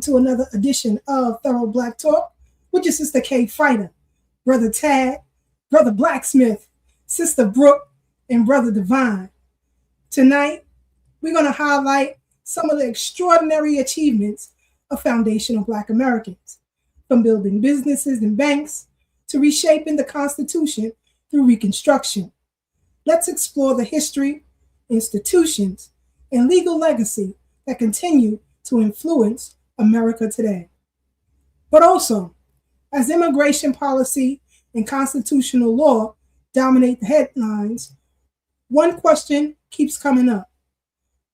to another edition of Thorough Black Talk with your sister K Fighter, Brother Tad, Brother Blacksmith, Sister Breuck, and Brother Divine. Tonight, we're going to highlight some of the extraordinary achievements of foundational Black Americans, from building businesses and banks to reshaping the Constitution through Reconstruction. Let's explore the history, institutions, and legal legacy that continue to influence America today. But also, as immigration policy and constitutional law dominate the headlines, one question keeps coming up.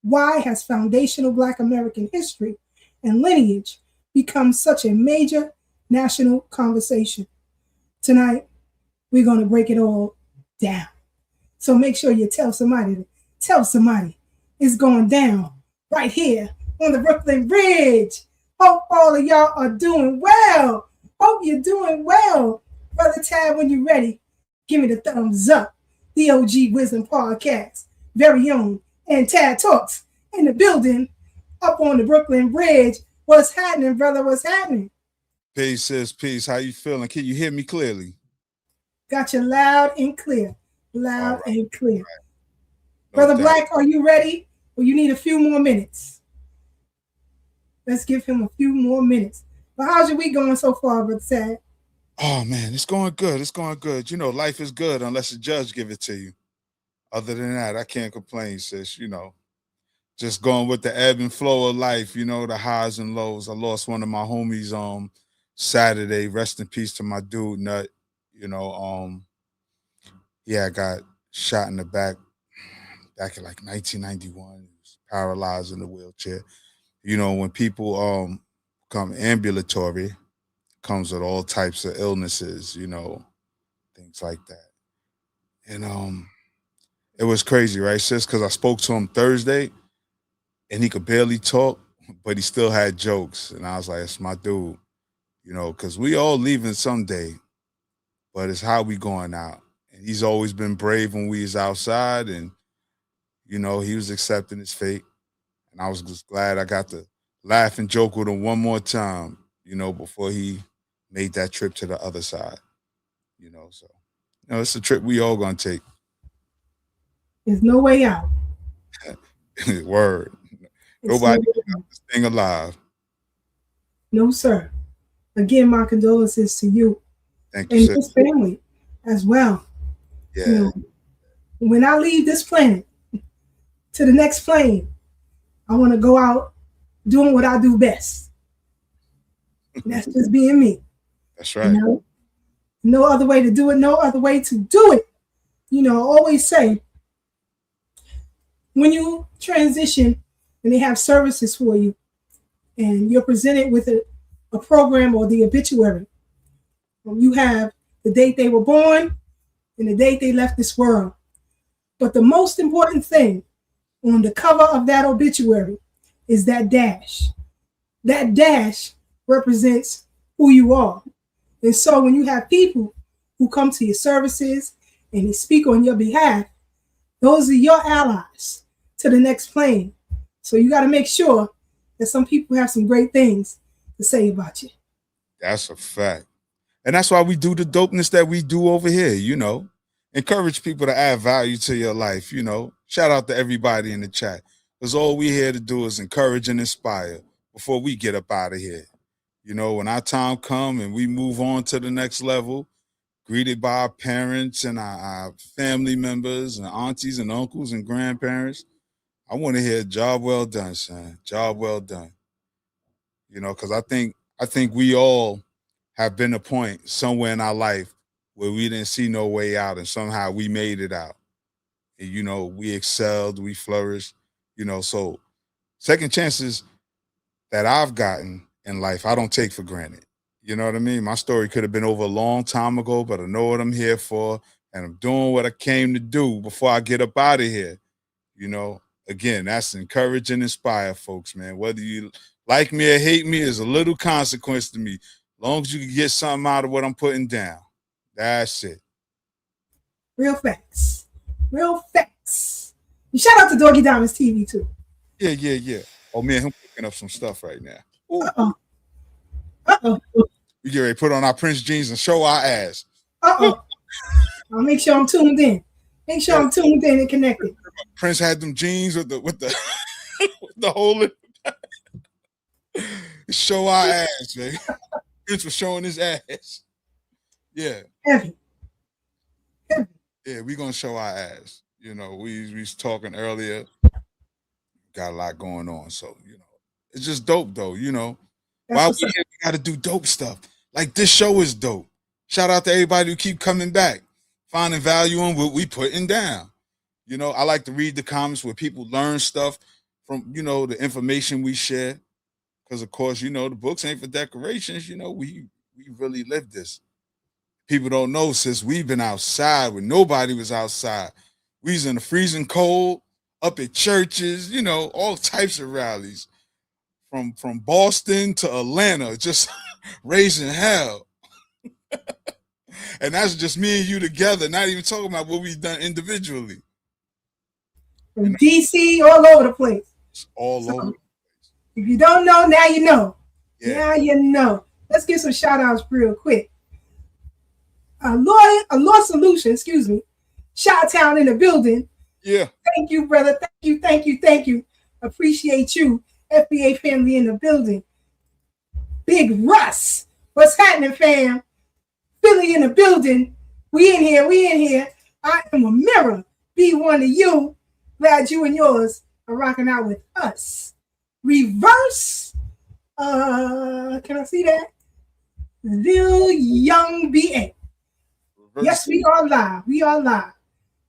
Why has foundational Black American history and lineage become such a major national conversation? Tonight, we're going to break it all down. So make sure you tell somebody it's going down right here on the Brooklyn Bridge. Hope all of y'all are doing well. Hope you're doing well. Brother Tad, when you're ready, give me the thumbs up. The OG Wisdom Podcast, very own, and Tad Talks in the building up on the Brooklyn Bridge. What's happening, brother? What's happening? Peace, sis. Peace. How you feeling? Can you hear me clearly? Got you loud and clear. Loud and clear. No Brother doubt. Black, are you ready? Or you need a few more minutes? Let's give him a few more minutes. But how's your week going so far, Brother Tad? Oh man, it's going good. It's going good. You know, life is good unless the judge give it to you. Other than that, I can't complain, sis. You know, just going with the ebb and flow of life. You know, the highs and lows. I lost one of my homies Saturday. Rest in peace to my dude Nut. You know, yeah, I got shot in the back in like 1991. He was paralyzed in the wheelchair. You know, when people come ambulatory, comes with all types of illnesses, you know, things like that. And it was crazy, right, sis? Because I spoke to him Thursday and he could barely talk, but he still had jokes. And I was like, it's my dude, you know, because we all leaving someday, but it's how we going out. And he's always been brave when we was outside, and, you know, he was accepting his fate. And I was just glad I got to laugh and joke with him one more time, you know, before he made that trip to the other side, you know. So, you know, it's a trip we all gonna take. There's no way out. Word. It's Nobody no way got out. this thing alive. No, sir. Again, my condolences to you Thank you, and sis. his family as well. Yeah. You know, when I leave this planet to the next plane, I want to go out doing what I do best. And that's just being me. That's You right. know, no other way to do it, no other way to do it. You know, I always say, when you transition and they have services for you and you're presented with a program or the obituary, you have the date they were born and the date they left this world. But the most important thing on the cover of that obituary is that dash. That dash represents who you are. And so when you have people who come to your services and they speak on your behalf, those are your allies to the next plane. So you got to make sure that some people have some great things to say about you. That's a fact. And that's why we do the dopeness that we do over here, you know. Encourage people to add value to your life, you know. Shout out to everybody in the chat. Because all we here to do is encourage and inspire before we get up out of here. You know, when our time come and we move on to the next level, greeted by our parents and our family members and aunties and uncles and grandparents, I want to hear job well done, son. Job well done. You know, because I think we all have been a point somewhere in our life where we didn't see no way out and somehow we made it out. And, you know, we excelled, we flourished, you know. So second chances that I've gotten in life, I don't take for granted. You know what I mean? My story could have been over a long time ago, but I know what I'm here for, and I'm doing what I came to do before I get up out of here. You know, again, that's encourage and inspire folks, man. Whether you like me or hate me is a little consequence to me. As long as you can get something out of what I'm putting down. That's it. Real facts. Real facts. And shout out to Doggy Diamonds TV too. Yeah. Oh man, I'm picking up some stuff right now. Ooh. Uh-oh. Uh-oh. We get ready to put on our Prince jeans and show our ass. Uh-oh. I'll make sure I'm tuned in. Make sure I'm tuned in and connected. Prince had them jeans with the with the hole in. Show our ass, man. Prince was showing his ass. Yeah. Heavy. Yeah, we gonna show our ass. You know, we was talking earlier. Got a lot going on, so you know, it's just dope though. You know, That's while what's we up. here, we gotta do dope stuff. Like this show is dope. Shout out to everybody who keep coming back, finding value in what we putting down. You know, I like to read the comments where people learn stuff from, you know, the information we share. Because of course, you know, the books ain't for decorations. You know, we really live this. People don't know since we've been outside when nobody was outside. We was in the freezing cold, up at churches, you know, all types of rallies. From Boston to Atlanta, just raising hell. And that's just me and you together, not even talking about what we've done individually. From DC, all over the place. It's all over. If you don't know, now you know. Yeah. Now you know. Let's get some shout outs real quick. Law Solution, excuse me. Chi-Town in the building. Yeah. Thank you, brother. Thank you. Appreciate you. FBA family in the building. Big Russ. What's happening, fam? Philly in the building. We in here. I am a mirror. Be one of you. Glad you and yours are rocking out with us. Reverse. Can I see that? Lil Young BA. Yes, we are live.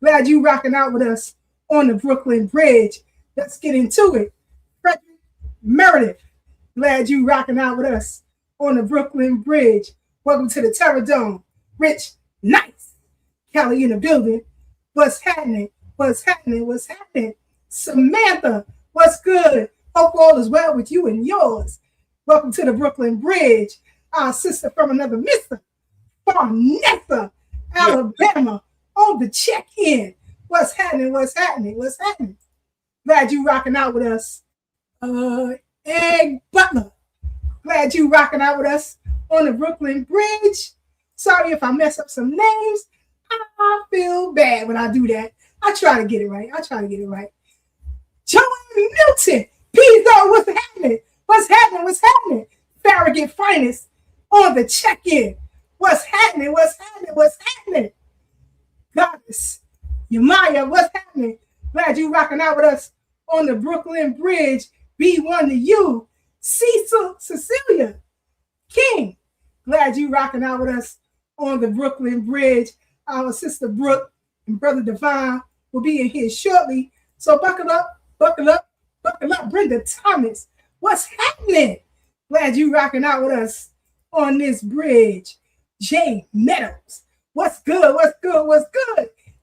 Glad you rocking out with us on the Brooklyn Bridge. Let's get into it. Frederick Meredith. Glad you rocking out with us on the Brooklyn Bridge. Welcome to the Terror Dome. Rich, nice. Kelly in the building. What's happening? Samantha, what's good? Hope all is well with you and yours. Welcome to the Brooklyn Bridge. Our sister from another mister, Farnessa, Alabama, on the check-in. What's happening? Glad you rocking out with us. Egg Butler. Glad you rocking out with us on the Brooklyn Bridge. Sorry if I mess up some names. I feel bad when I do that. I try to get it right. Joey Milton. Pizzo, what's happening? Farragut Finest on the check-in. What's happening? Goddess. Yamaya, what's happening? Glad you rocking out with us on the Brooklyn Bridge. B1 to you. Cecilia King. Glad you rocking out with us on the Brooklyn Bridge. Our sister Breuck and brother Divine will be in here shortly. So buckle up. Brenda Thomas, what's happening? Glad you rocking out with us on this bridge. Jay Meadows, what's good?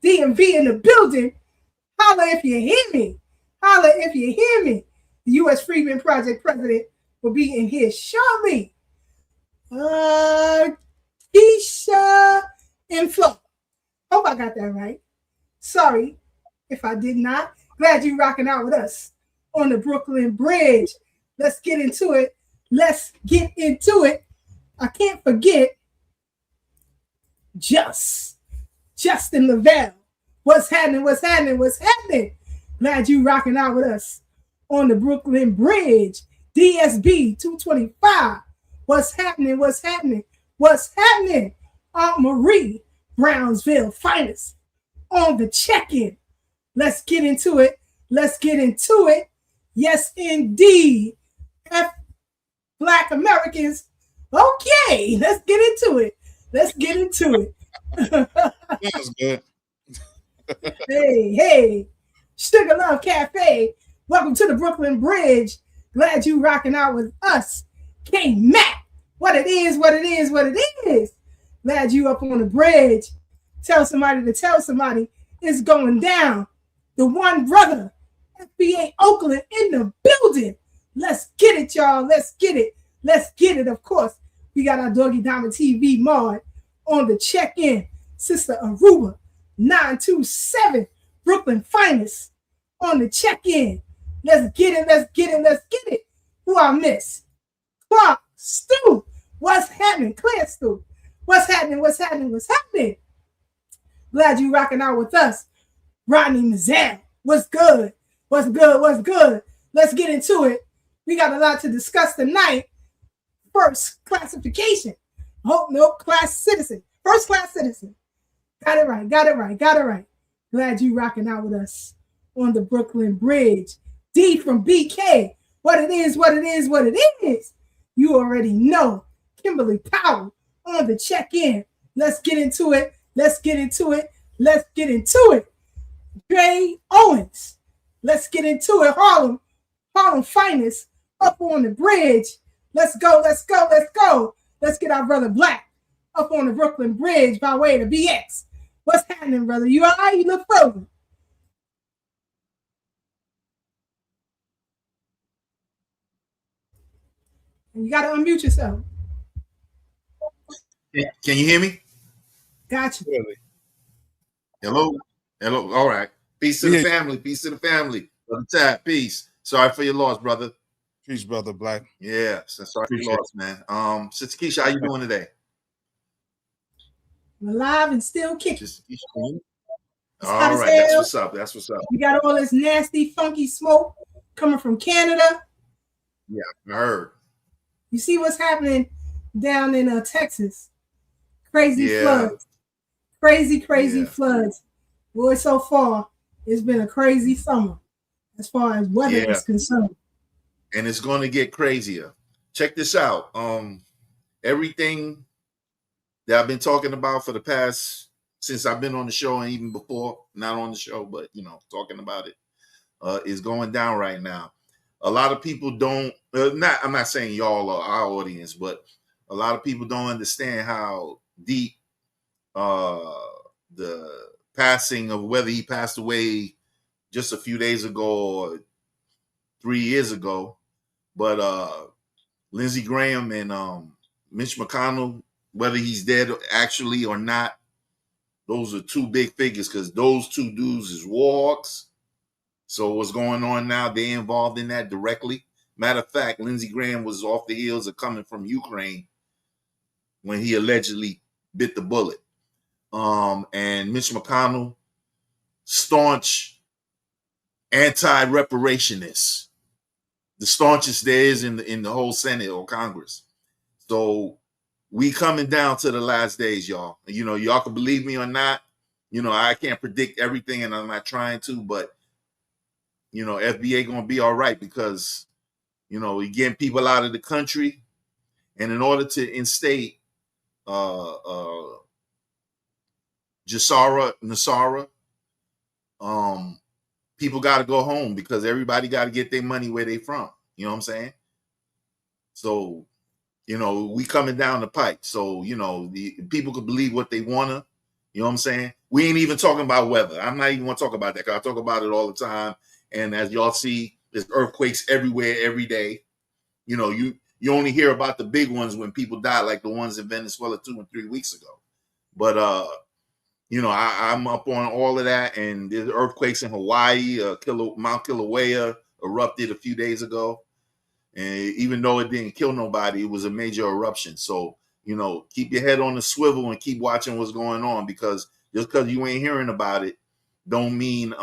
DMV in the building. Holla if you hear me. The U.S. Freedmen Project president will be in here shortly. Kiesha and Flo. Hope I got that right. Sorry if I did not. Glad you rocking out with us on the Brooklyn Bridge. Let's get into it. I can't forget Justin Lavelle. What's happening? Glad you rocking out with us on the Brooklyn Bridge. DSB 225. What's happening? Aunt Marie, Brownsville Finest on the check-in. Let's get into it. Yes, indeed. Black Americans. Okay, let's get into it. Sounds good. Hey. Sugar Love Cafe. Welcome to the Brooklyn Bridge. Glad you rocking out with us. K-Mac. What it is. Glad you up on the bridge. Tell somebody to tell somebody it's going down. The one brother, FBA Oakland in the building. Let's get it, y'all. Let's get it. Of course, we got our Doggy Diamond TV mod on the check-in. Sister Aruba, 927, Brooklyn Finest on the check-in. Let's get it. Who I miss? Clark, Stu, what's happening? Clear Stu, what's happening? What's happening? What's happening? Glad you rocking out with us. Rodney Mazel, what's good? What's good? What's good? Let's get into it. We got a lot to discuss tonight. First classification. Hope no class citizen. First class citizen. Got it right. Got it right. Got it right. Glad you rocking out with us on the Brooklyn Bridge. D from BK. What it is, what it is, what it is. You already know. Kimberly Powell on the check-in. Let's get into it. Let's get into it. Let's get into it. Dre Owens. Let's get into it. Harlem finest up on the bridge. Let's go, let's go, let's go. Let's get our brother Black up on the Brooklyn Bridge by way of the BX. What's happening, brother? You all right? You look frozen. And you got to unmute yourself. Can you hear me? Gotcha. Really? Hello? Hello? All right. Peace to the family. Peace to the family. Brother Tad, peace. Sorry for your loss, brother. Peace, brother Black. Yeah, sorry for your loss, man. Sister Kiesha, how you doing today? I'm alive and still kicking. All right, that's what's up. That's what's up. We got all this nasty, funky smoke coming from Canada. Yeah, I heard. You see what's happening down in Texas? Crazy floods. Crazy floods. Boy, so far, it's been a crazy summer as far as weather is concerned. And it's going to get crazier. Check this out. Everything that I've been talking about for the past, since I've been on the show and even before, not on the show, but, talking about it, is going down right now. A lot of people don't, I'm not saying y'all or our audience, but a lot of people don't understand how deep the passing of, whether he passed away just a few days ago or 3 years ago, but Lindsey Graham and Mitch McConnell, whether he's dead actually or not, those are two big figures because those two dudes is war hawks. So what's going on now, they involved in that directly. Matter of fact, Lindsey Graham was off the heels of coming from Ukraine when he allegedly bit the bullet. And Mitch McConnell, staunch anti-reparationist, the staunchest there is in the whole Senate or Congress. So we coming down to the last days, y'all. Y'all can believe me or not. I can't predict everything, and I'm not trying to, but FBA gonna be all right because we're getting people out of the country, and in order to instate Nasara, people got to go home because everybody got to get their money where they from. You know what I'm saying? So, we coming down the pipe. So, the people could believe what they wanna. You know what I'm saying? We ain't even talking about weather. I'm not even gonna talk about that because I talk about it all the time. And as y'all see, there's earthquakes everywhere every day. You only hear about the big ones when people die, like the ones in Venezuela 2 and 3 weeks ago. But I'm up on all of that, and there's earthquakes in Hawaii. Mount Kilauea erupted a few days ago, and even though it didn't kill nobody, it was a major eruption. So keep your head on the swivel and keep watching what's going on, because just because you ain't hearing about it, don't mean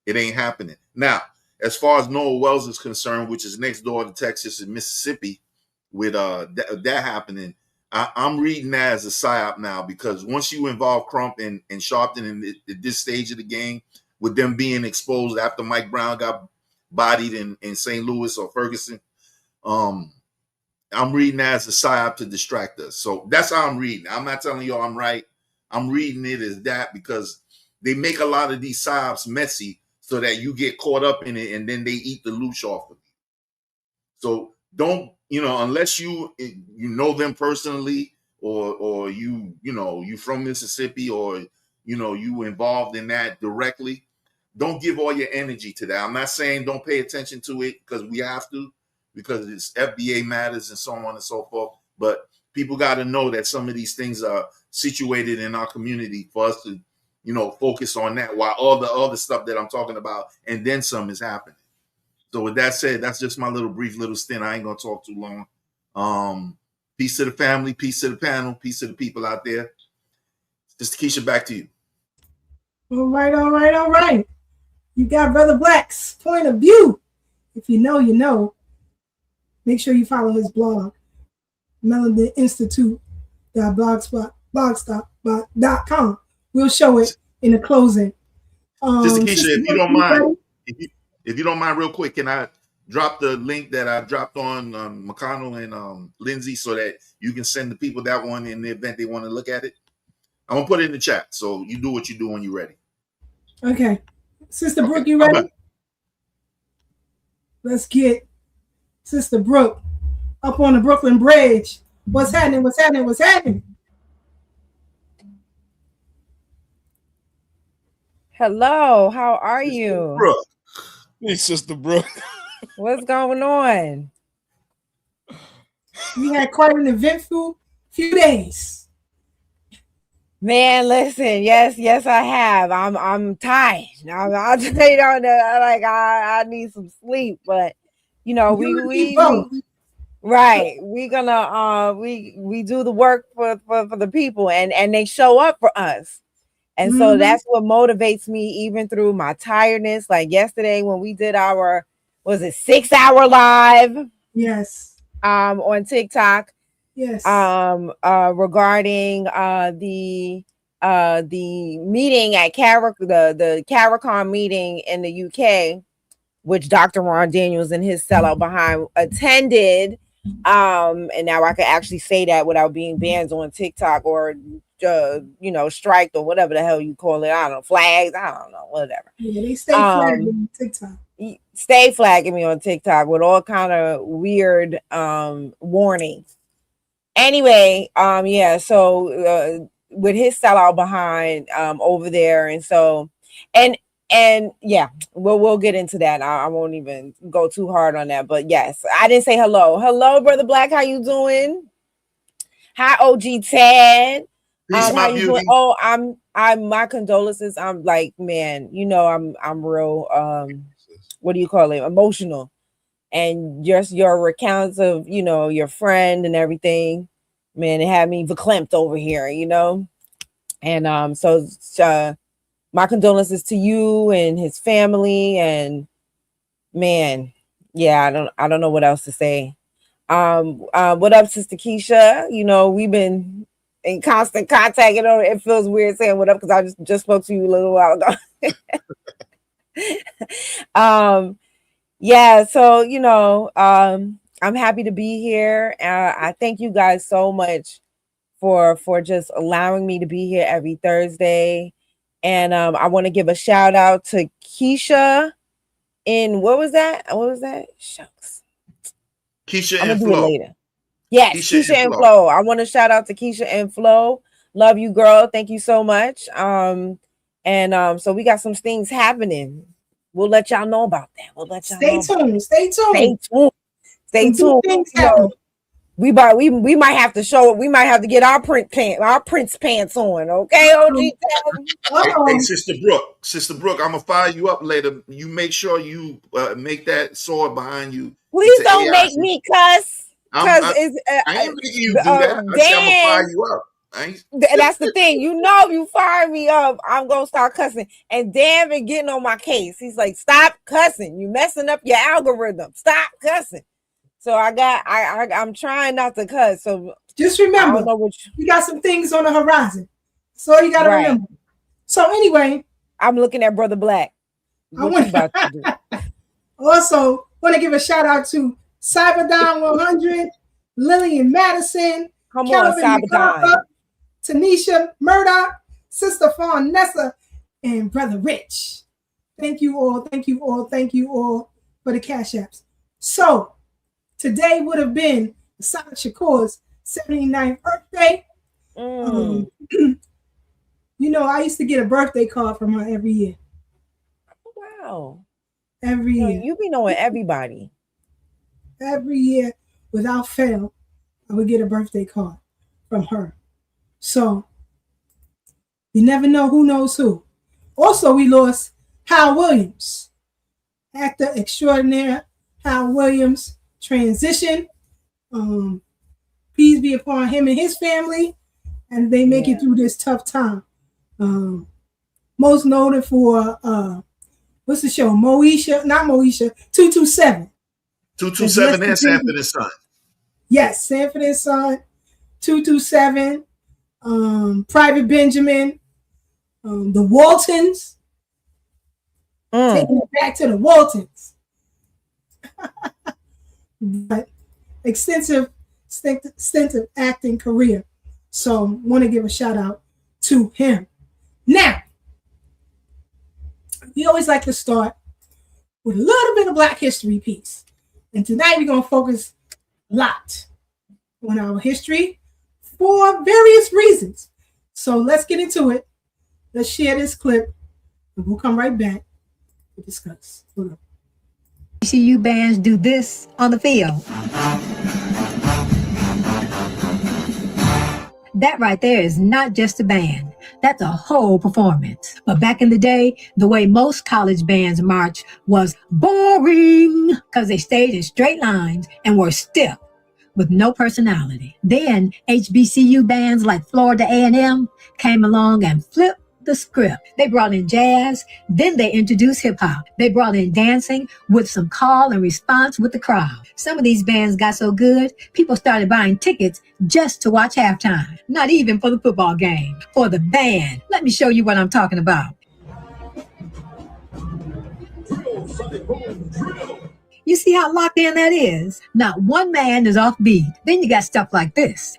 it ain't happening. Now, as far as Noah Wells is concerned, which is next door to Texas and Mississippi, with that happening, I'm reading that as a psyop now, because once you involve Crump and Sharpton at this stage of the game, with them being exposed after Mike Brown got bodied in St. Louis or Ferguson, I'm reading that as a psyop to distract us. So that's how I'm reading. I'm not telling y'all I'm right. I'm reading it as that because they make a lot of these psyops messy so that you get caught up in it and then they eat the loosh off of you. So don't, unless you know them personally or you from Mississippi or, you involved in that directly, don't give all your energy to that. I'm not saying don't pay attention to it because we have to, because it's FBA matters and so on and so forth. But people got to know that some of these things are situated in our community for us to, focus on that while all the other stuff that I'm talking about and then some is happening. So with that said, that's just my brief little stint. I ain't going to talk too long. Peace to the family, peace to the panel, peace to the people out there. Sister Kiesha, back to you. All right. You got Brother Black's point of view. If you know, you know. Make sure you follow his blog, melaninstitute.blogspot.com. We'll show it in the closing. Sister Kiesha, if you don't mind, if you don't mind, real quick, can I drop the link that I dropped on McConnell and Lindsay so that you can send the people that one in the event they want to look at it? I'm gonna put it in the chat, so you do what you do when you're ready. Okay, Sister Breuck, you ready? Let's get Sister Breuck up on the Brooklyn Bridge. What's happening? Hello, how are you? Breuck. Hey, Sister Breuck. What's going on? We had quite an eventful few days. Man, listen, yes, I have. I'm tired. I'll tell you like I need some sleep, but we right. We're gonna we do the work for the people and they show up for us. And so that's what motivates me even through my tiredness. Like yesterday when we did our 6-hour live? Yes. On TikTok. Yes. Regarding the meeting at the CARICOM meeting in the UK, which Dr. Ron Daniels and his sellout behind attended. And now I can actually say that without being banned on TikTok or striked or whatever the hell you call it. I don't know, flags. I don't know, whatever. Yeah, they stay flagging on TikTok. Stay flagging me on TikTok with all kind of weird warnings. Anyway, so with his sellout behind over there, and so and yeah, we'll get into that. I won't even go too hard on that, but yes, I didn't say hello, Brother Black, how you doing? Hi, OG Ted. Peace, how you doing? Oh, I'm my condolences. I'm like, man, I'm real what do you call it, emotional. And just your recounts of, your friend and everything, man, it had me verklempt over here, And so my condolences to you and his family. And man, yeah, I don't know what else to say. What up, Sister Kiesha? We've been in constant contact. It feels weird saying what up because I just spoke to you a little while ago. Yeah, so I'm happy to be here. I thank you guys so much for just allowing me to be here every Thursday. And I want to give a shout out to Kiesha in what was that? Shucks. Kiesha I'm and gonna do Flo. it later. Yes, Kiesha and Flo. I want to shout out to Kiesha and Flo. Love you, girl. Thank you so much. So we got some things happening. We'll let y'all know about that. We'll let y'all Stay tuned. Stay tuned. We might have to show it. We might have to get our Prince pants on. Okay, OG. Hey, Sister Breuck, I'm gonna fire you up later. You make sure you make that sword behind you. Please don't make me cuss. I ain't making you do that. I'm gonna fire you up. That's the thing. You fire me up, I'm gonna start cussing. And Dan been getting on my case. He's like, stop cussing. You messing up your algorithm. Stop cussing. So I'm trying not to cuss. So just remember, you got some things on the horizon. So you gotta remember. So anyway, I'm looking at Brother Black. What you about to do? Also, want to give a shout out to Cyberdon 100, Lillian Madison, Calvin McCarthy, Tanisha Murdoch, Sister Fawn Nessa, and Brother Rich. Thank you all for the cash apps. So today would have been Asada Shakur's 79th birthday. I used to get a birthday card from her every year. Wow. Every year. You be knowing everybody. Every year, without fail, I would get a birthday card from her. So, you never know who knows who. Also, we lost Hal Williams. Actor extraordinaire Hal Williams transition. Peace be upon him and his family, and they make it through this tough time. Most noted for what's the show? Not Moesha, 227. 227 and Sanford and Son. Yes, Sanford and Son, 227, Private Benjamin, the Waltons. Taking it back to the Waltons. But extensive acting career. So want to give a shout out to him. Now, we always like to start with a little bit of Black history piece. And tonight we're going to focus a lot on our history for various reasons. So let's get into it. Let's share this clip and we'll come right back to discuss. HBCU bands do this on the field. That right there is not just a band. That's a whole performance. But back in the day, the way most college bands march was boring because they stayed in straight lines and were stiff with no personality. Then HBCU bands like Florida A&M came along and flipped the script. They brought in jazz, then they introduced hip hop. They brought in dancing with some call and response with the crowd. Some of these bands got so good, people started buying tickets just to watch halftime. Not even for the football game, for the band. Let me show you what I'm talking about. You see how locked in that is? Not one man is off beat. Then you got stuff like this.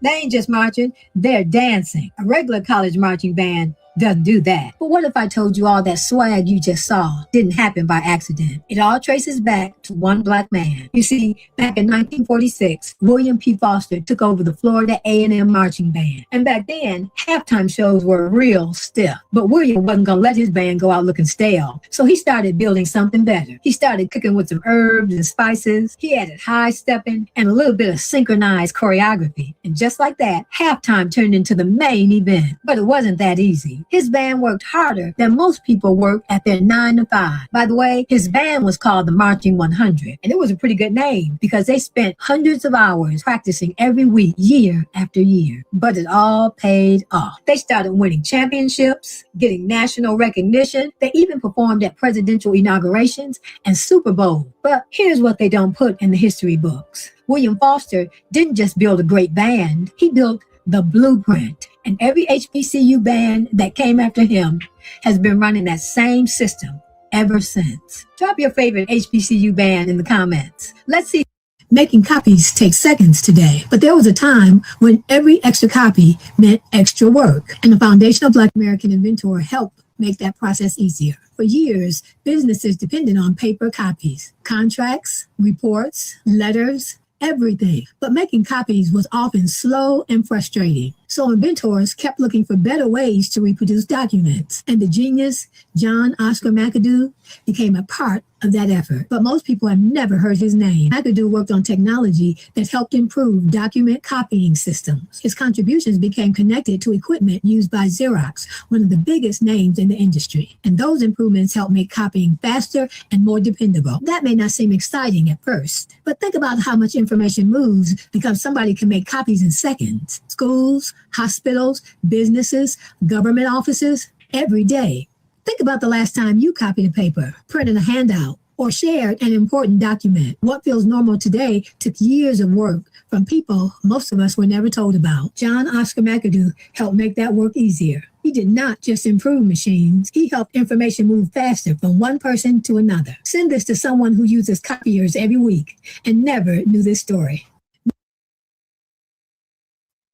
They ain't just marching, they're dancing. A regular college marching band doesn't do that. But what if I told you all that swag you just saw didn't happen by accident? It all traces back to one Black man. You see, back in 1946, William P. Foster took over the Florida A&M marching band. And back then, halftime shows were real stiff. But William wasn't going to let his band go out looking stale. So he started building something better. He started cooking with some herbs and spices. He added high stepping and a little bit of synchronized choreography. And just like that, halftime turned into the main event. But it wasn't that easy. His band worked harder than most people work at their 9 to 5. By the way, his band was called the Marching 100, and it was a pretty good name because they spent hundreds of hours practicing every week, year after year. But it all paid off. They started winning championships, getting national recognition. They even performed at presidential inaugurations and Super Bowl. But here's what they don't put in the history books. William Foster didn't just build a great band, he built the blueprint. And every HBCU band that came after him has been running that same system ever since. Drop your favorite HBCU band in the comments. Let's see. Making copies takes seconds today, but there was a time when every extra copy meant extra work, and the Foundation of Black American Inventor helped make that process easier. For years, businesses depended on paper copies, contracts, reports, letters, everything. But making copies was often slow and frustrating. So inventors kept looking for better ways to reproduce documents. And the genius, John Oscar McAdoo, became a part of that effort. But most people have never heard his name. McAdoo worked on technology that helped improve document copying systems. His contributions became connected to equipment used by Xerox, one of the biggest names in the industry. And those improvements helped make copying faster and more dependable. That may not seem exciting at first, but think about how much information moves because somebody can make copies in seconds. Schools, hospitals, businesses, government offices, every day. Think about the last time you copied a paper, printed a handout, or shared an important document. What feels normal today took years of work from people most of us were never told about. John Oscar McAdoo helped make that work easier. He did not just improve machines, he helped information move faster from one person to another. Send this to someone who uses copiers every week and never knew this story.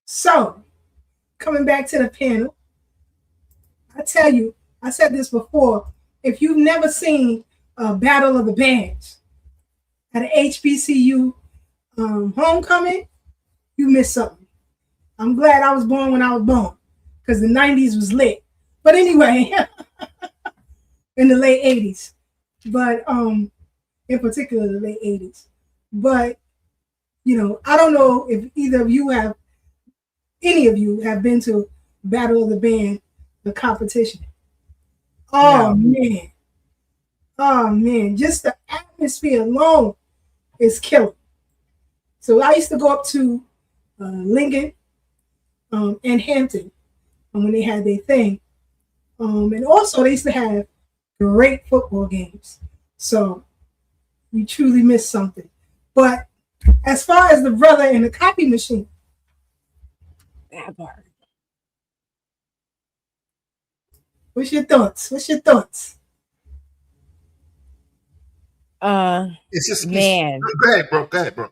So, coming back to the panel, I tell you, I said this before, if you've never seen a Battle of the Bands at an HBCU homecoming, you missed something. I'm glad I was born when I was born because the 90s was lit. But anyway, in the late 80s, but in particular the late 80s. But, you know, I don't know if any of you have been to Battle of the Band, the competition. Oh No. man. Oh man. Just the atmosphere alone is killing. So I used to go up to Lincoln and Hampton when they had their thing. And also they used to have great football games. So you truly miss something. But as far as the brother and the copy machine, That part. what's your thoughts? What's your thoughts? It's just Man. Go ahead, bro. Go ahead, bro.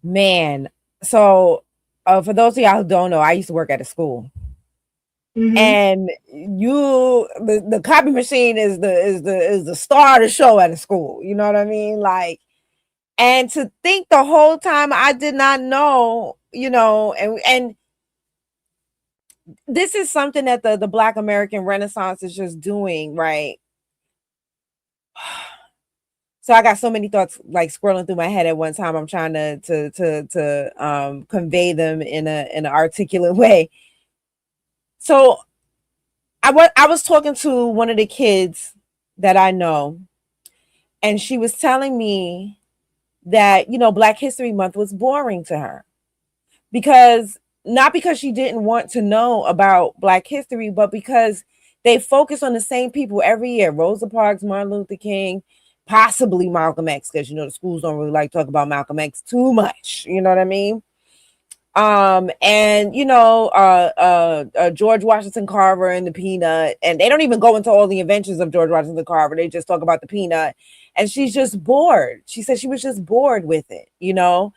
Man. So for those of y'all who don't know, I used to work at a school. Mm-hmm. And the copy machine is the star of the show at a school. You know what I mean? Like, and to think the whole time I did not know, you know, and this is something that the Black American Renaissance is just doing, right? So I got so many thoughts like swirling through my head at one time. I'm trying to convey them in an articulate way. So I was talking to one of the kids that I know, and she was telling me that, you know, Black History Month was boring to her because not because she didn't want to know about Black history, but because they focus on the same people every year. Rosa Parks, Martin Luther King, possibly Malcolm X, because, you know, the schools don't really like to talk about Malcolm X too much. You know what I mean? And you know, George Washington Carver and the peanut, and they don't even go into all the inventions of George Washington Carver. They just talk about the peanut, and she's just bored. She said she was just bored with it, you know.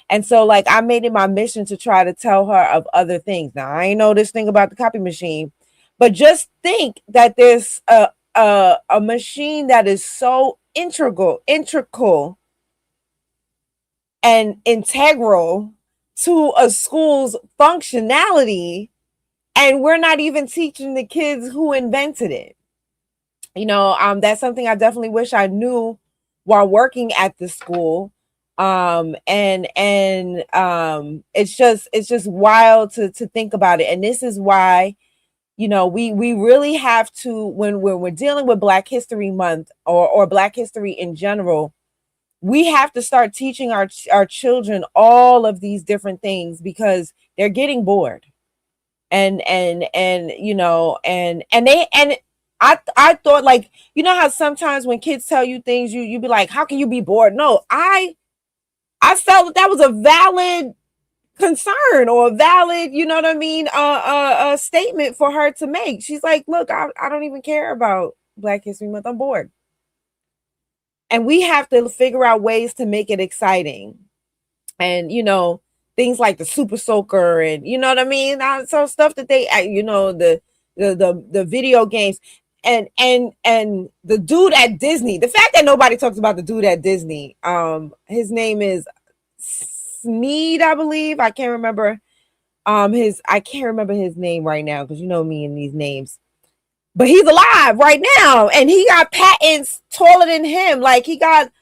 And so, like, I made it my mission to try to tell her of other things. Now, I ain't know this thing about the copy machine, but just think that there's a machine that is so integral, and integral to a school's functionality, and we're not even teaching the kids who invented it. You know, that's something I definitely wish I knew while working at the school. And it's just wild to think about it. And this is why, you know, we really have to, when we're dealing with Black History Month or Black history in general, we have to start teaching our children all of these different things because they're getting bored. And you know, and I thought, like, you know how sometimes when kids tell you things, you be like, how can you be bored? No, I felt that was a valid concern or a valid, you know what I mean, a statement for her to make. She's like, look, I don't even care about Black History Month. I'm bored. And we have to figure out ways to make it exciting. And, you know, things like the Super Soaker and, you know what I mean? So stuff that they, you know, the video games and the dude at Disney. The fact that nobody talks about the dude at Disney. His name is Sneed, I believe. I can't remember his name right now because you know me and these names. But he's alive right now, and he got patents taller than him. Like, he got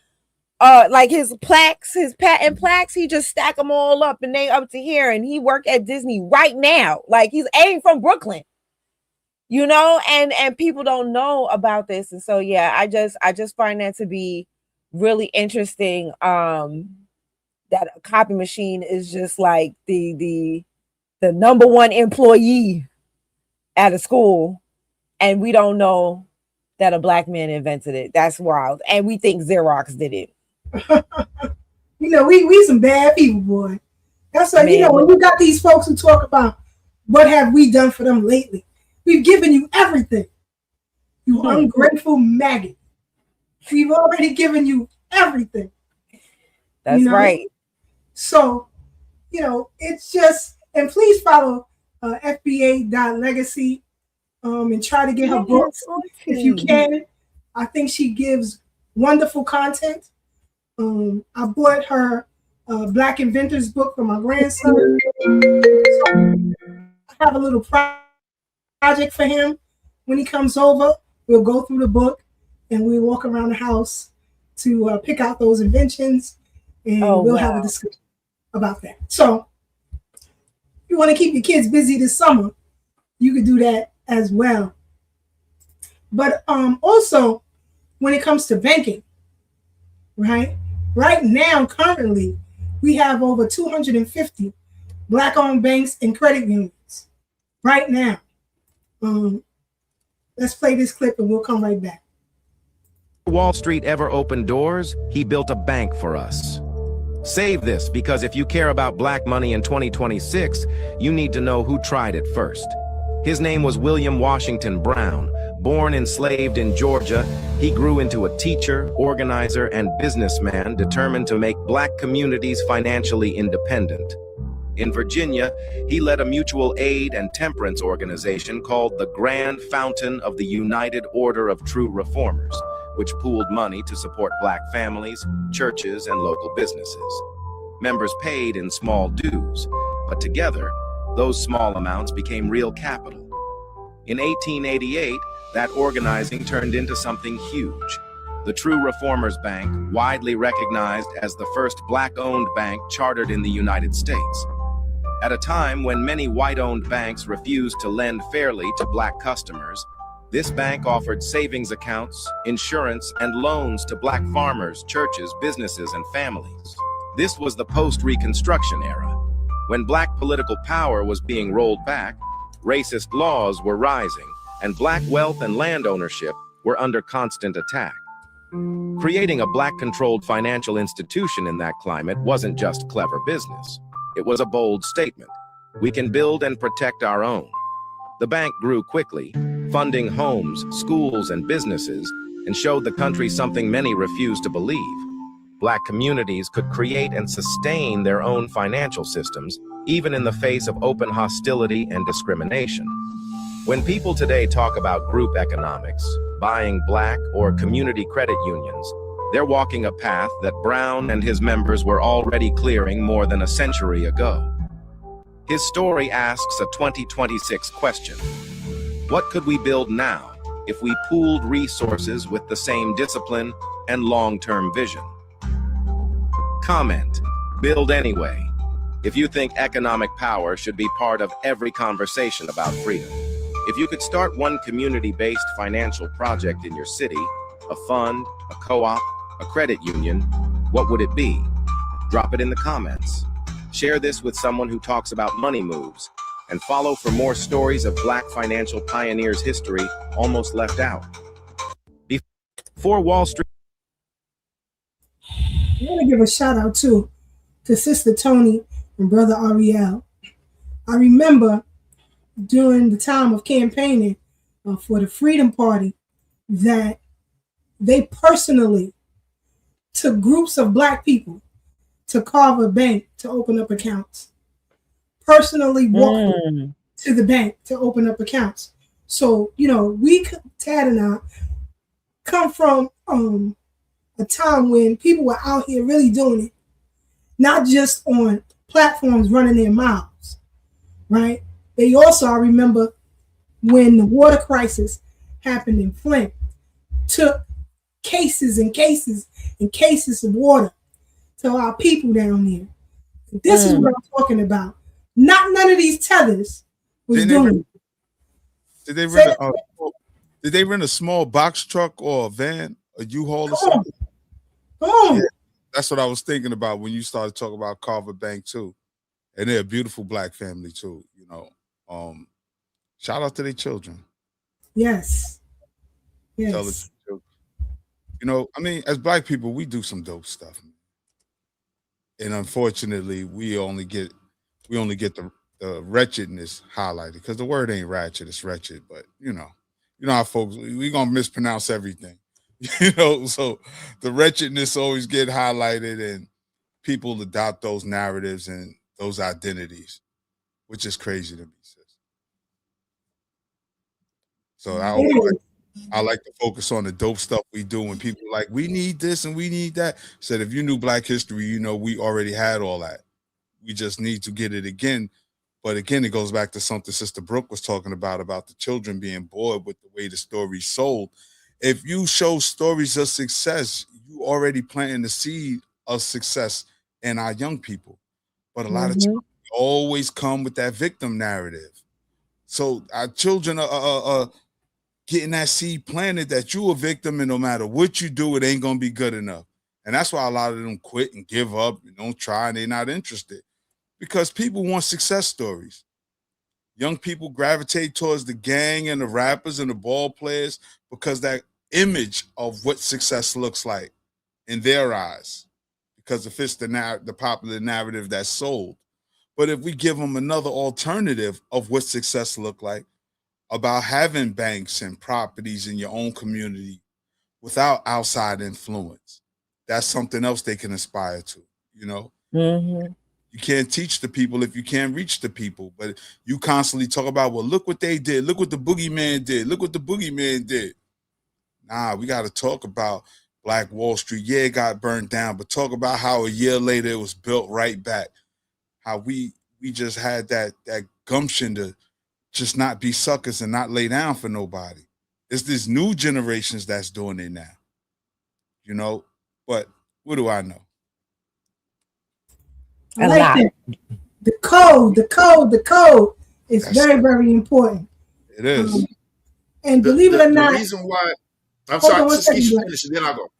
like his patent plaques, he just stack them all up and they up to here, and he worked at Disney right now. Like, he's ain't from Brooklyn, you know, and people don't know about this. And so yeah, I just find that to be really interesting. That a copy machine is just like the number one employee at a school, and we don't know that a Black man invented it. That's wild. And we think Xerox did it. You know, we some bad people, boy. That's why, you know, when you got these folks who talk about what have we done for them lately, we've given you everything. You ungrateful maggot. We've already given you everything. That's right. So, you know, it's just, and please follow FBA.legacy and try to get her books if you can. I think she gives wonderful content. I bought her Black Inventors book for my grandson. So I have a little project for him. When he comes over, we'll go through the book and we'll walk around the house to pick out those inventions, and we'll have a discussion about that. So if you want to keep your kids busy this summer, you could do that as well. But also when it comes to banking, right? Right now, currently, we have over 250 Black-owned banks and credit unions. Right now. Let's play this clip and we'll come right back. Wall Street ever opened doors, he built a bank for us. Save this, because if you care about black money in 2026, you need to know who tried it first. His name was William Washington Brown. Born enslaved in Georgia, he grew into a teacher, organizer, and businessman determined to make black communities financially independent. In Virginia, he led a mutual aid and temperance organization called the Grand Fountain of the United Order of True Reformers, which pooled money to support black families, churches, and local businesses. Members paid in small dues, but together, those small amounts became real capital. In 1888, that organizing turned into something huge. The True Reformers Bank, widely recognized as the first black-owned bank chartered in the United States. At a time when many white-owned banks refused to lend fairly to black customers, this bank offered savings accounts, insurance, and loans to black farmers, churches, businesses, and families. This was the post-Reconstruction era. When black political power was being rolled back, racist laws were rising, and black wealth and land ownership were under constant attack. Creating a black-controlled financial institution in that climate wasn't just clever business. It was a bold statement. We can build and protect our own. The bank grew quickly, funding homes, schools, and businesses, and showed the country something many refused to believe. Black communities could create and sustain their own financial systems, even in the face of open hostility and discrimination. When people today talk about group economics, buying black or community credit unions, they're walking a path that Brown and his members were already clearing more than a century ago. His story asks a 2026 question. What could we build now if we pooled resources with the same discipline and long-term vision? Comment. Build anyway. If you think economic power should be part of every conversation about freedom. If you could start one community-based financial project in your city, a fund, a co-op, a credit union, what would it be? Drop it in the comments. Share this with someone who talks about money moves, and follow for more stories of black financial pioneers' history almost left out. Before Wall Street. I want to give a shout out to Sister Tony and Brother Ariel. I remember during the time of campaigning for the Freedom Party that they personally took groups of black people to Carver Bank to open up accounts. Personally walked to the bank to open up accounts. So, we, Tad and I, come from a time when people were out here really doing it, not just on platforms running their mouths, right? They also, I remember when the water crisis happened in Flint, took cases and cases and cases of water to our people down there. This is what I'm talking about. Not none of these tethers was doing it. Did they rent a small box truck or a van, a U-Haul or something? Come on. Yeah, that's what I was thinking about when you started talking about Carver Bank too. And they're a beautiful black family too, Shout out to their children. Yes. Yes. As black people, we do some dope stuff. And unfortunately, we only get the wretchedness highlighted, because the word ain't ratchet, it's wretched. But how folks, we gonna mispronounce everything. So the wretchedness always get highlighted, and people adopt those narratives and those identities, which is crazy to me, sis. So I like to focus on the dope stuff we do when people are like, we need this and we need that. Said, if you knew black history, we already had all that. We just need to get it again. But again, it goes back to something Sister Breuck was talking about the children being bored with the way the story's sold. If you show stories of success, you already planting the seed of success in our young people. But a lot of children always come with that victim narrative. So our children are getting that seed planted that you a victim, and no matter what you do, it ain't gonna be good enough. And that's why a lot of them quit and give up and don't try, and they're not interested. Because people want success stories. Young people gravitate towards the gang and the rappers and the ball players because that image of what success looks like in their eyes, because it fits the popular narrative that's sold. But if we give them another alternative of what success look like, about having banks and properties in your own community without outside influence, that's something else they can aspire to, you know? Mm-hmm. You can't teach the people if you can't reach the people. But you constantly talk about, well, look what they did. Look what the boogeyman did. Look what the boogeyman did. Nah, we got to talk about Black Wall Street. Yeah, it got burned down, but talk about how a year later it was built right back. How we just had that gumption to just not be suckers and not lay down for nobody. It's these new generations that's doing it now, you know? But what do I know? I like that. The code is very, very important. It is. And believe it or not, the reason why, I'm sorry, just finish it, then I'll go.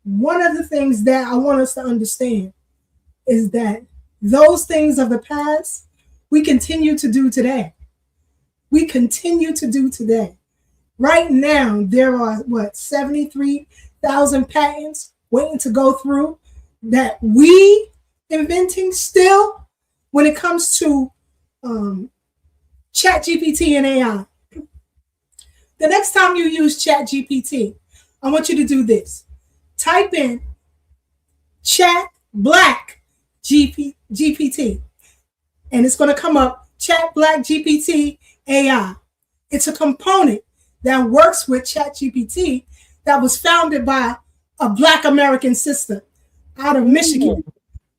One of the things that I want us to understand is that those things of the past, we continue to do today. We continue to do today. Right now, there are, 73,000 patents waiting to go through that we inventing still when it comes to ChatGPT and AI. The next time you use ChatGPT, I want you to do this. Type in Chat Black GPT, and it's going to come up Chat Black GPT AI. It's a component that works with ChatGPT that was founded by a Black American sister out of Michigan.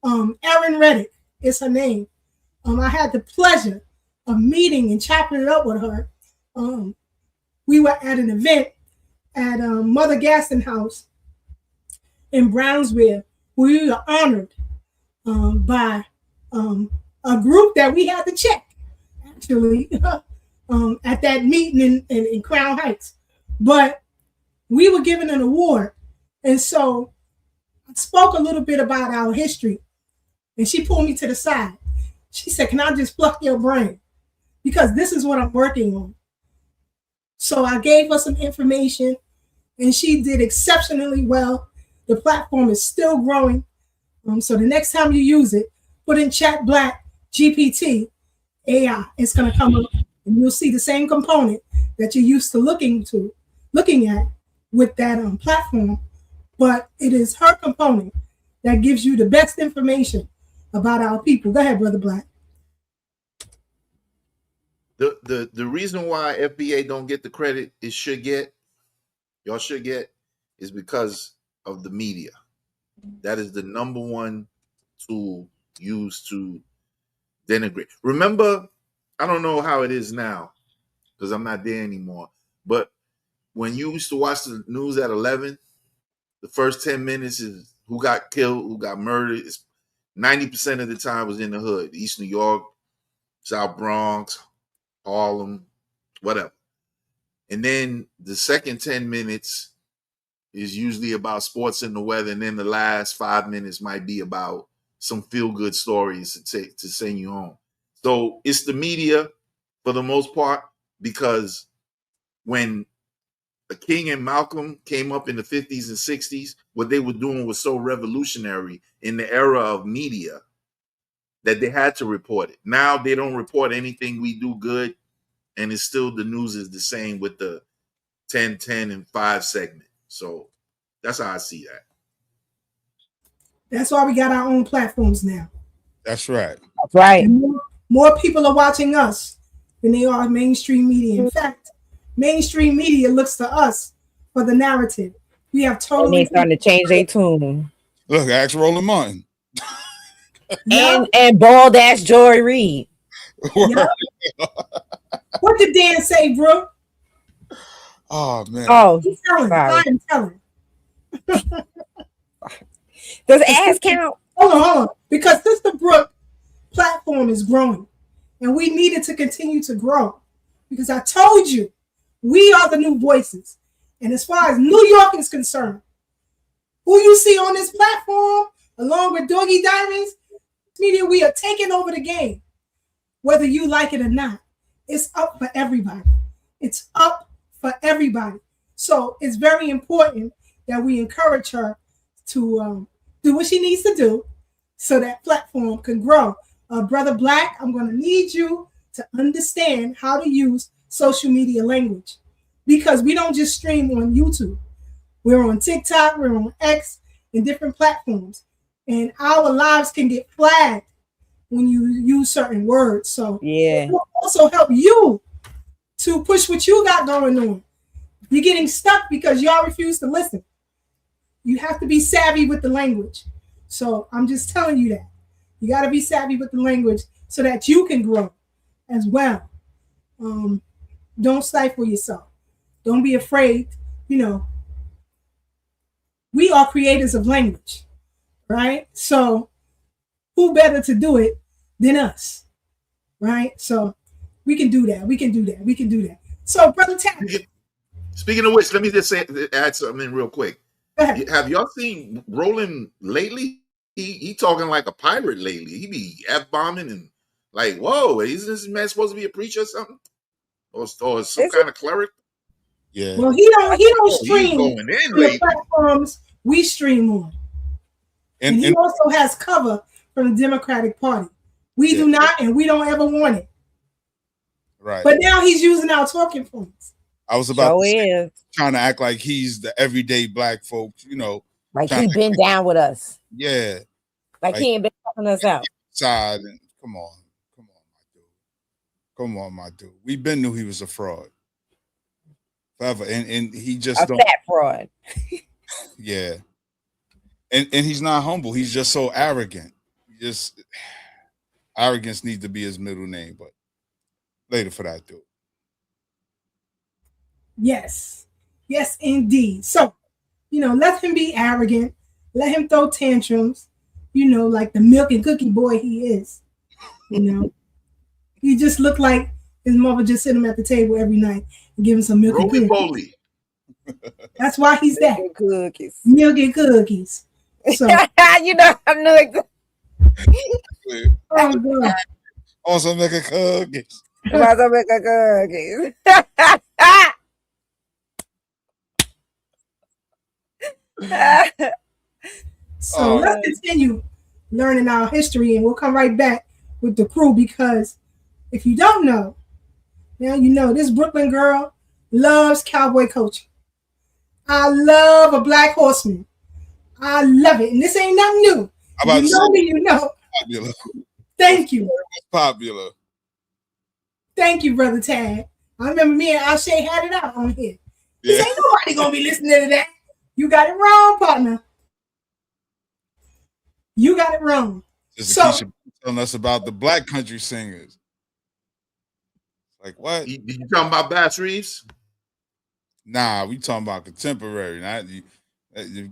Erin Reddick is her name. I had the pleasure of meeting and chopping it up with her. We were at an event at Mother Gaston House in Brownsville. We were honored by a group that we had to check, actually, at that meeting in Crown Heights. But we were given an award. And so I spoke a little bit about our history. And she pulled me to the side. She said, can I just pluck your brain? Because this is what I'm working on. So I gave her some information, and she did exceptionally well. The platform is still growing. So the next time you use it, put in Chat Black GPT AI. It's going to come up, and you'll see the same component that you're used to looking at with that platform. But it is her component that gives you the best information about our people. Go ahead, Brother Black. The reason why FBA don't get the credit y'all should get, is because of the media. That is the number one tool used to denigrate. Remember, I don't know how it is now because I'm not there anymore, but when you used to watch the news at 11, the first 10 minutes is who got killed, who got murdered. 90% of the time was in the hood, East New York, South Bronx, Harlem, whatever. And then the second 10 minutes is usually about sports and the weather. And then the last 5 minutes might be about some feel-good stories to send you home. So it's the media for the most part, because when King and Malcolm came up in the 50s and 60s, what they were doing was so revolutionary in the era of media that they had to report it. Now they don't report anything we do good, and it's still, the news is the same with the 10, 10, and 5 segment. So that's how I see that. That's why we got our own platforms now. That's right. That's right. And more people are watching us than they are mainstream media. In fact, mainstream media looks to us for the narrative. We have totally. And they starting to change their tune. Look, ask Roland Martin. And bald ass Joy Reid. Yep. What did Dan say, Breuck? Oh man. Oh, He's telling. I am telling. Does ass count? Hold on. Because Sister Breuck platform is growing, and we need it to continue to grow. Because I told you, We are the new voices. And as far as New York is concerned, who you see on this platform, along with Doggy Diamonds, media, we are taking over the game, whether you like it or not. It's up for everybody. It's up for everybody. So it's very important that we encourage her to do what she needs to do so that platform can grow. Brother Black, I'm going to need you to understand how to use social media language, because we don't just stream on YouTube. We're on TikTok, we're on X, and different platforms. And our lives can get flagged when you use certain words. So it will also help you to push what you got going on. You're getting stuck because y'all refuse to listen. You have to be savvy with the language. So I'm just telling you that. You got to be savvy with the language so that you can grow as well. Don't stifle yourself. Don't be afraid. You know, we are creators of language, right? So who better to do it than us, right? So we can do that. We can do that. We can do that. So, Brother Tap. Speaking of which, let me just add something in real quick. Have y'all seen Roland lately? He talking like a pirate lately. He be F-bombing and like, whoa, isn't this man supposed to be a preacher or something? Or some kind of cleric? Yeah. Well, he don't stream on the platforms we stream on. And he also has cover from the Democratic Party. We do not, and we don't ever want it. Right. But now he's using our talking points. I was about to say, trying to act like he's the everyday black folks, you know. Like he been down with us. Yeah. Like he ain't been helping us out. Side and come on, my dude. Come on, my dude. We been knew he was a fraud. Forever. And he just a fat fraud. Yeah. And he's not humble. He's just so arrogant. Just arrogance needs to be his middle name, but later for that, dude. Yes. Yes, indeed. So, you know, let him be arrogant. Let him throw tantrums, you know, like the milk and cookie boy he is. You know, he just looked like his mother just sit him at the table every night and give him some milk and cookies. That's why he's that. Cookies. Milk and cookies. So you know, I'm like oh God. Also make a cookies. Also make a cookies. So let's continue learning our history, and we'll come right back with the crew, because if you don't know, now you know this Brooklyn girl loves cowboy culture. I love a black horseman. I love it. And this ain't nothing new. You know me, you know. Popular. Thank you. Popular. Thank you, Brother Tad. I remember me and Ashay had it out on here. Yeah. Ain't nobody gonna be listening to that. You got it wrong, partner. You got it wrong. So Kiesha telling us about the black country singers. Like what? You talking about Bass Reeves? Nah, we talking about contemporary.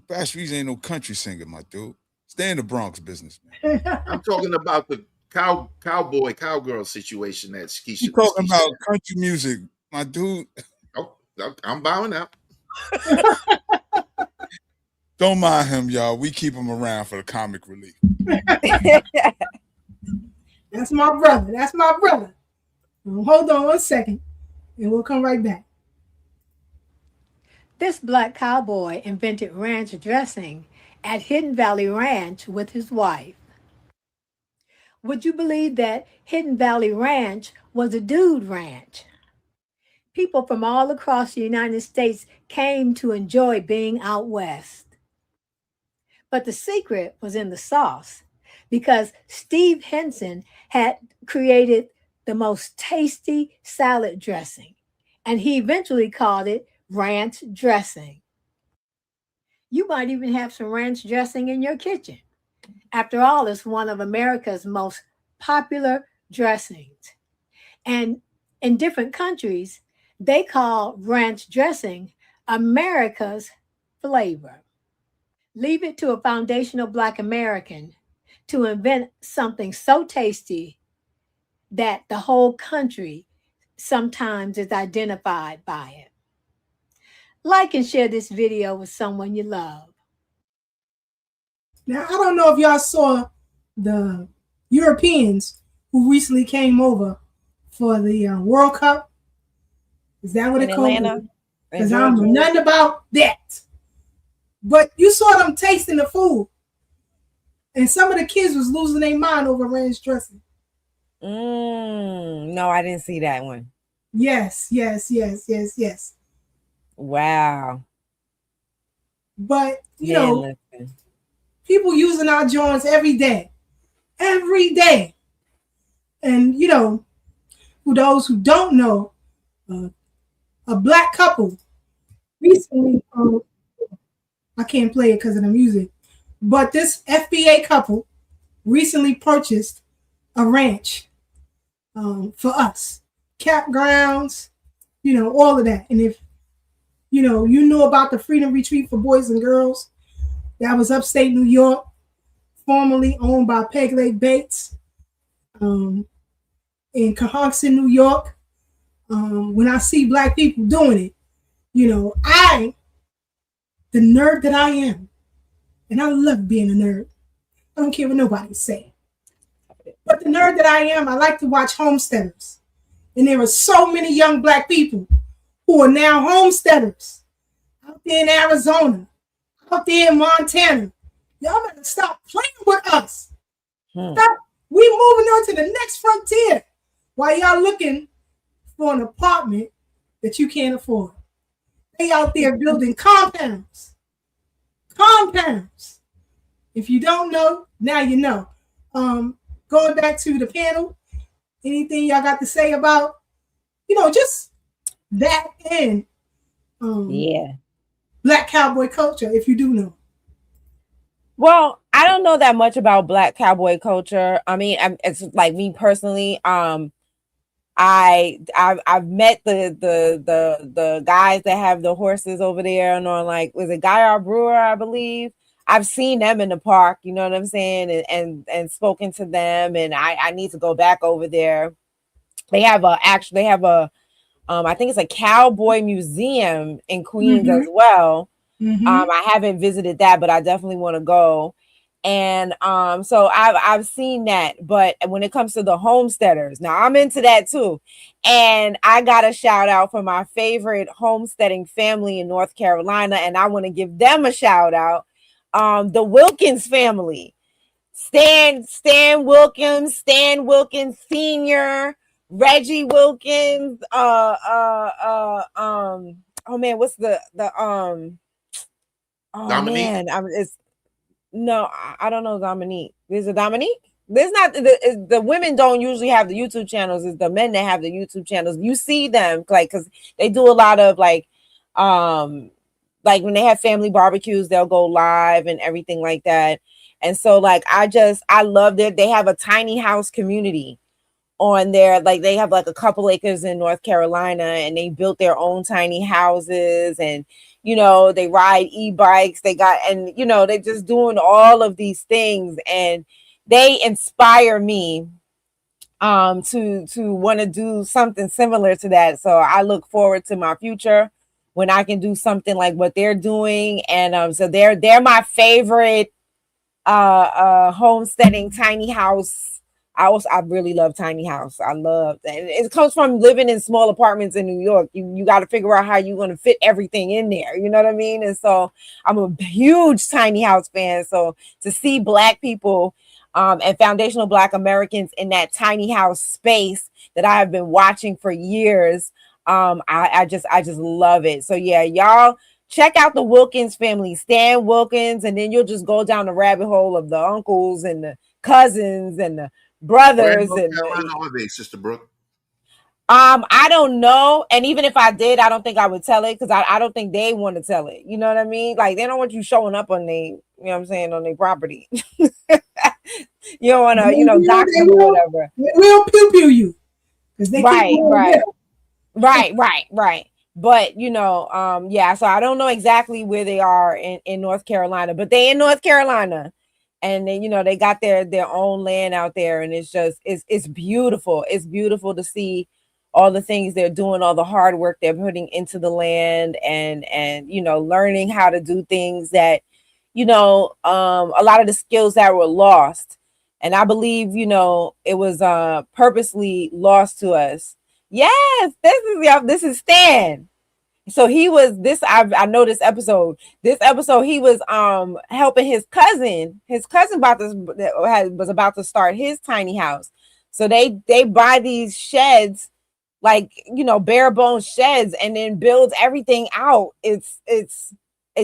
Bass Reeves ain't no country singer, my dude. Stay in the Bronx business, man. I'm talking about the cowgirl situation that Kiesha. You talking about country music, my dude. Oh, I'm bowing out. Don't mind him, y'all. We keep him around for the comic relief. That's my brother. That's my brother. Hold on one second, and we'll come right back. This black cowboy invented ranch dressing at Hidden Valley Ranch with his wife. Would you believe that Hidden Valley Ranch was a dude ranch? People from all across the United States came to enjoy being out west. But the secret was in the sauce, because Steve Henson had created the most tasty salad dressing, and he eventually called it ranch dressing. You might even have some ranch dressing in your kitchen. After all, it's one of America's most popular dressings. And in different countries, they call ranch dressing America's flavor. Leave it to a foundational Black American to invent something so tasty that the whole country sometimes is identified by it. Like and share this video with someone you love. Now, I don't know if y'all saw the Europeans who recently came over for the World Cup. Is that what In it called? Atlanta? Because I don't know nothing about that. But you saw them tasting the food. And some of the kids was losing their mind over ranch dressing. No, I didn't see that one. Yes. Wow. But, you Man, know, listen. people using our joints every day. Every day. And, you know, for those who don't know, a black couple recently, I can't play it because of the music, but this FBA couple recently purchased a ranch for us. Campgrounds, you know, all of that. And if, you know, you knew about the Freedom Retreat for Boys and Girls, that was upstate New York, formerly owned by Peg Leg Bates, in Cohasset, New York. When I see black people doing it, you know, the nerd that I am, and I love being a nerd. I don't care what nobody's saying. But the nerd that I am, I like to watch homesteaders. And there are so many young black people who are now homesteaders out there in Arizona, out there in Montana. Y'all better stop playing with us. Stop. We moving on to the next frontier while y'all looking for an apartment that you can't afford. They out there building compounds. Compounds. If you don't know, now you know. Going back to the panel, anything y'all got to say about, you know, just that and black cowboy culture, if you do know? Well, I don't know that much about black cowboy culture. I mean, it's like me personally. I've met the guys that have the horses over there, and on like, was it Guy R. Brewer, I believe. I've seen them in the park, you know what I'm saying, and spoken to them, and I need to go back over there. They have a I think it's a cowboy museum in Queens as well. I haven't visited that, but I definitely want to go. And so I've seen that, but when it comes to the homesteaders, now I'm into that too. And I got a shout out for my favorite homesteading family in North Carolina, and I want to give them a shout out. The Wilkins family. Stan Wilkins, Stan Wilkins Sr., Reggie Wilkins, oh man, what's the oh Dominique? man, I don't know Dominique. There's a Dominique. There's not the women don't usually have the YouTube channels. It's the men that have the YouTube channels. You see them like because they do a lot of like when they have family barbecues, they'll go live and everything like that. And so like I love that they have a tiny house community on there. Like they have like a couple acres in North Carolina, and they built their own tiny houses, and you know, they ride e-bikes, and you know, they're just doing all of these things, and they inspire me to want to do something similar to that. So I look forward to my future when I can do something like what they're doing. And so they're my favorite homesteading tiny house. I really love tiny house. I love that. It comes from living in small apartments in New York. You got to figure out how you're going to fit everything in there. You know what I mean? And so I'm a huge tiny house fan. So to see black people and foundational black Americans in that tiny house space that I have been watching for years, I just love it. So yeah, y'all check out the Wilkins family, Stan Wilkins, and then you'll just go down the rabbit hole of the uncles and the cousins and the brothers. North And Carolina, are they, Sister Brooke? I don't know. And even if I did, I don't think I would tell it because I don't think they want to tell it. You know what I mean? Like they don't want you showing up on you know what I'm saying, on their property. You don't want to, you know, dox them or whatever. They will pew you. They Right. But you know, yeah, so I don't know exactly where they are in North Carolina, but they in North Carolina. And then, you know, they got their own land out there, and it's just it's beautiful. It's beautiful to see all the things they're doing, all the hard work they're putting into the land, and learning how to do things that, a lot of the skills that were lost. And I believe, it was purposely lost to us. Yes, this is Stan. So he was this. I know this episode. This episode, he was helping his cousin. His cousin was about to start his tiny house. So they buy these sheds, like bare bones sheds, and then build everything out. It's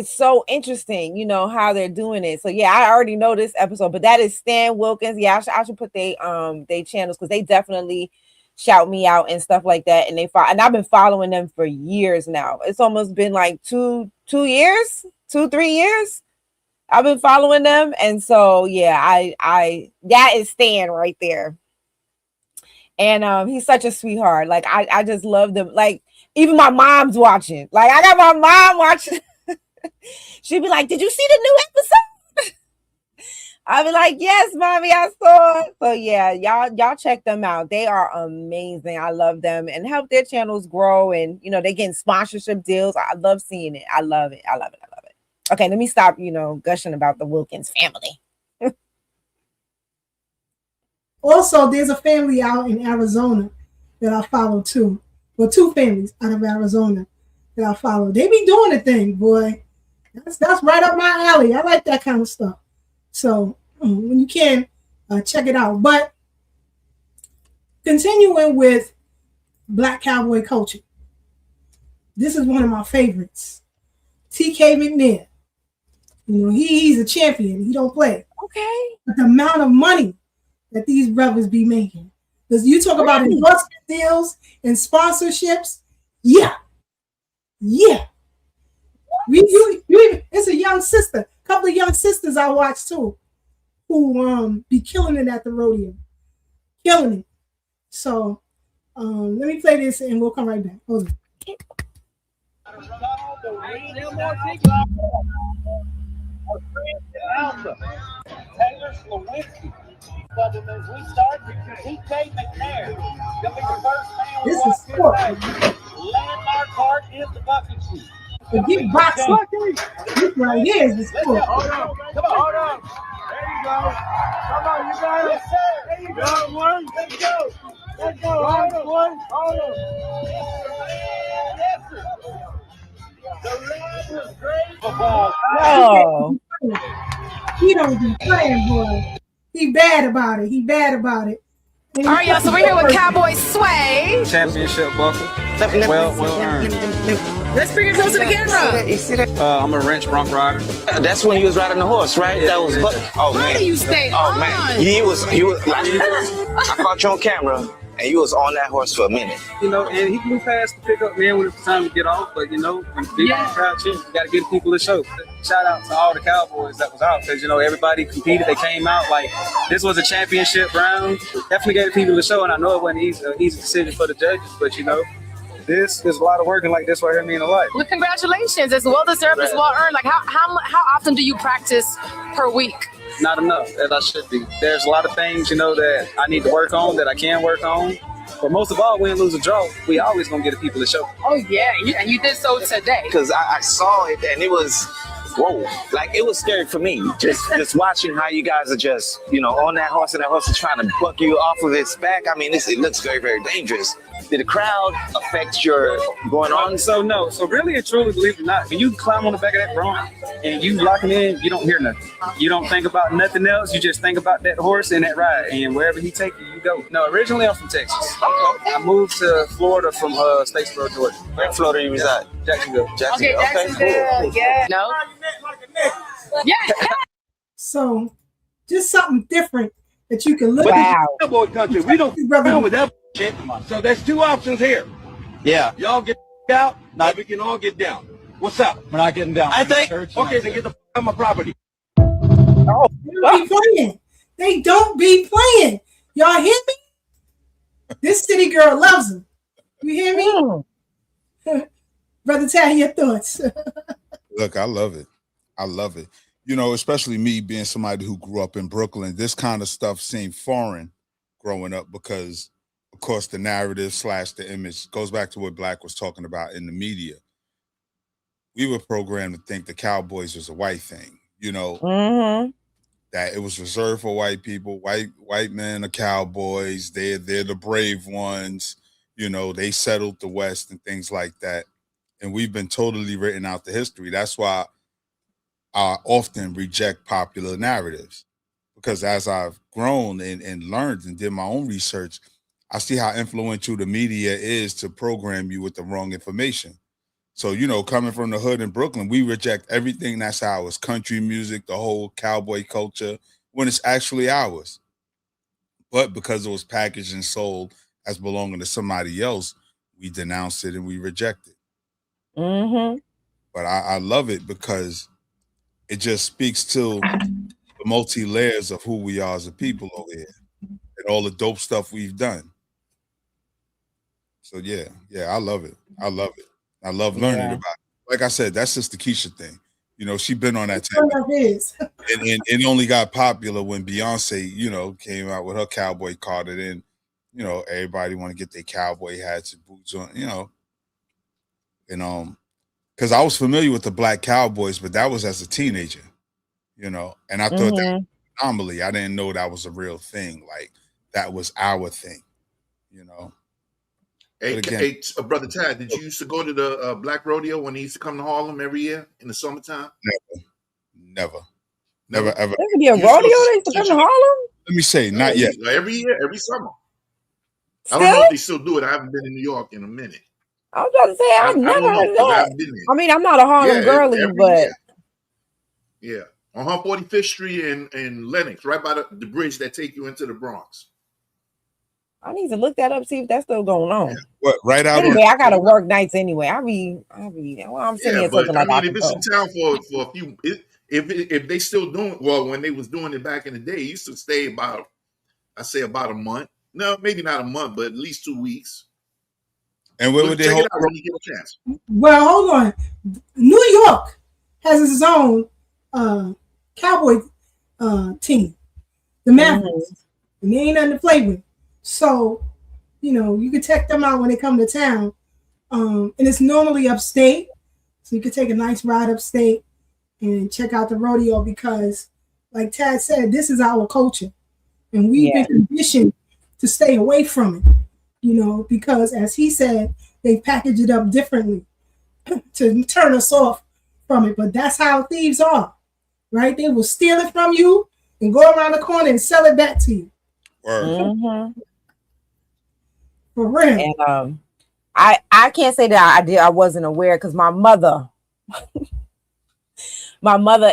so interesting, how they're doing it. So yeah, I already know this episode, but that is Stan Wilkins. Yeah, I should put they channels, because they definitely shout me out and stuff like that. And I've been following them for years now. It's almost been like 3 years I've been following them. And so yeah, I that is Stan right there. And he's such a sweetheart. Like I just love them. Like even my mom's watching. Like I got my mom watching. She'd be like, "Did you see the new episode?" I'll be like, "Yes, mommy, I saw it." So yeah, y'all check them out. They are amazing. I love them, and help their channels grow. And they getting sponsorship deals. I love seeing it. I love it. Okay, let me stop, gushing about the Wilkins family. Also, there's a family out in Arizona that I follow too. Well, 2 families out of Arizona that I follow. They be doing the thing, boy. That's right up my alley. I like that kind of stuff. So when you can, check it out. But continuing with Black cowboy culture, this is one of my favorites. TK McNair. He's a champion. He don't play. Okay. But the amount of money that these brothers be making. Because you talk about endorsement deals and sponsorships. Yeah. It's a young sister, a couple of young sisters I watch too, who be killing it at the rodeo. Killing it. So let me play this and we'll come right back. Hold on. Taylor Slowinski. But as we start, TK McNair. Gonna be the first man. This is sport. Landmark part is the bucket shoot. The big boxing. This right here is the sport. Hold on. Come on, hold on. There you go. Come on, you got it. Yes, sir. There you go. One. Let's go. Let's go. Hold on. Yes, sir. The run was great. Oh. He don't be playing, boy. He bad about it. All right, y'all, so we're here with Cowboy Sway. Championship buckle. Well earned. Let's bring it closer to the camera. I'm a wrench bronc rider. That's when you was riding the horse, right? That was. Oh man. How do you stay Oh on? man. He was like. I caught you on camera, and you was on that horse for a minute. And he flew past the pickup man when it was time to get off. But when people crowd cheer, you got to give people a show. Shout out to all the Cowboys that was out, because everybody competed. They came out like this was a championship round. Definitely gave people a show, and I know it wasn't easy decision for the judges, but this is a lot of work, and like this right here mean a lot. Well, congratulations. It's well deserved, it's well earned. Like how often do you practice per week? Not enough, as I should be. There's a lot of things, that I need to work on, that I can work on. But most of all, win, lose, or draw, we always gonna get the people a show. Oh yeah, and you did so today. Because I saw it, and it was, whoa, like it was scary for me. Just watching how you guys are just, on that horse, and that horse is trying to buck you off of its back. I mean, it looks very, very dangerous. Did the crowd affect your going on? So no. So really and truly, believe it or not, when you climb on the back of that bronc and you lock it in, you don't hear nothing. You don't think about nothing else. You just think about that horse and that ride. And wherever he take you, you go. No, originally I'm from Texas. I moved to Florida from Statesboro, Georgia. Where in Florida you reside? Jacksonville. Okay, Jacksonville. Yeah. No. Yeah. So just something different that you can look Wow. at. Cowboy country. We don't Brother. with that shit. So there's 2 options here. Yeah. Y'all get out, now we can all get down. What's up? We're not getting down. I think. Okay, then get the f on my property. They don't be playing. They don't be playing. Y'all hear me? This city girl loves him. You hear me? Brother Tad, your thoughts. Look, I love it. Especially me being somebody who grew up in Brooklyn. This kind of stuff seemed foreign growing up because of course, the narrative / the image goes back to what Black was talking about in the media. We were programmed to think the Cowboys was a white thing, that it was reserved for white people. White men are cowboys. They're the brave ones. They settled the West and things like that. And we've been totally written out the history. That's why I often reject popular narratives, because as I've grown and learned and did my own research, I see how influential the media is to program you with the wrong information. So, coming from the hood in Brooklyn, we reject everything that's ours, country music, the whole cowboy culture, when it's actually ours. But because it was packaged and sold as belonging to somebody else, we denounce it and we reject it. But I love it because it just speaks to the multi-layers of who we are as a people over here and all the dope stuff we've done. So yeah, I love it. I love it. I love learning about it. Like I said, that's just the Kiesha thing. She been on that tip. And it only got popular when Beyonce, came out with her cowboy card. And then, everybody want to get their cowboy hats and boots on, And because I was familiar with the Black Cowboys, but that was as a teenager, and I thought that was an anomaly. I didn't know that was a real thing. Like that was our thing, Hey, Brother Tad, did you used to go to the Black Rodeo when he used to come to Harlem every year in the summertime? Never, ever. There could be a rodeo that used to come to Harlem? Let me say, not yet. Every year, every summer. Still? I don't know if they still do it. I haven't been in New York in a minute. I was about to say, I've never heard of that. I mean, I'm not a Harlem girly, but... Yeah, on 145th Street and Lenox, right by the bridge that take you into the Bronx. I need to look that up, see if that's still going on. Yeah. What, right out? Anyway, I gotta work nights anyway. I'm sitting here talking like if it's in town for a few, if they still doing when they was doing it back in the day, it used to stay about a month. No, maybe not a month, but at least 2 weeks. And where would they hold? When you get a chance. Well, hold on. New York has its own cowboy team, the Mavericks, and they ain't nothing to play with. So, you can check them out when they come to town. And it's normally upstate. So you can take a nice ride upstate and check out the rodeo because, like Tad said, this is our culture. And we've been conditioned to stay away from it, because as he said, they package it up differently to turn us off from it. But that's how thieves are, right? They will steal it from you and go around the corner and sell it back to you. For real. And I can't say that I wasn't aware because my mother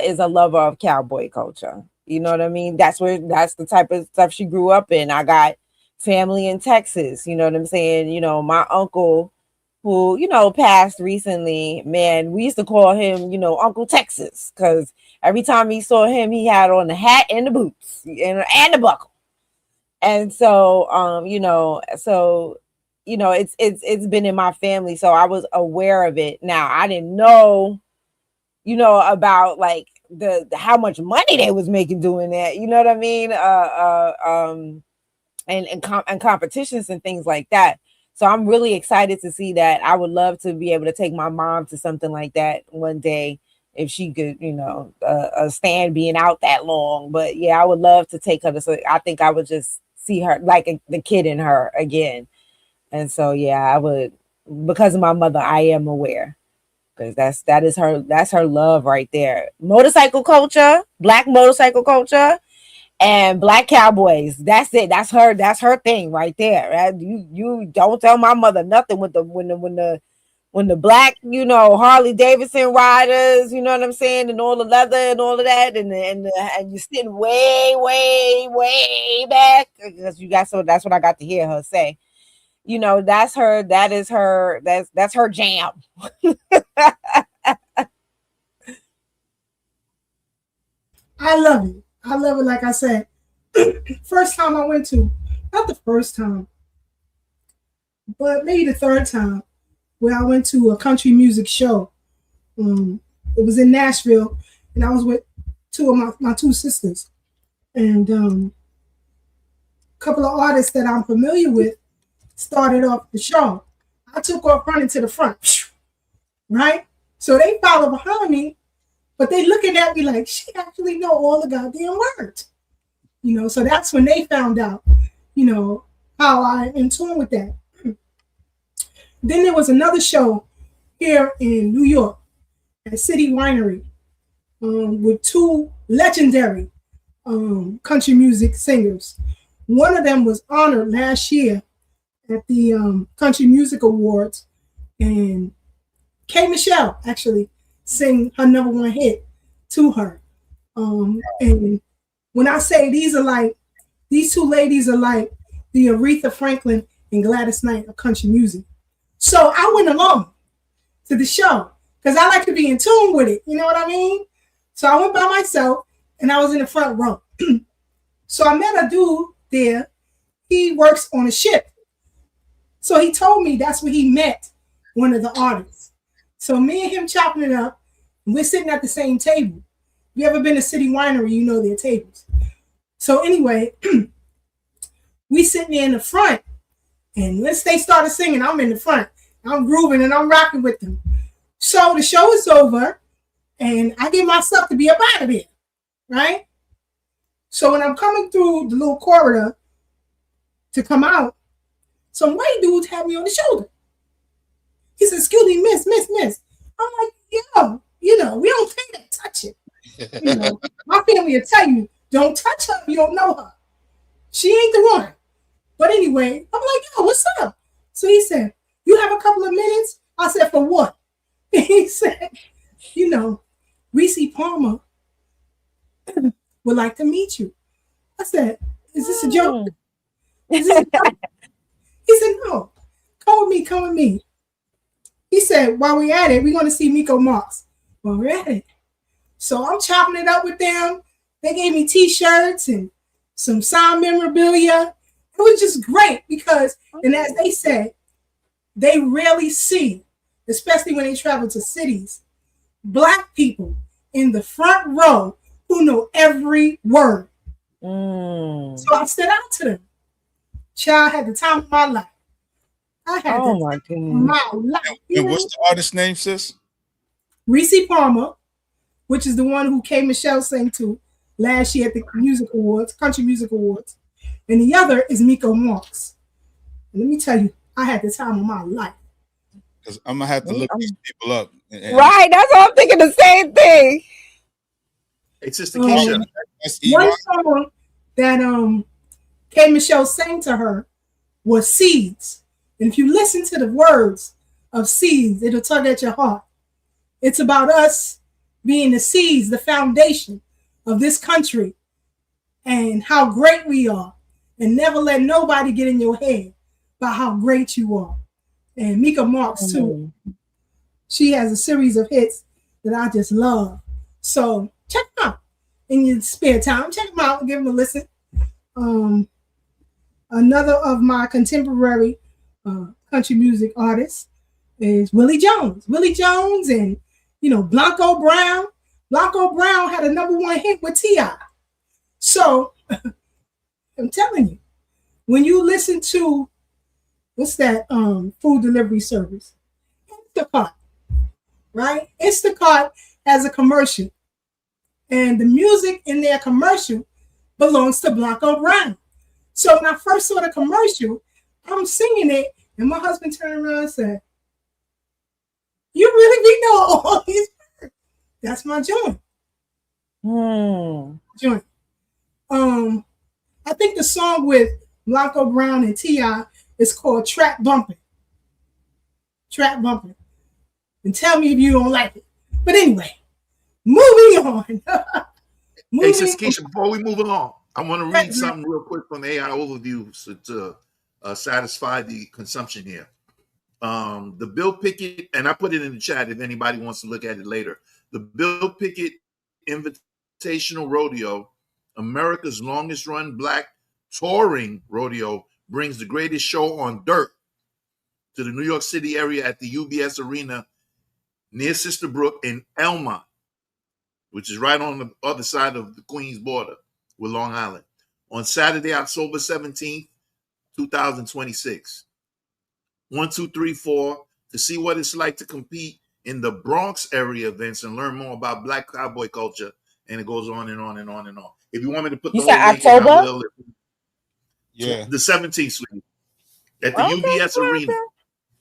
is a lover of cowboy culture. You know what I mean? That's the type of stuff she grew up in. I got family in Texas, you know what I'm saying? My uncle who, passed recently, man, we used to call him, Uncle Texas, because every time he saw him, he had on the hat and the boots and the buckle. And so, it's been in my family. So I was aware of it. Now I didn't know, about like the how much money they was making doing that. You know what I mean? And competitions and things like that. So I'm really excited to see that. I would love to be able to take my mom to something like that one day. If she could, stand being out that long. But yeah, I would love to take her to. So I think I would just see her like the kid in her again. And so yeah, I would, because of my mother, I am aware because that's her love right there. Motorcycle culture, Black motorcycle culture, and Black cowboys. That's it. That's her thing right there. Right? You don't tell my mother nothing when the Black, Harley Davidson riders, you know what I'm saying, and all the leather and all of that, and you're sitting way, way, way back because that's what I got to hear her say. That's her jam. I love it. Like I said, first time I went to, not the first time, but maybe the third time, where I went to a country music show. It was in Nashville, and I was with two of my two sisters. And a couple of artists that I'm familiar with started off the show. I took off running to the front, right? So they follow behind me, but they looking at me like, she actually know all the goddamn words. So that's when they found out, how I'm in tune with that. Then there was another show here in New York at City Winery with two legendary country music singers. One of them was honored last year at the Country Music Awards, and K. Michelle actually sang her #1 hit to her. And when I say these two ladies are like the Aretha Franklin and Gladys Knight of country music. So I went along to the show because I like to be in tune with it. You know what I mean? So I went by myself and I was in the front row. So I met a dude there. He works on a ship. So he told me that's where he met one of the artists. So me and him chopping it up, and we're sitting at the same table. If you ever been to City Winery, you know their tables. So anyway, we sitting there in the front, and once they started singing, I'm in the front. I'm grooving and I'm rocking with them. So the show is over, and I get myself to be up out of there, right? So when I'm coming through the little corridor to come out, some white dudes have me on the shoulder. He said, "Excuse me, miss. I'm like, yo, we don't say that, touch it. My family will tell you, don't touch her if you don't know her. She ain't the one." But anyway, I'm like, yo, what's up? So he said, "You have a couple of minutes?" I said, "For what?" He said, "Reese Palmer would like to meet you." I said, "Is this a joke? Is this a joke?" He said, "No, come with me. He said, "While we're at it, we're going to see Miko Marks." While we're at it. So I'm chopping it up with them. They gave me T-shirts and some signed memorabilia. It was just great because, and as they said, they rarely see, especially when they travel to cities, Black people in the front row who know every word. So I stood out to them. Child, had the time of my life. I had the time of my life. And what's the artist's name, sis? Reese Palmer, which is the one who K. Michelle sang to last year at the Music Awards, Country Music Awards. And the other is Miko Marks. And let me tell you, I had the time of my life. Because I'm going to have to look these people up. Right, that's what I'm thinking, the same thing. Hey, Sister Kiesha. One song that K. Michelle sang to her was Seeds. And if you listen to the words of Seeds, it'll tug at your heart. It's about us being the seeds, the foundation of this country, and how great we are. And never let nobody get in your head about how great you are. And Mika Marks, too. She has a series of hits that I just love. So check them out in your spare time. Check them out and give them a listen. Another of my contemporary country music artists is Willie Jones. Willie Jones and, Blanco Brown. Blanco Brown had a #1 hit with T.I. So I'm telling you, when you listen to, what's that food delivery service? Instacart, right? Instacart has a commercial. And the music in their commercial belongs to Blanco Brown. So when I first saw the commercial, I'm singing it, and my husband turned around and said, "You really be know all these words?" That's my joint. Joint. I think the song with Blanco Brown and T.I. is called Trap Bumpin'. Trap Bumpin'. And tell me if you don't like it. But anyway, moving on. Hey, Sister Kiesha, before we move along, I want to read something real quick from the AI overview to satisfy the consumption here. The Bill Pickett, and I put it in the chat if anybody wants to look at it later. The Bill Pickett Invitational Rodeo, America's longest run Black touring rodeo, brings the greatest show on dirt to the New York City area at the UBS Arena near Sister Breuck in Elmont, which is right on the other side of the Queens border with Long Island, on Saturday, October 17th, 2026. 1, 2, 3, 4 to see what it's like to compete in the Bronx area events and learn more about Black cowboy culture. And it goes on and on and on and on. If you want me to put You the said whole link in, I October? will. Yeah. The 17th, sweetie, at the Okay, UBS Arena okay.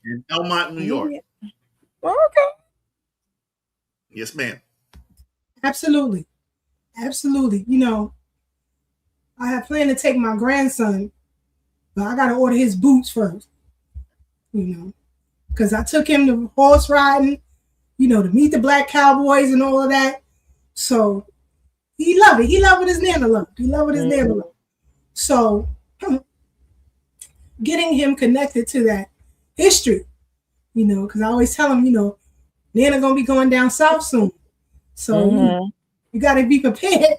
in Elmont, New York. Okay. Yes, ma'am. Absolutely. Absolutely. You know, I had planned to take my grandson, but I got to order his boots first, you know, because I took him to horse riding, you know, to meet the Black cowboys and all of that. So he loved it. He loved what his nana loved. He loved what his nana loved. So getting him connected to that history, you know, because I always tell him, you know, Nana going to be going down south soon. So you got to be prepared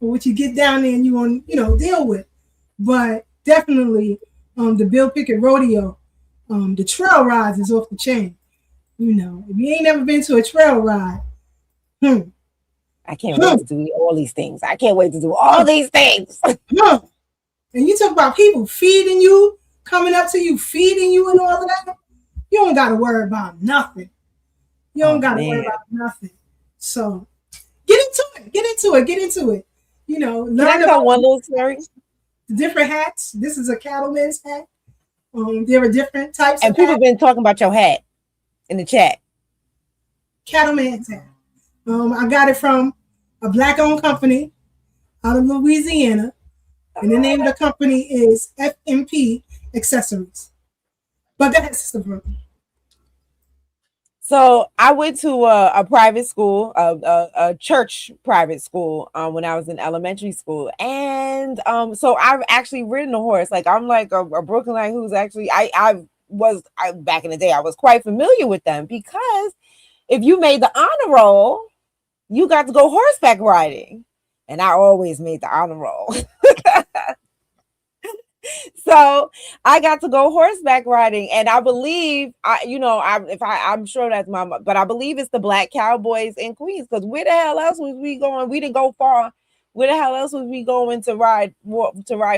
for what you get down there and you want to, you know, deal with. But definitely the Bill Pickett Rodeo, the trail rides is off the chain. You know, if you ain't never been to a trail ride, I can't wait to do all these things. I can't wait to do all these things. And you talk about people feeding you, coming up to you, feeding you and all of that. You don't got to worry about nothing. You don't got to worry about nothing. So get into it. You know, learn about one little story. Different hats. This is a cattleman's hat. There are different types and of people hats. been talking about your hat in the chat. Cattleman's hat. I got it from a Black-owned company out of Louisiana. And the name of the company is FMP Accessories. But go ahead, Sister Brooke. So I went to a private school, a church private school, when I was in elementary school, and so I've actually ridden a horse. Like I'm like a Brooklynite who's actually I back in the day I was quite familiar with them because if you made the honor roll, you got to go horseback riding, and I always made the honor roll. So I got to go horseback riding, and I believe I'm sure that's but I believe it's the Black Cowboys in Queens. Because where the hell else was we going? We didn't go far. Where the hell else was we going to ride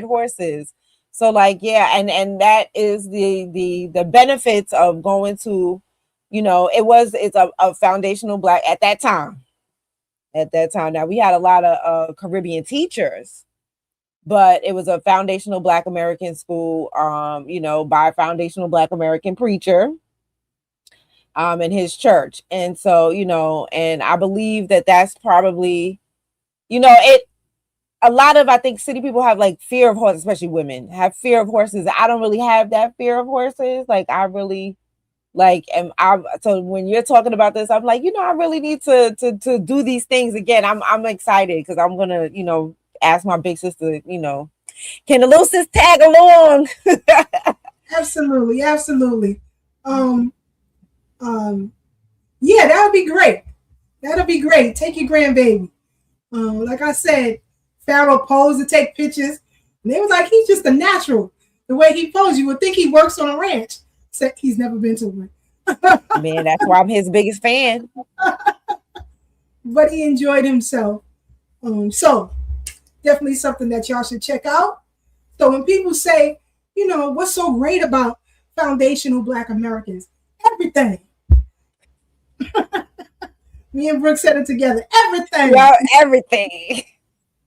horses? So like and that is the benefits of going to, you know, it's a foundational Black at that time. At that time, now we had a lot of Caribbean teachers. But it was a foundational Black American school, you know, by a foundational Black American preacher in his church. And so, you know, and I believe that that's probably, you know, a lot of, I think city people have like fear of horses, especially women have fear of horses. I don't really have that fear of horses. Like I really so when you're talking about this, I'm like, you know, I really need to do these things again. I'm excited because I'm going to, you know, ask my big sister, you know, can the little sis tag along? Absolutely. Yeah, that would be great. That'll be great. Take your grandbaby. Like I said, Pharaoh posed to take pictures, and they was like, he's just a natural. The way he posed, you would think he works on a ranch, except he's never been to one. Man, that's why I'm his biggest fan. But he enjoyed himself. So definitely something that y'all should check out. So when people say, you know, what's so great about foundational Black Americans? Everything. Me and Brooke said it together. Everything. Well, everything.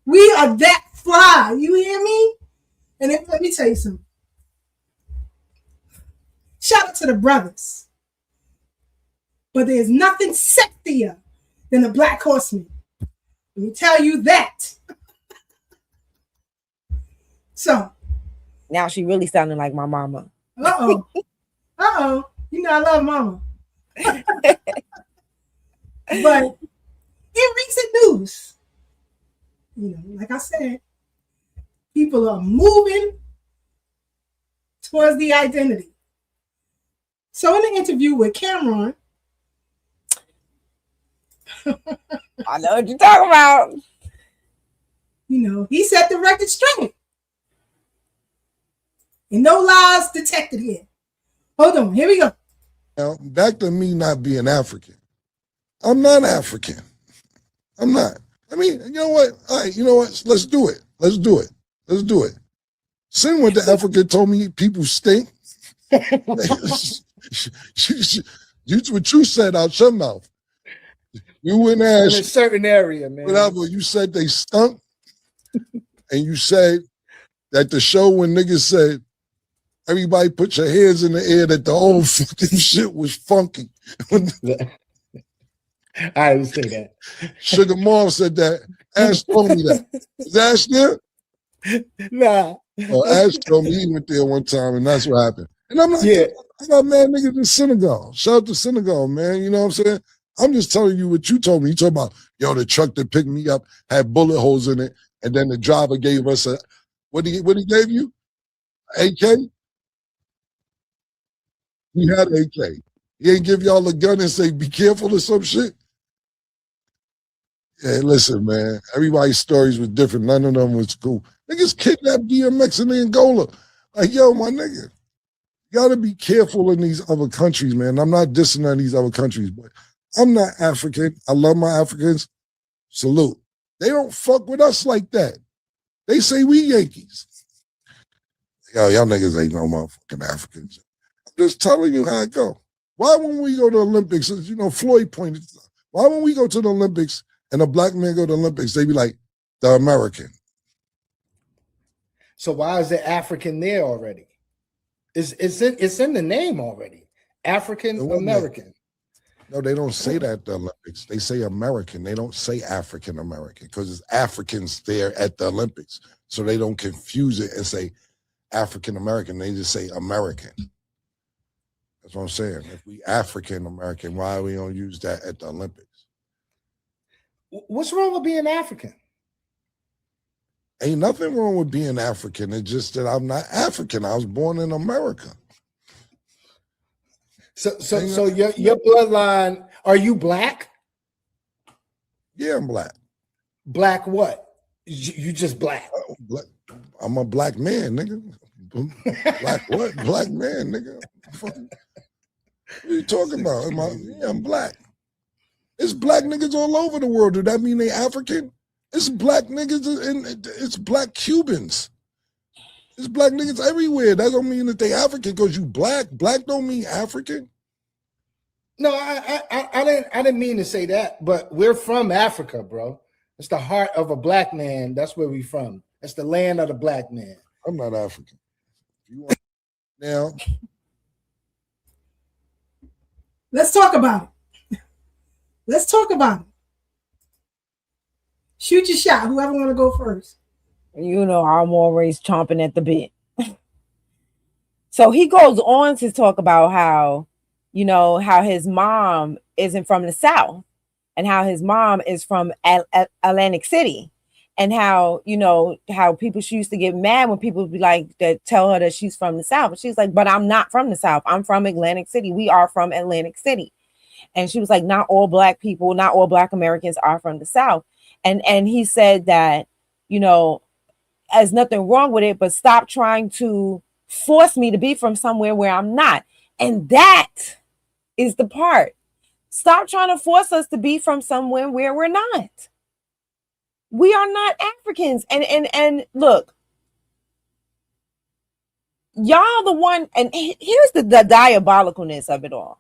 We are that fly. You hear me? And let me tell you something. Shout out to the brothers. But there's nothing sexier than a Black horseman. Let me tell you that. So. Now she really sounding like my mama. Uh-oh. You know I love mama. But in recent news, you know, like I said, people are moving towards the identity. So in the interview with Cameron, I know what you're talking about. You know, he set the record straight. And no lies detected here. Hold on, here we go. Now, back to me not being African. I'm not African. I'm not. I mean, you know what? All right, you know what? Let's do it. Sin went to Africa, told me people stink. What you said out your mouth. You went In asked a certain area, man. whatever. You said they stunk, and you said that the show when niggas said everybody put your hands in the air that the whole fucking shit was funky. I didn't say that. Sugar Mom said that. Ash told me that. Is Ash there? Nah. Well, Ash told me he went there one time, and that's what happened. And I'm like, Yeah. I got mad niggas in Senegal. Shout out to Senegal, man. You know what I'm saying? I'm just telling you what you told me. You talk about, yo, the truck that picked me up had bullet holes in it, and then the driver gave us a, what he gave you? AK? He had AK. He ain't give y'all a gun and say, be careful or some shit? Yeah, listen, man. Everybody's stories was different. None of them was cool. Niggas kidnapped DMX in Angola. Like, yo, my nigga, you gotta be careful in these other countries, man. I'm not dissing on these other countries, but I'm not African. I love my Africans. Salute. They don't fuck with us like that. They say we Yankees. Yo, y'all niggas ain't no motherfucking Africans. I'm just telling you how it go. Why when we go to the Olympics, you know, Floyd pointed, why when we go to the Olympics and a black man go to the Olympics, they be like, the American. So why is it African there already? It's in the name already. African American. No, they don't say that at the Olympics. They say American. They don't say African American because it's Africans there at the Olympics. So they don't confuse it and say African American. They just say American. That's what I'm saying. If we African American, why we don't use that at the Olympics? What's wrong with being African? Ain't nothing wrong with being African. It's just that I'm not African. I was born in America. So your bloodline, are you black? Yeah, I'm black. Black what? You just black. I'm a black man, nigga. Black what? Black man, nigga. What are you talking about? I'm black. It's black niggas all over the world. Do that mean they African? It's black niggas and it's black Cubans. It's black niggas everywhere. That don't mean that they African because you black. Black don't mean African. No, I didn't mean to say that, but we're from Africa, bro. It's the heart of a black man. That's where we from. That's the land of the black man. I'm not African. You want now? Let's talk about it. Let's talk about it. Shoot your shot. Whoever want to go first. You know, I'm always chomping at the bit. So he goes on to talk about how, you know, how his mom isn't from the South and how his mom is from Atlantic City and how, you know, how people used to get mad when people be like, that tell her that she's from the South. And she's like, but I'm not from the South. I'm from Atlantic City. We are from Atlantic City. And she was like, not all black people, not all black Americans are from the South. And he said that, you know, there's nothing wrong with it, but stop trying to force me to be from somewhere where I'm not. And that is the part. Stop trying to force us to be from somewhere where we're not. We are not Africans. And look, y'all the one, and here's the diabolicalness of it all.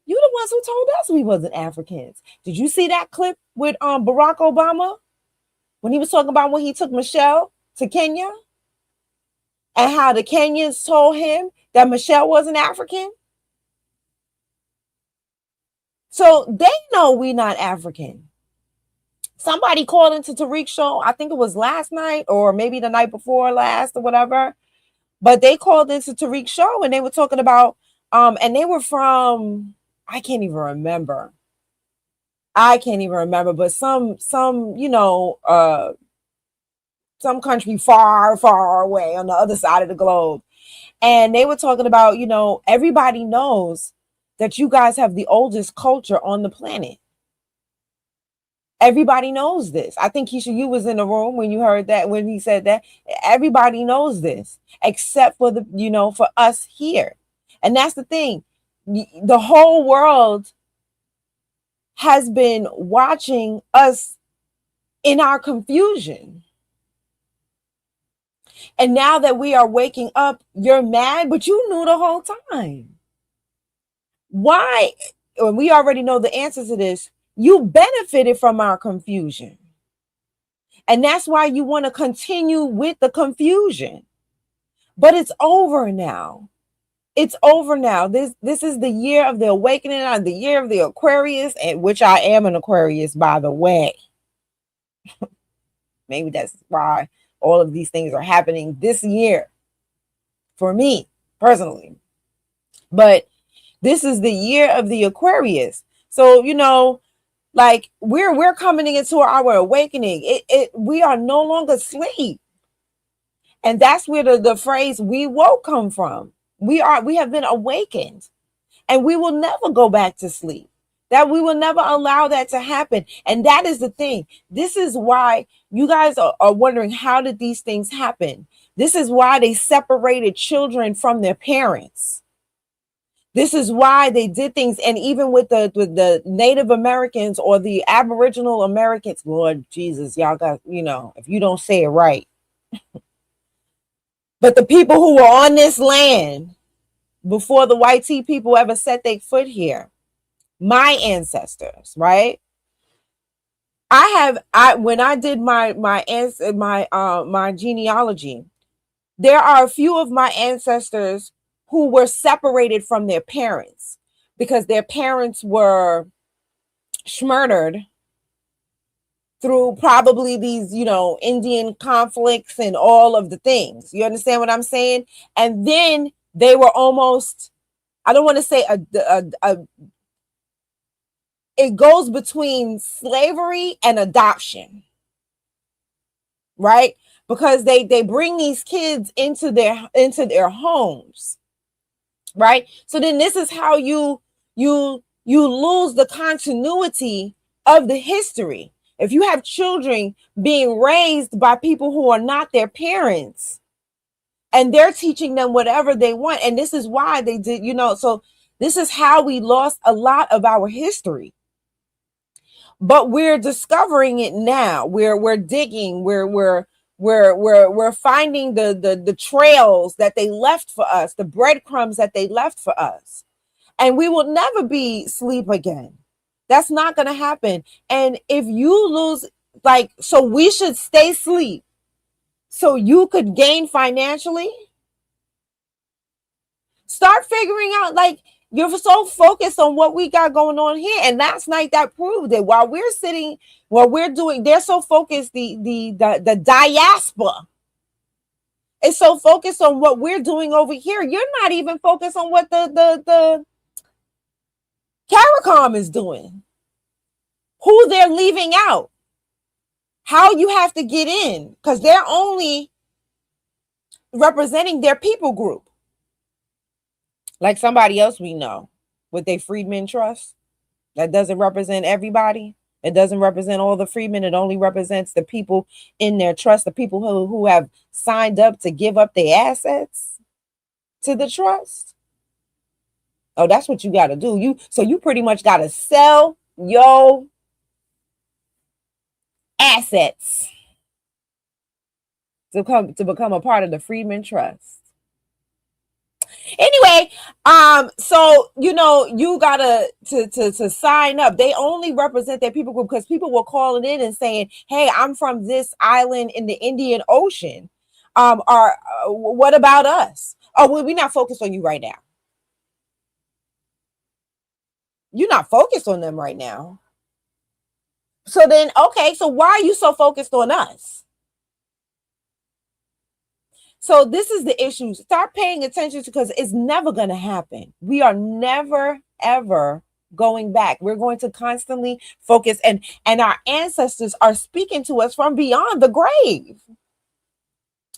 You the ones who told us we wasn't Africans. Did you see that clip with Barack Obama when he was talking about when he took Michelle to Kenya and how the Kenyans told him that Michelle wasn't African? So they know we not African. Somebody called into Tariq's show. I think it was last night or maybe the night before last or whatever. But they called into Tariq's show and they were talking about, and they were from, I can't even remember, but some, you know, some country far, far away on the other side of the globe. And they were talking about, you know, everybody knows that you guys have the oldest culture on the planet. Everybody knows this. I think Kiesha, you was in the room when you heard that, when he said that. Everybody knows this, except for the, you know, for us here. And that's the thing. The whole world has been watching us in our confusion. And now that we are waking up, you're mad, but you knew the whole time. Why? And we already know the answer to this. You benefited from our confusion. And that's why you want to continue with the confusion. But it's over now. It's over now. This is the year of the awakening, the year of the Aquarius, and which I am an Aquarius, by the way. Maybe that's why all of these things are happening this year for me personally. But this is the year of the Aquarius. So, like we're coming into our awakening. We are no longer asleep. And that's where the phrase "we woke" come from. We have been awakened, and we will never go back to sleep. That we will never allow that to happen. And that is the thing. This is why you guys are wondering, how did these things happen? This is why they separated children from their parents. This is why they did things. And even with the Native Americans or the Aboriginal Americans, Lord Jesus, y'all got, if you don't say it right. But the people who were on this land before the white tea people ever set their foot here, my ancestors, right? When I did my genealogy, there are a few of my ancestors who were separated from their parents because their parents were murdered through probably these, Indian conflicts and all of the things. You understand what I'm saying? And then they were almost, I don't want to say it goes between slavery and adoption, right? Because they bring these kids into their homes, right? So then this is how you lose the continuity of the history. If you have children being raised by people who are not their parents, and they're teaching them whatever they want, and this is why they did, so this is how we lost a lot of our history. But we're discovering it now. We're digging. We're finding the trails that they left for us, the breadcrumbs that they left for us, and we will never be asleep again. That's not going to happen. And if you lose, so we should stay asleep so you could gain financially. Start figuring out, you're so focused on what we got going on here. And last night that proved it. While we're doing, they're so focused, the diaspora is so focused on what we're doing over here. You're not even focused on what the CARICOM is doing, who they're leaving out, how you have to get in, because they're only representing their people group. Like somebody else we know with their Freedmen Trust, that doesn't represent everybody. It doesn't represent all the freedmen. It only represents the people in their trust, the people who have signed up to give up their assets to the trust. Oh, that's what you got to do. You pretty much got to sell your assets to become a part of the Freedmen Trust. Anyway, so you gotta to sign up. They only represent their people group because people were calling in and saying, "Hey, I'm from this island in the Indian Ocean. What about us? Oh, well, we're not focused on you right now. You're not focused on them right now. So then, okay, so why are you so focused on us?" So this is the issue. Start paying attention because it's never going to happen. We are never, ever going back. We're going to constantly focus, and our ancestors are speaking to us from beyond the grave.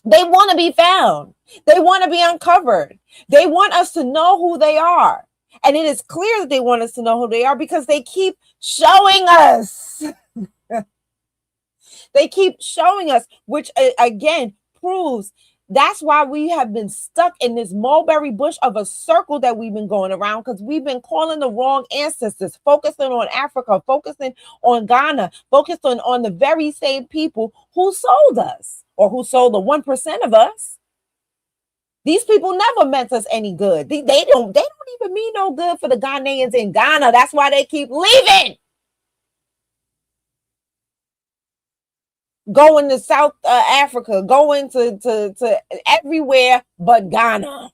They want to be found. They want to be uncovered. They want us to know who they are. And it is clear that they want us to know who they are because they keep showing us. They keep showing us, which again proves that's why we have been stuck in this mulberry bush of a circle that we've been going around, because we've been calling the wrong ancestors, focusing on Africa, focusing on Ghana, focused on the very same people who sold us, or who sold the 1% of us. These people never meant us any good. They don't even mean no good for the Ghanaians in Ghana. That's why they keep leaving. Going to South Africa, going to everywhere but Ghana.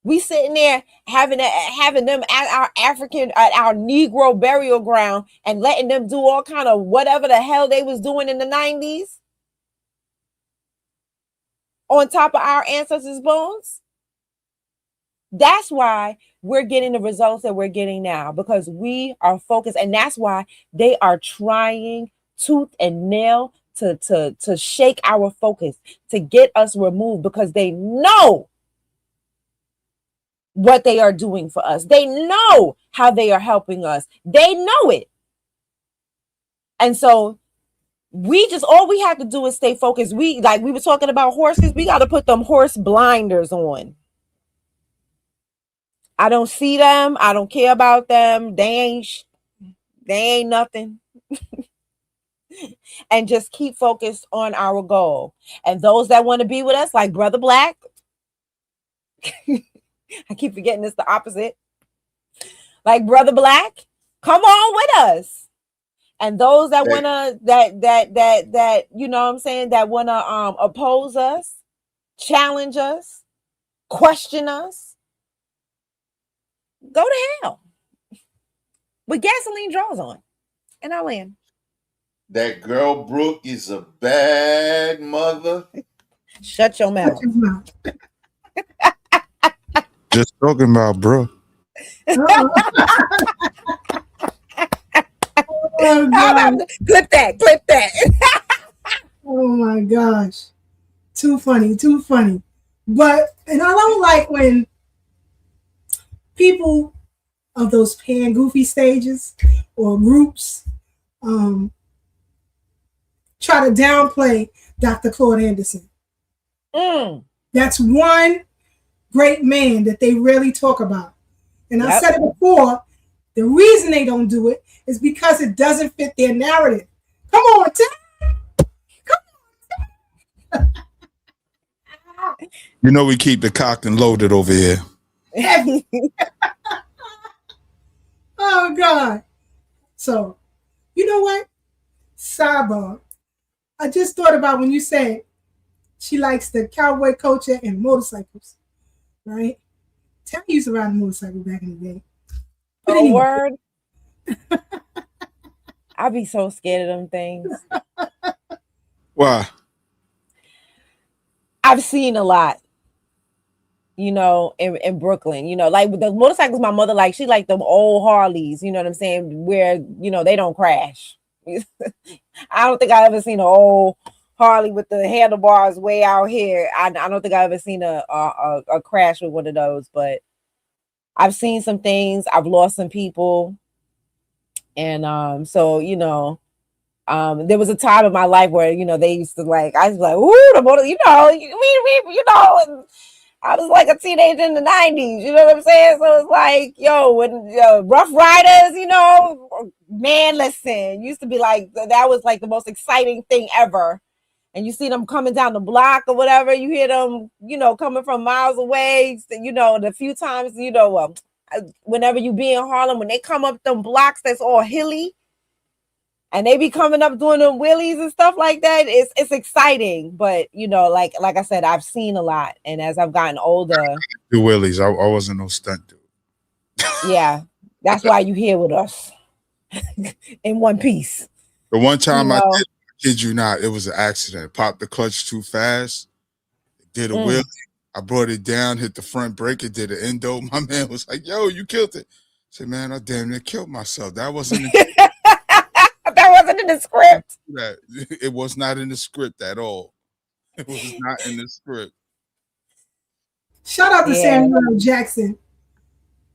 We sitting there having them at our Negro burial ground and letting them do all kind of whatever the hell they was doing in the 90s on top of our ancestors' bones. That's why we're getting the results that we're getting now, because we are focused, and that's why they are trying tooth and nail to shake our focus, to get us removed, because they know what they are doing for us. They know how they are helping us. They know it. And so all we have to do is stay focused. We were talking about horses. We got to put them horse blinders on. I don't see them. I don't care about them. They ain't nothing. And just keep focused on our goal. And those that want to be with us, like Brother Black, I keep forgetting it's the opposite. Like Brother Black, come on with us. And those that wanna that you know what I'm saying, that wanna oppose us, challenge us, question us, go to hell. With gasoline draws on. And I land. That girl Breuck is a bad mother. Shut your mouth. Just talking about Breuck. Oh, God. Clip that. Oh my gosh. Too funny. But, and I don't like when people of those pan goofy stages or groups try to downplay Dr. Claude Anderson. That's one great man that they rarely talk about. And I said it before, the reason they don't do it is because it doesn't fit their narrative. Come on, Tim. You know we keep the cocked and loaded over here. Heavy. Oh, God. So, you know what? Sidebar. I just thought about when you said she likes the cowboy culture and motorcycles, right? Tammy used to ride a motorcycle back in the day. But anyway. Word. I'd be so scared of them things. Why? I've seen a lot, you know, in Brooklyn, you know, like the motorcycles my mother likes, she like them old Harleys, you know what I'm saying, where, you know, they don't crash. I don't think I ever seen an old Harley with the handlebars way out here. I don't think I ever seen a crash with one of those, but I've seen some things. I've lost some people. And so, you know, there was a time in my life where, you know, they used to like, I was like, ooh, the motor, you know, you know, and I was like a teenager in the 90s, you know what I'm saying? So it's like, when Rough Riders, you know, man, listen, used to be like, that was like the most exciting thing ever. And you see them coming down the block or whatever, you hear them, you know, coming from miles away, you know, the few times, you know, whenever you be in Harlem, when they come up them blocks that's all hilly, and they be coming up doing them wheelies and stuff like that, it's exciting. But, you know, like I said, I've seen a lot. And as I've gotten older. Do wheelies. I wasn't no stunt dude. Yeah. That's why you here with us. In one piece. The one time I kid you not, it was an accident. Popped the clutch too fast. Did a wheelie. I brought it down, hit the front brake, it did an endo. My man was like, yo, you killed it. I said, man, I damn near killed myself. That wasn't that wasn't in the script. It was not in the script at all. It was not in the script. Shout out to Samuel Jackson,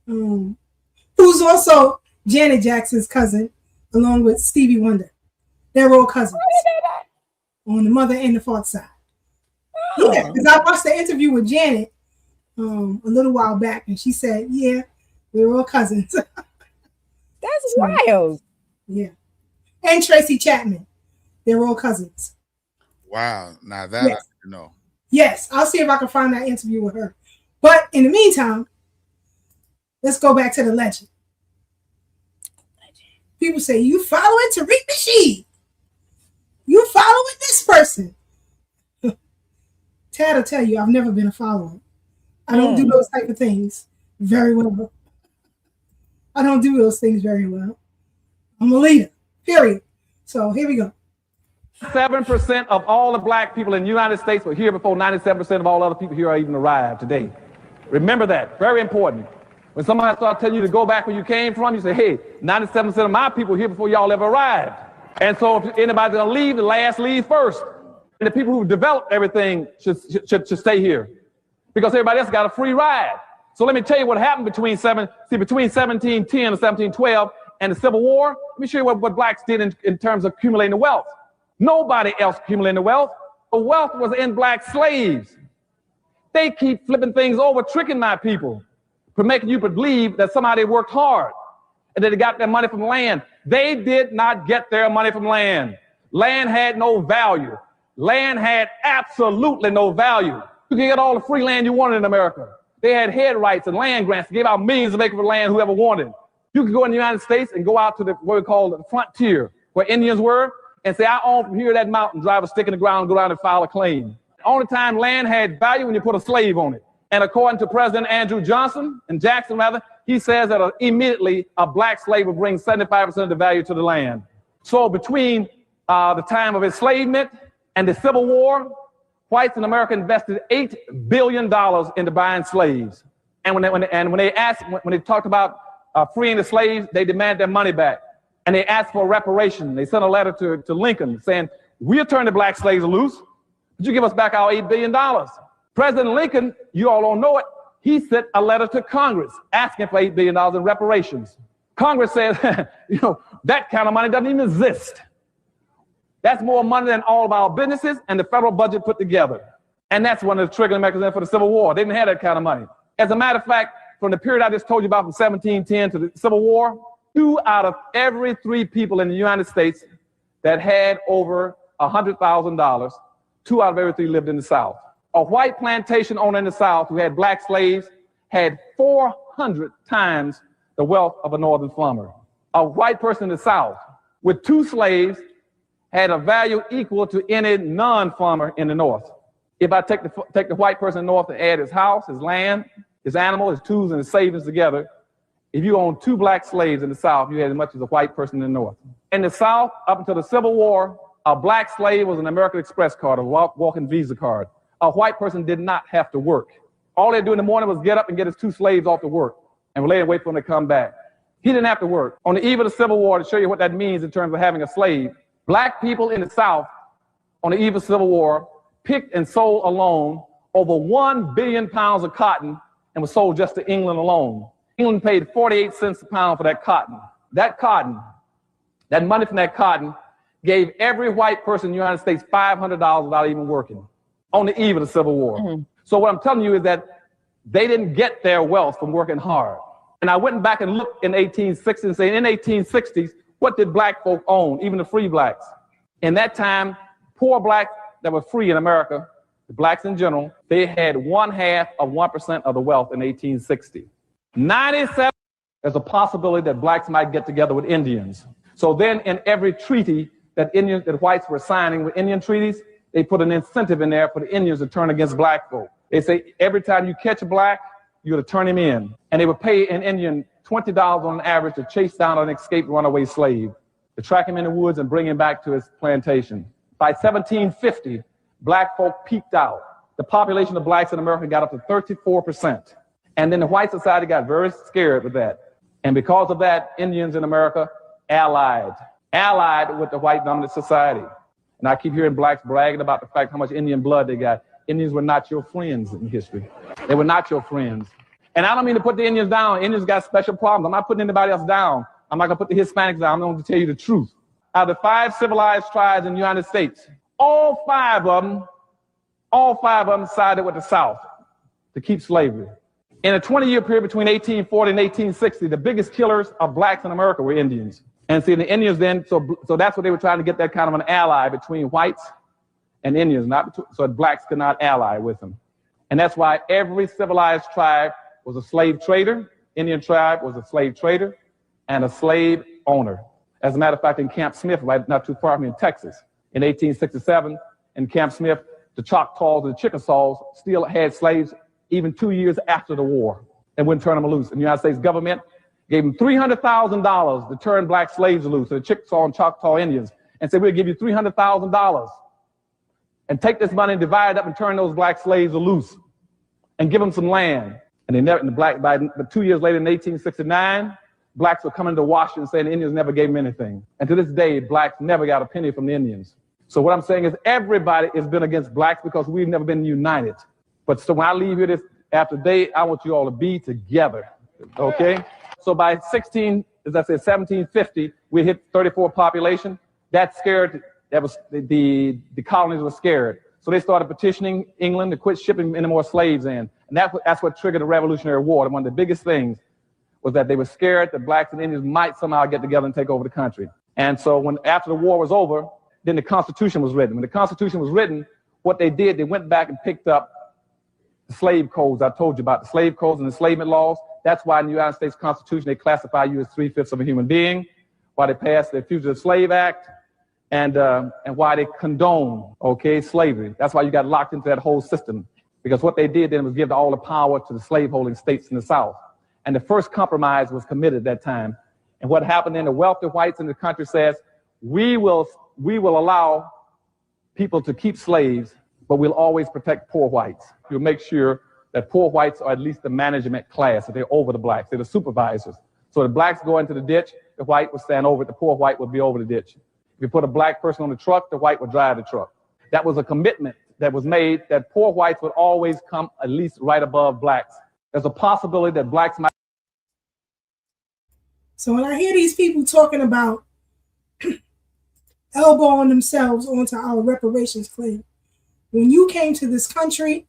who's also Janet Jackson's cousin, along with Stevie Wonder. They're all cousins on the mother and the father side. Yeah, because I watched the interview with Janet a little while back, and she said, yeah, we're all cousins. That's wild. Yeah. And Tracy Chapman. They're all cousins. Wow. Now that Yes. I didn't know. Yes, I'll see if I can find that interview with her. But in the meantime, let's go back to the legend. People say, you following Tariq Nasheed? You following this person? Tad will tell you, I've never been a follower. I don't do those type of things very well. I don't do those things very well. I'm a leader, period. So here we go. 7% of all the black people in the United States were here before 97% of all other people here are even arrived today. Remember that, very important. When somebody starts telling you to go back where you came from, you say, hey, 97% of my people here before y'all ever arrived. And so if anybody's gonna leave, the last leave first. And the people who developed everything should stay here because everybody else got a free ride. So let me tell you what happened between 1710 and 1712 and the Civil War. Let me show you what blacks did in terms of accumulating the wealth. Nobody else accumulated the wealth. The wealth was in black slaves. They keep flipping things over, tricking my people, for making you believe that somebody worked hard and that they got their money from land. They did not get their money from land. Land had no value. Land had absolutely no value. You could get all the free land you wanted in America. They had head rights and land grants. They gave out millions of acres of land whoever wanted. You could go in the United States and go out to what we call the frontier, where Indians were, and say, I own from here that mountain, drive a stick in the ground, go down and file a claim. The only time land had value when you put a slave on it. And according to President Andrew Jackson, he says that immediately a black slave would bring 75% of the value to the land. So between the time of enslavement and the Civil War, whites in America invested $8 billion into buying slaves. And when they talked about freeing the slaves, they demanded their money back. And they asked for reparation. They sent a letter to Lincoln saying, we'll turn the black slaves loose, but you give us back our $8 billion. President Lincoln, you all don't know it, he sent a letter to Congress asking for $8 billion in reparations. Congress says, that kind of money doesn't even exist. That's more money than all of our businesses and the federal budget put together. And that's one of the triggering mechanisms for the Civil War. They didn't have that kind of money. As a matter of fact, from the period I just told you about from 1710 to the Civil War, 2 out of every 3 people in the United States that had over $100,000, 2 out of every 3 lived in the South. A white plantation owner in the South who had black slaves had 400 times the wealth of a northern farmer. A white person in the South with 2 slaves had a value equal to any non-farmer in the North. If I take the white person in the North and add his house, his land, his animal, his tools, and his savings together, if you own 2 black slaves in the South, you had as much as a white person in the North. In the South, up until the Civil War, a black slave was an American Express card, a walking Visa card. A white person did not have to work. All they'd do in the morning was get up and get his 2 slaves off to work and lay and wait for them to come back. He didn't have to work. On the eve of the Civil War, to show you what that means in terms of having a slave, black people in the South on the eve of the Civil War picked and sold alone over 1 billion pounds of cotton and was sold just to England alone. England paid 48 cents a pound for that cotton. That money from that cotton gave every white person in the United States $500 without even working on the eve of the Civil War. Mm-hmm. So what I'm telling you is that they didn't get their wealth from working hard. And I went back and looked in 1860 and saying, in 1860s, what did black folk own, even the free blacks? In that time, poor blacks that were free in America, the blacks in general, they had 1/2 of 1% of the wealth in 1860. 97, there's a possibility that blacks might get together with Indians. So then in every treaty that whites were signing with Indian treaties, they put an incentive in there for the Indians to turn against black folk. They say every time you catch a black, you're to turn him in. And they would pay an Indian $20 on average to chase down an escaped runaway slave, to track him in the woods and bring him back to his plantation. By 1750, black folk peaked out. The population of blacks in America got up to 34%. And then the white society got very scared with that. And because of that, Indians in America allied with the white dominant society. And I keep hearing blacks bragging about the fact how much Indian blood they got. Indians were not your friends in history. They were not your friends. And I don't mean to put the Indians down. Indians got special problems. I'm not putting anybody else down. I'm not going to put the Hispanics down. I'm going to tell you the truth. Out of the 5 civilized tribes in the United States, all five of them sided with the South to keep slavery. In a 20-year period between 1840 and 1860, the biggest killers of blacks in America were Indians. And see, the Indians then, so that's what they were trying to get, that kind of an ally between whites and Indians, so blacks could not ally with them. And that's why every civilized tribe was a slave trader. Indian tribe was a slave trader and a slave owner. As a matter of fact, in Camp Smith, right not too far from me in Texas, in 1867, in Camp Smith, the Choctaws and the Chickasaws still had slaves even 2 years after the war and wouldn't turn them loose. And the United States government gave them $300,000 to turn black slaves loose, the Chickasaw and Choctaw Indians, and said, we'll give you $300,000 and take this money and divide it up and turn those black slaves loose and give them some land. And they never, but 2 years later in 1869, blacks were coming to Washington saying the Indians never gave them anything. And to this day, blacks never got a penny from the Indians. So what I'm saying is everybody has been against blacks because we've never been united. But so when I leave here after today, I want you all to be together, okay? So by 1750, we hit 34 population. The colonies were scared. So they started petitioning England to quit shipping any more slaves in. And that's what triggered the Revolutionary War. And one of the biggest things was that they were scared that blacks and Indians might somehow get together and take over the country. And so after the war was over, then the Constitution was written. When the Constitution was written, what they did, they went back and picked up the slave codes I told you about, the slave codes and enslavement laws. That's why in the United States Constitution, they classify you as 3/5 of a human being, why they passed the Fugitive Slave Act, and why they condone, slavery. That's why you got locked into that whole system, because what they did then was give all the power to the slaveholding states in the South. And the first compromise was committed at that time. And what happened then, the wealthy whites in the country says, we will allow people to keep slaves, but we'll always protect poor whites. We'll make sure that poor whites are at least the management class, that they're over the blacks, they're the supervisors. So the blacks go into the ditch, the white will stand over it, the poor white will be over the ditch. If you put a black person on the truck, the white would drive the truck. That was a commitment that was made that poor whites would always come at least right above blacks. There's a possibility that blacks might. So when I hear these people talking about elbowing themselves onto our reparations claim, when you came to this country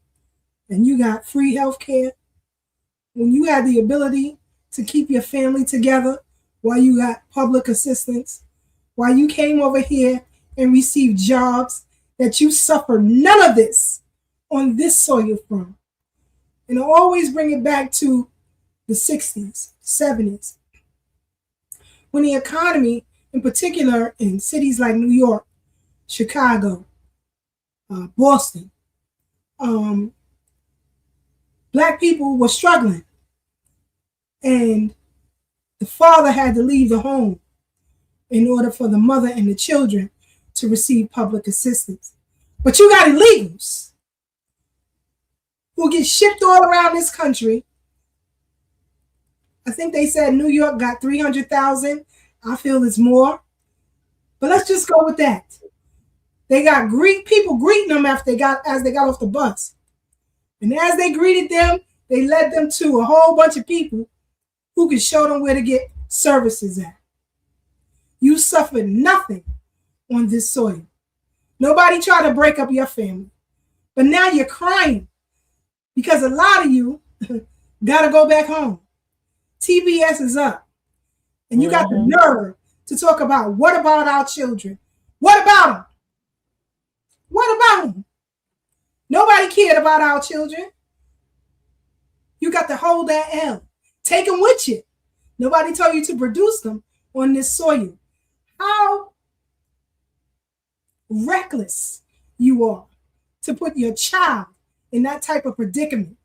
and you got free health care, when you had the ability to keep your family together while you got public assistance, while you came over here and received jobs, that you suffered none of this on this soil from. And I always bring it back to the 60s, 70s, when the economy, in particular in cities like New York, Chicago, Boston, Black people were struggling. And the father had to leave the home in order for the mother and the children to receive public assistance. But you got illegals who get shipped all around this country. I think they said New York got 300,000. I feel it's more. But let's just go with that. They got people greeting them as they got off the bus. And as they greeted them, they led them to a whole bunch of people who could show them where to get services at. You suffered nothing on this soil. Nobody tried to break up your family. But now you're crying because a lot of you got to go back home. TBS is up. And you got the nerve to talk about what about our children? What about them? What about them? Nobody cared about our children. You got to hold that L. Take them with you. Nobody told you to produce them on this soil. How reckless you are to put your child in that type of predicament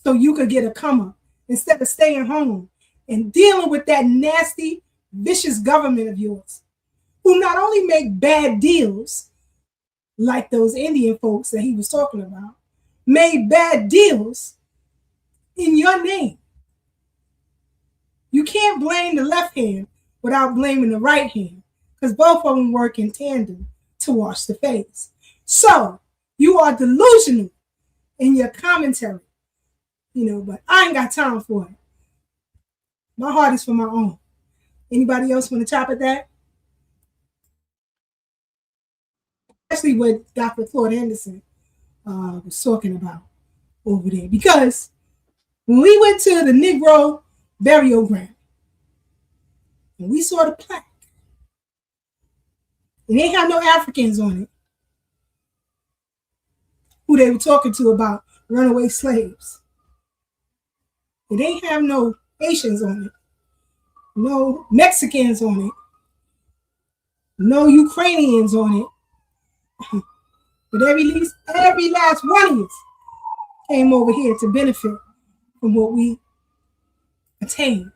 so you could get a come up instead of staying home and dealing with that nasty, vicious government of yours, who not only make bad deals like those Indian folks that he was talking about, made bad deals in your name. You can't blame the left hand without blaming the right hand, because both of them work in tandem to wash the face. So you are delusional in your commentary, but I ain't got time for it. My heart is for my own. Anybody else want to chop at that? Especially what Dr. Claude Henderson was talking about over there. Because when we went to the Negro burial ground and we saw the plaque It ain't have no Africans on it who they were talking to about runaway slaves. It ain't have no Haitians on it, no Mexicans on it, no Ukrainians on it. But every last one of us came over here to benefit from what we attained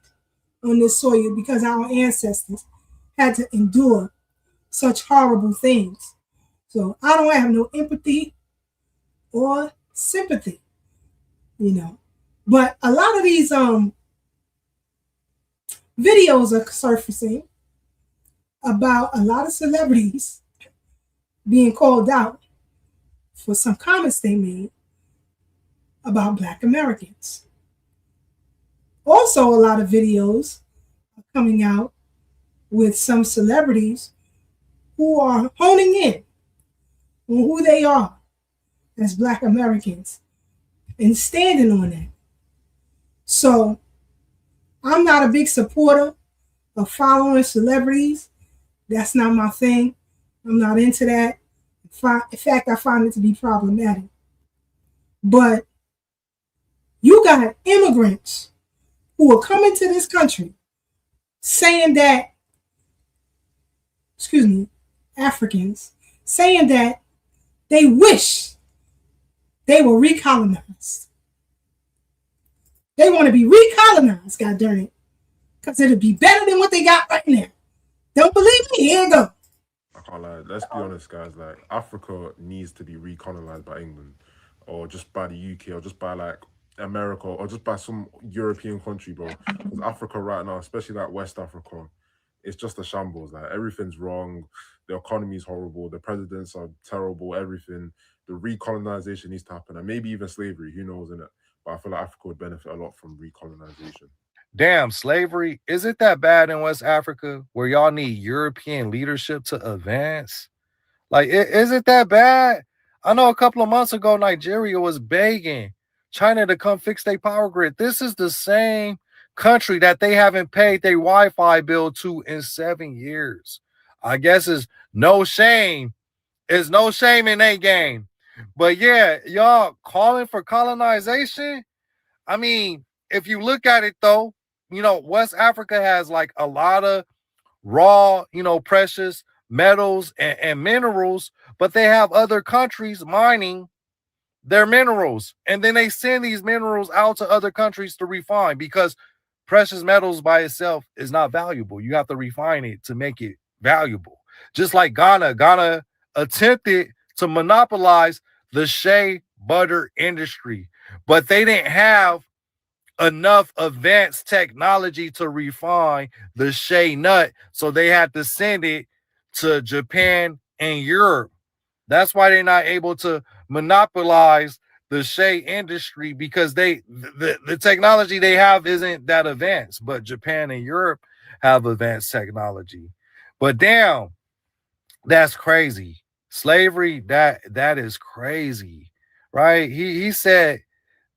on this soil because our ancestors had to endure such horrible things. So I don't have no empathy or sympathy, you know. But a lot of these videos are surfacing about a lot of celebrities being called out for some comments they made about Black Americans. Also, a lot of videos are coming out with some celebrities who are honing in on who they are as Black Americans and standing on that. So I'm not a big supporter of following celebrities. That's not my thing. I'm not into that. In fact, I find it to be problematic. But you got immigrants who are coming to this country saying that, Africans, saying that they wish they were recolonized. They want to be recolonized, God darn it, because it'll be better than what they got right now. Don't believe me? Here you go. I can't lie. Let's be honest, guys. Like, Africa needs to be recolonized by England, or just by the UK, or just by like America, or just by some European country, bro. Because Africa right now, especially like West Africa, it's just a shambles. Like, everything's wrong. The economy is horrible. The presidents are terrible. Everything. The recolonization needs to happen, and maybe even slavery. Who knows, innit? But I feel like Africa would benefit a lot from recolonization. Damn, slavery, is it that bad in West Africa where y'all need European leadership to advance? Like, is it that bad? I know a couple of months ago, Nigeria was begging China to come fix their power grid. This is the same country that they haven't paid their Wi-Fi bill to in 7 years. I guess it's no shame. It's no shame in that game. But yeah, y'all calling for colonization? I mean, if you look at it though, you know, West Africa has like a lot of raw, you know, precious metals and minerals, but they have other countries mining their minerals. And then they send these minerals out to other countries to refine, because precious metals by itself is not valuable. You have to refine it to make it valuable. Just like Ghana attempted to monopolize the shea butter industry, but they didn't have enough advanced technology to refine the shea nut, so they had to send it to Japan and Europe. That's why they're not able to monopolize the shea industry, because the technology they have isn't that advanced, but Japan and Europe have advanced technology. But damn, that's crazy. Slavery, that is crazy, right? He said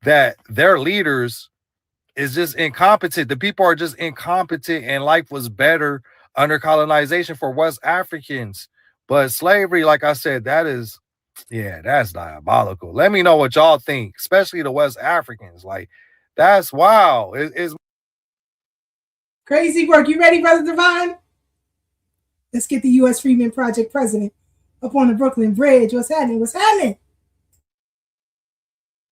that their leaders is just incompetent. The people are just incompetent, and life was better under colonization for West Africans. But slavery, like I said, that's diabolical. Let me know what y'all think, especially the West Africans. Like, that's wow. It's crazy work. You ready, Brother Divine? Let's get the U.S. Freedmen Project president up on the Brooklyn Bridge. What's happening? What's happening?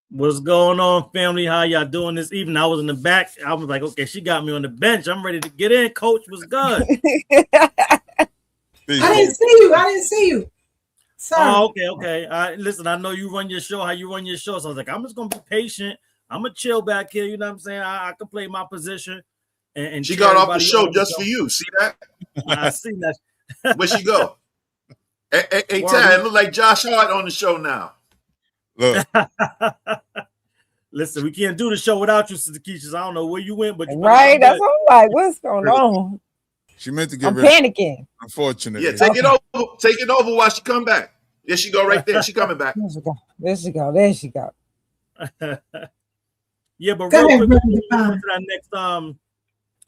What's going on, family? How y'all doing this evening? I was in the back. I was like, okay, she got me on the bench. I'm ready to get in. Coach, what's good? I didn't see you. Sorry. Oh, okay. Listen, I know you run your show, how you run your show. So I was like, I'm just going to be patient. I'm going to chill back here. You know what I'm saying? I can play my position. And she got off the show just for you. See that? I see that. Where'd she go? Hey, Tad, it look like Josh Hart on the show now. Look. Listen, we can't do the show without you, Sister Kiesha. I don't know where you went, but you right. That's what I'm like. What's going on? She meant to get I'm panicking. Unfortunately. Yeah, take it over while she come back. There she go right there. She coming back. There she go. Yeah, but real quick, before we go to that next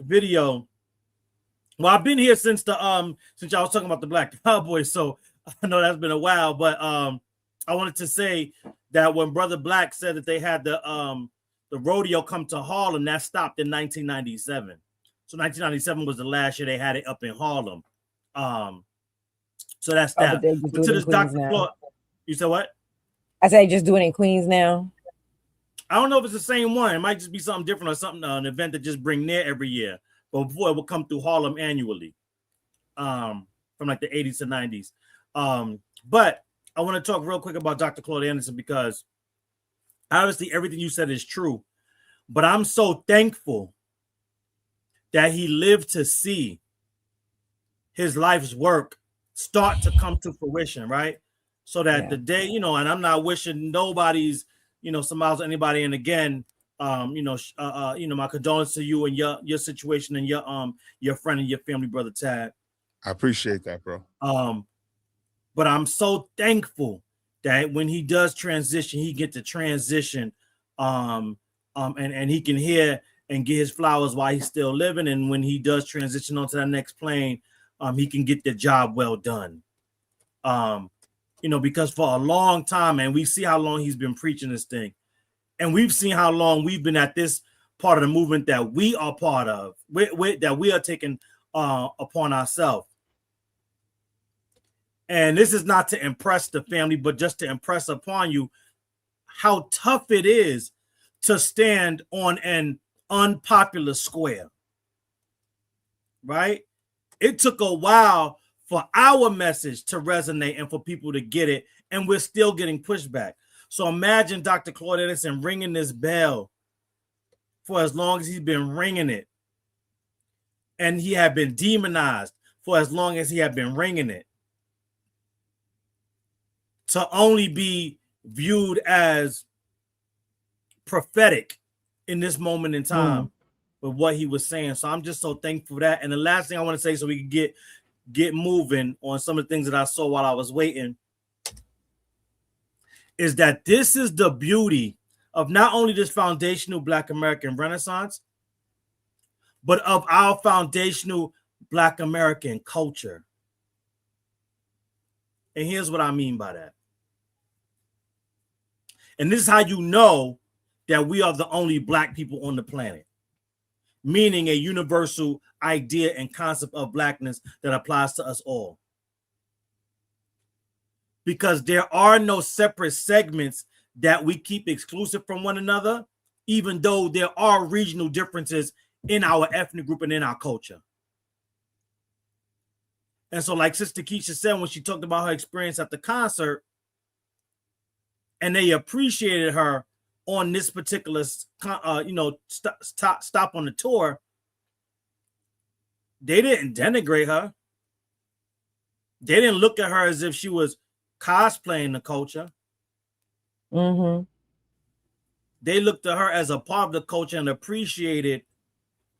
video, Well, I've been here since since y'all was talking about the Black Cowboys, so I know that's been a while. But I wanted to say that when Brother Black said that they had the rodeo come to Harlem, that stopped in 1997. So 1997 was the last year they had it up in Harlem. So that's that. But they just But do to it in this Queens Dr. now. Claude, you said what? I say just do it in Queens now. I don't know if it's the same one. It might just be something different or something, an event that just bring there every year. But before it would come through Harlem annually, from like the 80s to 90s. But I want to talk real quick about Dr. Claude Anderson because obviously everything you said is true. But I'm so thankful that he lived to see his life's work start to come to fruition, right? So that the day, you know, and I'm not wishing nobody's, you know, somebody's anybody. And again, you know, my condolences to you and your situation and your friend and your family, Brother Tad. I appreciate that, bro. But I'm so thankful that when he does transition, he get to transition, and he can hear and get his flowers while he's still living. And when he does transition onto that next plane, he can get the job well done. You know, because for a long time, and we see how long he's been preaching this thing, and we've seen how long we've been at this part of the movement that we are part of, that we are taking upon ourselves. And this is not to impress the family, but just to impress upon you how tough it is to stand on an unpopular square, right? It took a while for our message to resonate and for people to get it, and we're still getting pushback. So imagine Dr. Claude Anderson ringing this bell for as long as he's been ringing it, and he had been demonized for as long as he had been ringing it, to only be viewed as prophetic in this moment in time with what he was saying. So I'm just so thankful for that. And the last thing I want to say, so we can get moving on some of the things that I saw while I was waiting, is that this is the beauty of not only this foundational Black American Renaissance, but of our foundational Black American culture. And here's what I mean by that. And this is how you know that we are the only Black people on the planet, meaning a universal idea and concept of Blackness that applies to us all. Because there are no separate segments that we keep exclusive from one another, even though there are regional differences in our ethnic group and in our culture. And so, like Sister Kiesha said when she talked about her experience at the concert, and they appreciated her on this particular, stop on the tour, they didn't denigrate her. They didn't look at her as if she was cosplaying the culture. They looked at her as a part of the culture and appreciated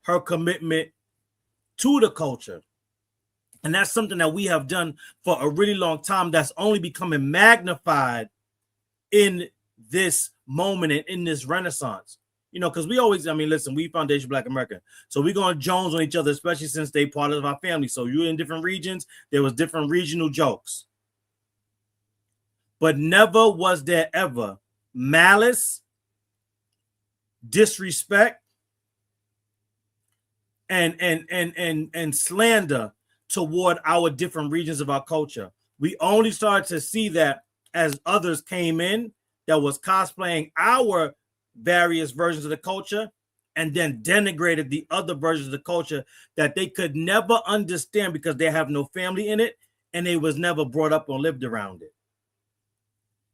her commitment to the culture. And that's something that we have done for a really long time that's only becoming magnified in this moment and in this renaissance. You know, because we always, I mean, listen, we Foundation Black American. So we're going to Jones on each other, especially since they part of our family. So you're in different regions. There was different regional jokes. But never was there ever malice, disrespect, and slander toward our different regions of our culture. We only started to see that as others came in that was cosplaying our various versions of the culture and then denigrated the other versions of the culture that they could never understand because they have no family in it and they was never brought up or lived around it.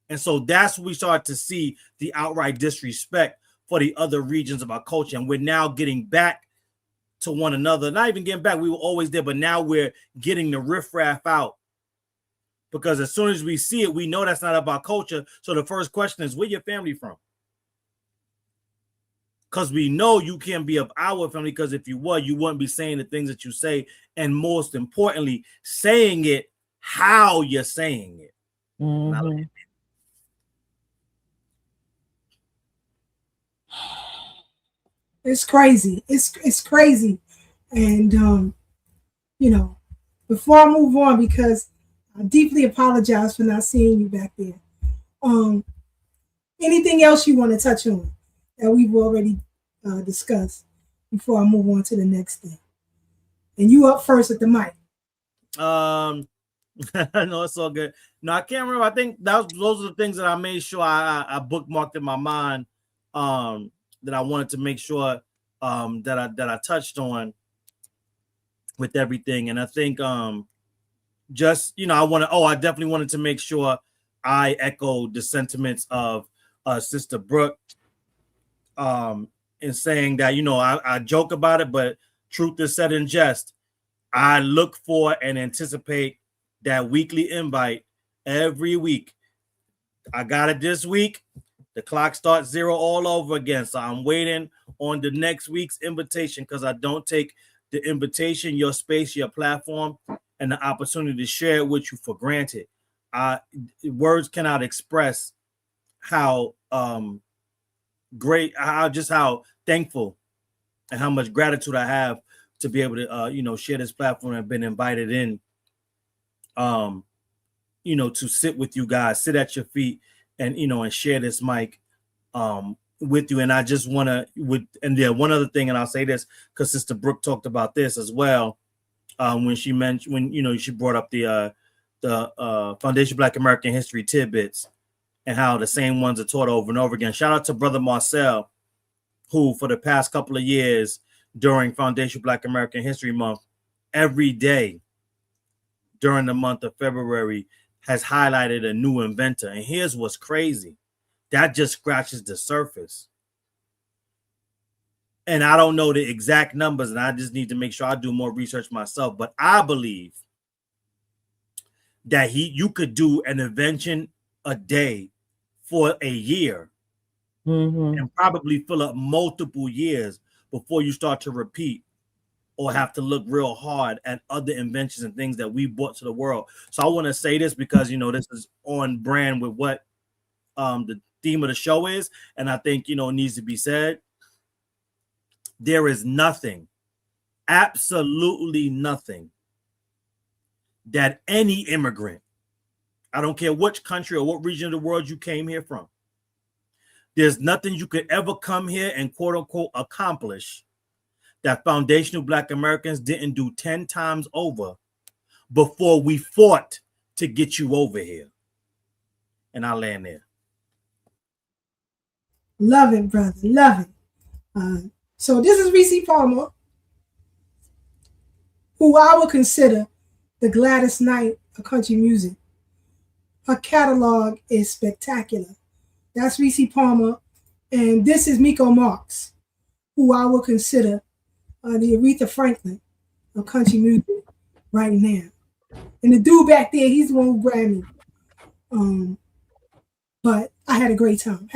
And so that's when we start to see the outright disrespect for the other regions of our culture. And we're now getting back to one another. Not even getting back, we were always there, but now we're getting the riffraff out. Because as soon as we see it, we know that's not about culture. So the first question is, where your family from? Because we know you can't be of our family, because if you were, you wouldn't be saying the things that you say. And most importantly, saying it how you're saying it. It's crazy. It's crazy. And before I move on, because I deeply apologize for not seeing you back there. Anything else you want to touch on that we've already discussed before I move on to the next thing? And you up first at the mic. No, it's all good. No, I can't remember. I think those are the things that I made sure I bookmarked in my mind. That I wanted to make sure that I touched on with everything. And I think just I definitely wanted to make sure I echoed the sentiments of Sister Breuck in saying that I joke about it, but truth is said in jest. I look for and anticipate that weekly invite every week. I got it this week. The clock starts 0 all over again. So I'm waiting on the next week's invitation, because I don't take the invitation, your space, your platform, and the opportunity to share it with you for granted. Words cannot express how great, how thankful and how much gratitude I have to be able to share this platform. I've been invited in to sit with you guys, sit at your feet, and and share this mic with you. And I just want to one other thing, and I'll say this because Sister Breuck talked about this as well when she mentioned she brought up the Foundation Black American History tidbits and how the same ones are taught over and over again. Shout out to Brother Marcel, who for the past couple of years during Foundation Black American History Month, every day during the month of February has highlighted a new inventor. And here's what's crazy. That just scratches the surface. And I don't know the exact numbers, and I just need to make sure I do more research myself. But I believe that you could do an invention a day for a year and probably fill up multiple years before you start to repeat or have to look real hard at other inventions and things that we brought to the world. So I want to say this because, this is on brand with what the theme of the show is. And I think, it needs to be said. There is nothing, absolutely nothing, that any immigrant, I don't care which country or what region of the world you came here from, there's nothing you could ever come here and quote unquote accomplish that foundational Black Americans didn't do 10 times over before we fought to get you over here. And I'll land there. Love it, brother. Love it. So this is Reese Palmer, who I would consider the Gladys Knight of country music. Her catalog is spectacular. That's Reese Palmer. And this is Miko Marks, who I would consider the Aretha Franklin of country music right now. And the dude back there, he's the one who grabbed me. But I had a great time.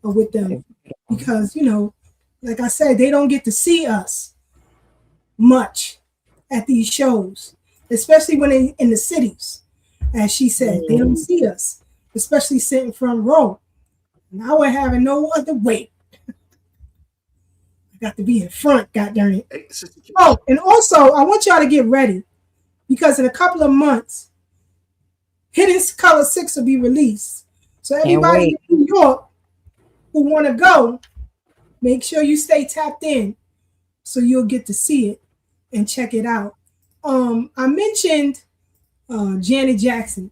With them because, like I said, they don't get to see us much at these shows, especially when they're in the cities. As she said, they don't see us, especially sitting front row. And I was having no other way. I got to be in front, god darn it. Oh, and also, I want y'all to get ready because in a couple of months, Hidden Color 6 will be released. So everybody in New York who want to go, make sure you stay tapped in so you'll get to see it and check it out. I mentioned Janet Jackson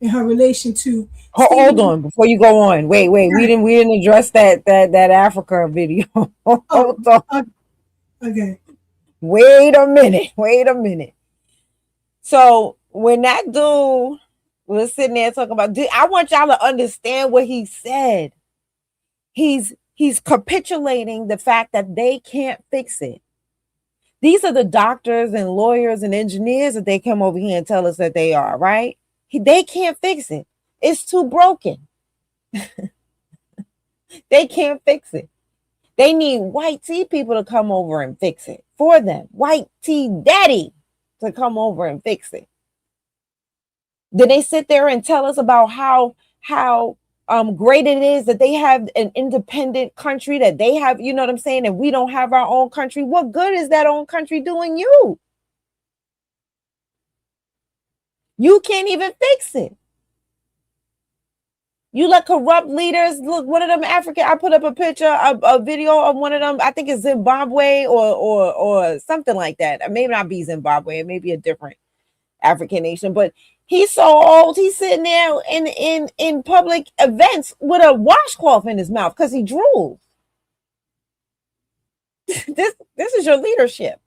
and her relation to hold on before you go on. Wait. We didn't address that Africa video. Hold on. Okay. Wait a minute. So when that dude was sitting there talking about, I want y'all to understand what he said. He's capitulating the fact that they can't fix it. These are the doctors and lawyers and engineers that they come over here and tell us that they are, right? They can't fix it. It's too broken. They can't fix it. They need white tea people to come over and fix it for them. White tea daddy to come over and fix it. Then they sit there and tell us about how great it is that they have an independent country, that they have, you know what I'm saying, and we don't have our own country. What good is that own country doing you? You can't even fix it. You let corrupt leaders, look, one of them African, I put up a picture, a video of one of them, I think it's Zimbabwe or something like that. It may not be Zimbabwe, it may be a different African nation, but he's so old, he's sitting there in public events with a washcloth in his mouth because he drools. This is your leadership.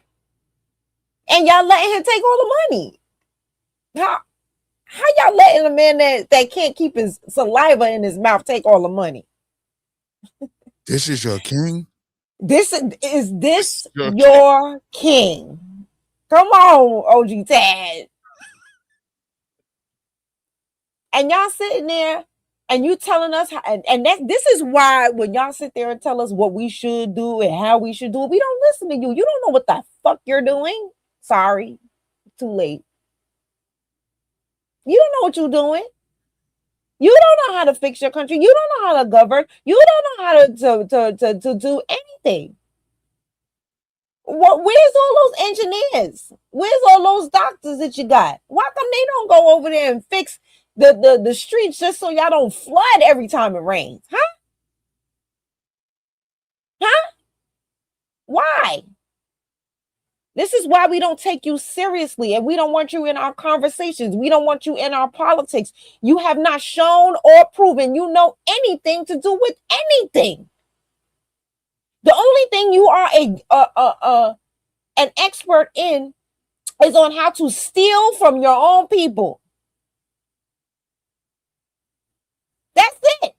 And y'all letting him take all the money. How y'all letting a man that can't keep his saliva in his mouth take all the money? This is your king? Is this your king? Come on, OG Tad. And y'all sitting there and you telling us how, and this is why when y'all sit there and tell us what we should do and how we should do it, we don't listen to you. You don't know what the fuck you're doing. Sorry, too late. You don't know what you're doing. You don't know how to fix your country. You don't know how to govern. You don't know how to do anything. Where's all those engineers? Where's all those doctors that you got? Why come they don't go over there and fix the streets just so y'all don't flood every time it rains? Huh? Why? This is why we don't take you seriously and we don't want you in our conversations. We don't want you in our politics. You have not shown or proven you know anything to do with anything. The only thing you are an expert in is on how to steal from your own people. That's it.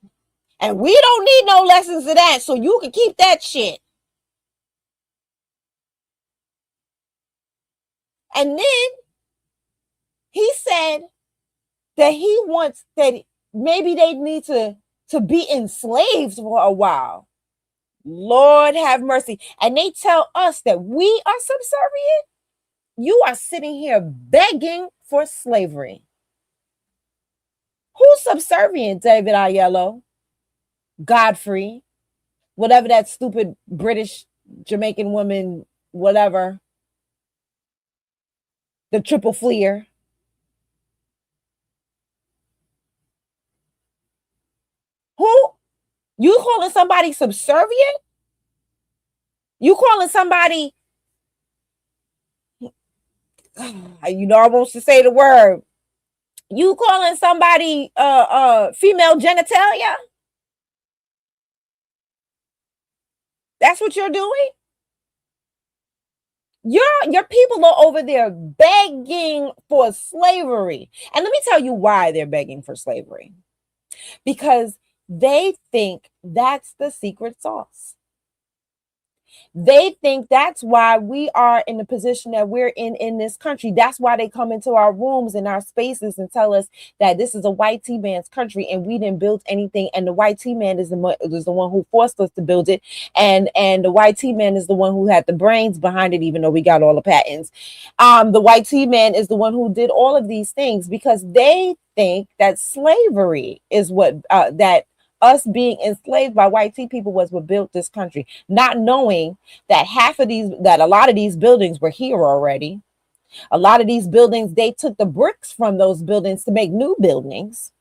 And we don't need no lessons of that, so you can keep that shit. And then he said that he wants that maybe they need to be enslaved for a while. Lord have mercy. And they tell us that we are subservient. You are sitting here begging for slavery. Who's subservient, David Aiello? Godfrey, whatever that stupid British Jamaican woman, whatever. The triple fleer. Who? You calling somebody subservient? You calling somebody, you know I want to say the word. You calling somebody female genitalia? That's what you're doing? Your people are over there begging for slavery. And let me tell you why they're begging for slavery. Because they think that's the secret sauce. They think that's why we are in the position that we're in this country. That's why they come into our rooms and our spaces and tell us that this is a white T-man's country and we didn't build anything. And the white T-man is the one who forced us to build it. And the white T-man is the one who had the brains behind it, even though we got all the patents. The white T-man is the one who did all of these things because they think that slavery is what that us being enslaved by white tea people was what built this country, not knowing that a lot of these buildings were here already. A lot of these buildings, they took the bricks from those buildings to make new buildings.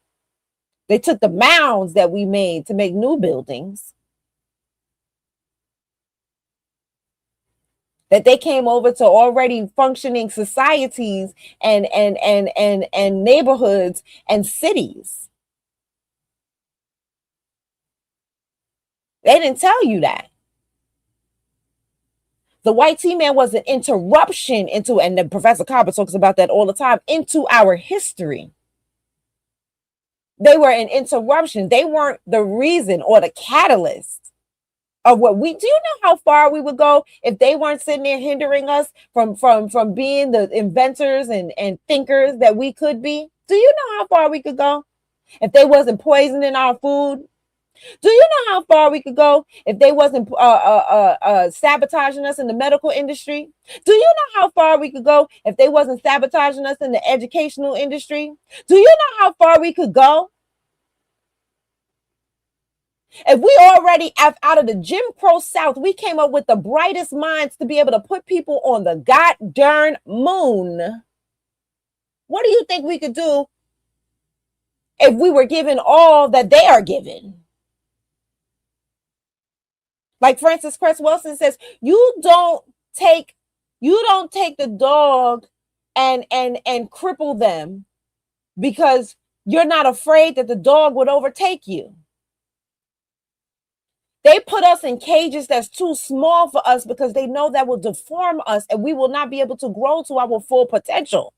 They took the mounds that we made to make new buildings. That they came over to already functioning societies and neighborhoods and cities. They didn't tell you that. The white T-man was an interruption into, and then Professor Carver talks about that all the time, into our history. They were an interruption. They weren't the reason or the catalyst of what we do. You know how far we would go if they weren't sitting there hindering us from being the inventors and thinkers that we could be? Do you know how far we could go if they wasn't poisoning our food? Do you know how far we could go if they wasn't sabotaging us in the medical industry? Do you know how far we could go if they wasn't sabotaging us in the educational industry? Do you know how far we could go if we already out of the Jim Crow South, we came up with the brightest minds to be able to put people on the goddamn moon? What do you think we could do if we were given all that they are given? Like Francis Cress Wilson says, you don't take the dog and cripple them because you're not afraid that the dog would overtake you. They put us in cages that's too small for us because they know that will deform us and we will not be able to grow to our full potential.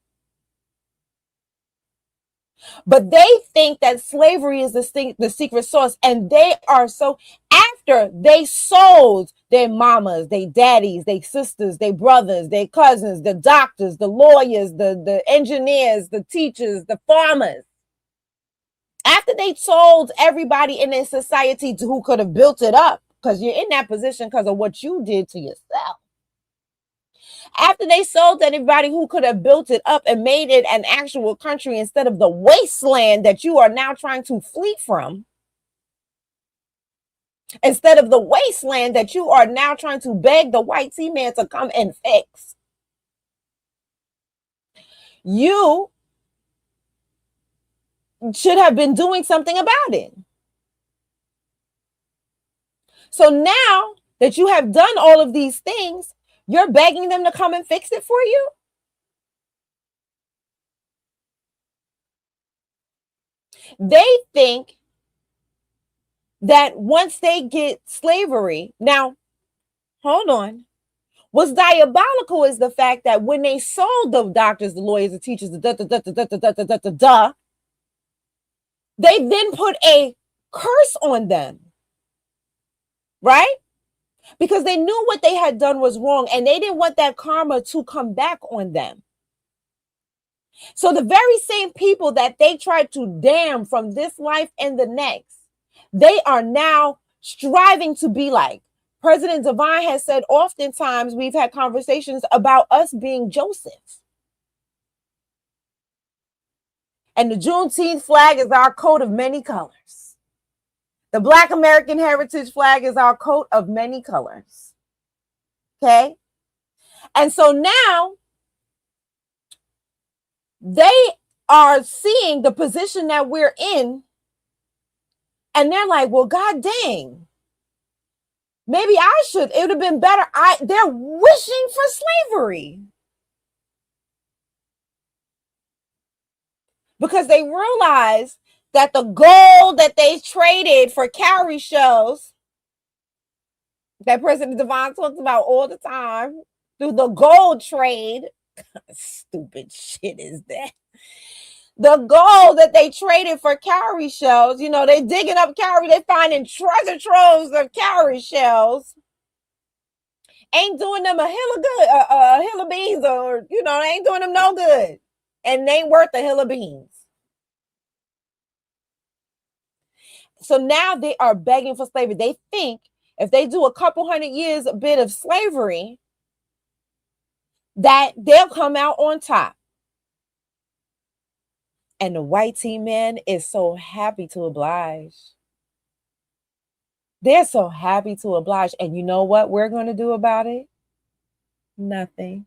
But they think that slavery is the secret sauce, and they are so, after they sold their mamas, their daddies, their sisters, their brothers, their cousins, the doctors, the lawyers, the engineers, the teachers, the farmers. After they sold everybody in their society who could have built it up, because you're in that position because of what you did to yourself. After they sold everybody who could have built it up and made it an actual country instead of the wasteland that you are now trying to flee from, instead of the wasteland that you are now trying to beg the white T-man to come and fix, you should have been doing something about it. So now that you have done all of these things, you're begging them to come and fix it for you? They think that once they get slavery, now, hold on. What's diabolical is the fact that when they sold the doctors, the lawyers, the teachers, they then put a curse on them, right? Because they knew what they had done was wrong and they didn't want that karma to come back on them. So the very same people that they tried to damn from this life and the next, they are now striving to be like. President Divine has said oftentimes we've had conversations about us being Joseph. And the Juneteenth flag is our coat of many colors. The Black American Heritage flag is our coat of many colors. Okay? And so now they are seeing the position that we're in, and they're like, well, God dang, maybe I should, it would have been better. They're wishing for slavery because they realize that the gold that they traded for cowrie shells that President Devon talks about all the time through the gold trade, stupid shit is that? The gold that they traded for cowrie shells, you know, they digging up cowrie, they finding treasure troves of cowrie shells. Ain't doing them a hill of good, a hill of beans, or, you know, they ain't doing them no good. And they ain't worth a hill of beans. So now they are begging for slavery. They think if they do a couple hundred years a bit of slavery, that they'll come out on top. And the white T-man is so happy to oblige. They're so happy to oblige. And you know what we're going to do about it? Nothing.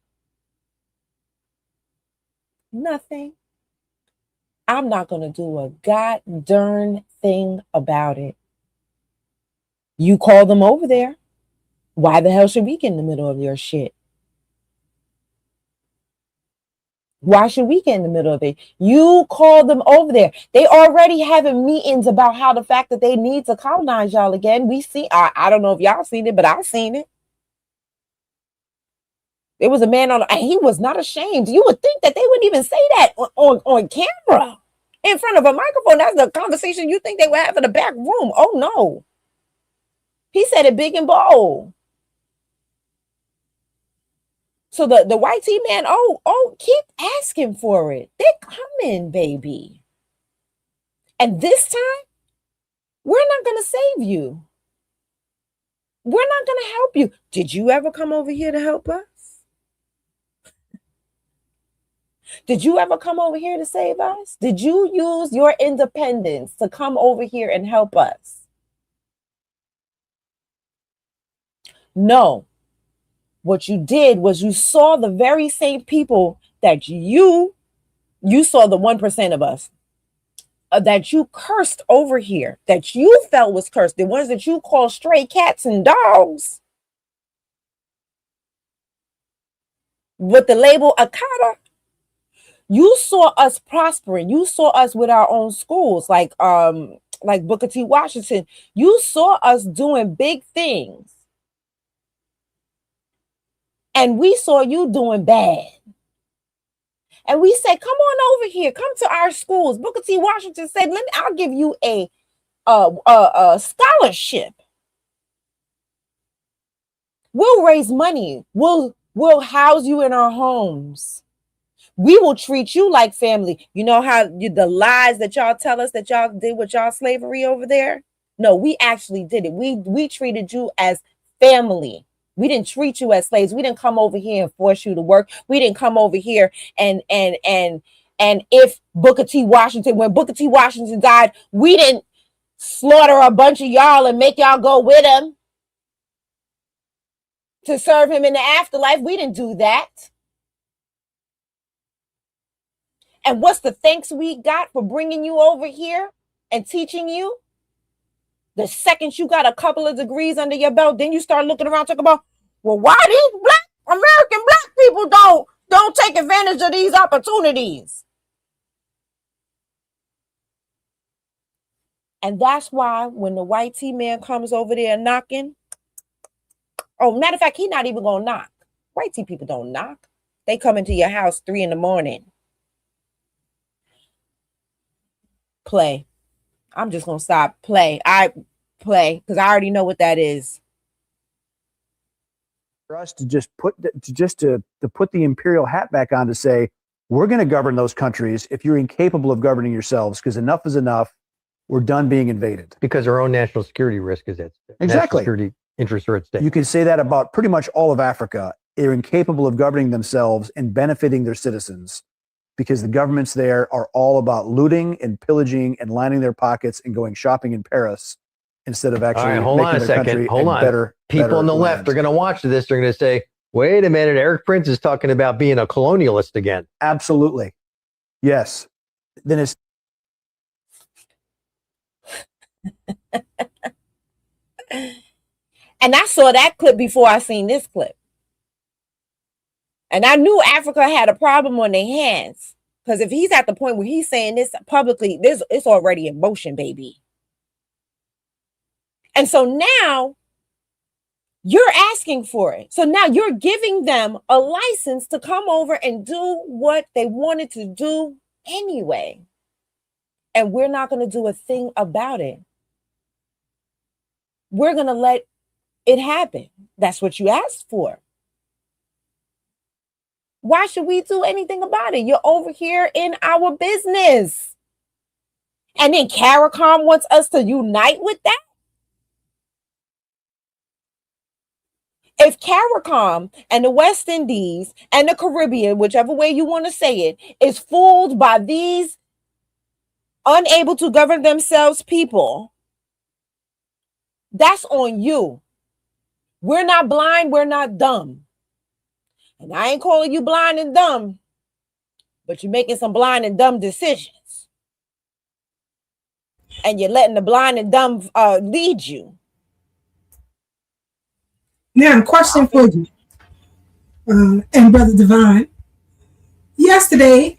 Nothing. I'm not going to do a god darn thing about it. You call them over there. Why the hell should we get in the middle of your shit? Why should we get in the middle of it? You call them over there. They already having meetings about how the fact that they need to colonize y'all again. We see, I don't know if y'all seen it, but I've seen it. There was a man and he was not ashamed. You would think that they wouldn't even say that on camera in front of a microphone. That's the conversation you think they would have in the back room. Oh no. He said it big and bold. So the white T-man, keep asking for it. They're coming, baby. And this time, we're not going to save you. We're not going to help you. Did you ever come over here to help us? Did you ever come over here to save us? Did you use your independence to come over here and help us? No. What you did was you saw the very same people that you You saw the 1% of us that you cursed over here, that you felt was cursed, the ones that you call stray cats and dogs with the label Akata. You saw us prospering. You saw us with our own schools, like Booker T. Washington. You saw us doing big things. And we saw you doing bad. And we said, come on over here, come to our schools. Booker T. Washington said, I'll give you a scholarship. We'll raise money. We'll house you in our homes. We will treat you like family. You know how the lies that y'all tell us that y'all did with y'all slavery over there? No, we actually did it. We treated you as family. We didn't treat you as slaves. We didn't come over here and force you to work. We didn't come over here and if Booker T. Washington, when Booker T. Washington died, we didn't slaughter a bunch of y'all and make y'all go with him to serve him in the afterlife. We didn't do that. And what's the thanks we got for bringing you over here and teaching you? The second you got a couple of degrees under your belt, then you start looking around talking about, well, why these American black people don't take advantage of these opportunities? And that's why when the white T-man comes over there knocking, oh, matter of fact, he's not even going to knock. White T people don't knock. They come into your house 3 a.m. Play. I'm just going to stop. Play. I play because I already know what that is. For us to just put the imperial hat back on to say, we're going to govern those countries if you're incapable of governing yourselves, because enough is enough. We're done being invaded. Because our own national security risk is at stake. Exactly. National security interests are at stake. You can say that about pretty much all of Africa. They're incapable of governing themselves and benefiting their citizens because the governments there are all about looting and pillaging and lining their pockets and going shopping in Paris instead of actually hold on making a their country second. Hold on. better. People on the left are going to watch this. They're going to say, wait a minute, Eric Prince is talking about being a colonialist again. Absolutely. Yes. Then it's And I saw that clip before I seen this clip. And I knew Africa had a problem on their hands. Because if he's at the point where he's saying this publicly, it's already in motion, baby. And so now you're asking for it. So now you're giving them a license to come over and do what they wanted to do anyway. And we're not going to do a thing about it. We're going to let it happen. That's what you asked for. Why should we do anything about it? You're over here in our business. And then CARICOM wants us to unite with that? If CARICOM and the West Indies and the Caribbean, whichever way you want to say it, is fooled by these unable to govern themselves people, that's on you. We're not blind, we're not dumb. And I ain't calling you blind and dumb, but you're making some blind and dumb decisions. And you're letting the blind and dumb lead you. Now, question for you, and Brother Divine. Yesterday,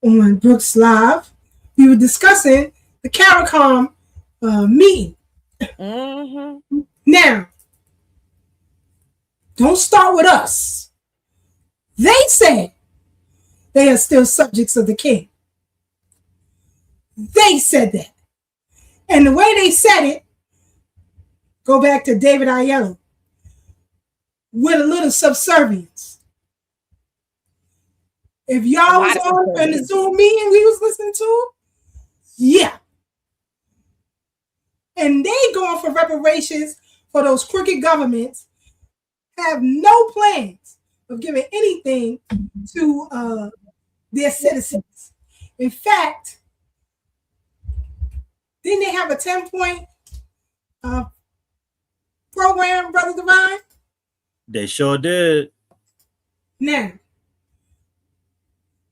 on Brooks Live, we were discussing the CARICOM meeting. Mm-hmm. Now, don't start with us. They said they are still subjects of the king. They said that. And the way they said it, go back to David Aiello, with a little subservience. If y'all was on in the Zoom meeting we was listening to, yeah. And they going for reparations for those crooked governments, have no plans of giving anything to their citizens. In fact, didn't they have a 10-point program, Brother Divine? They sure did. Now,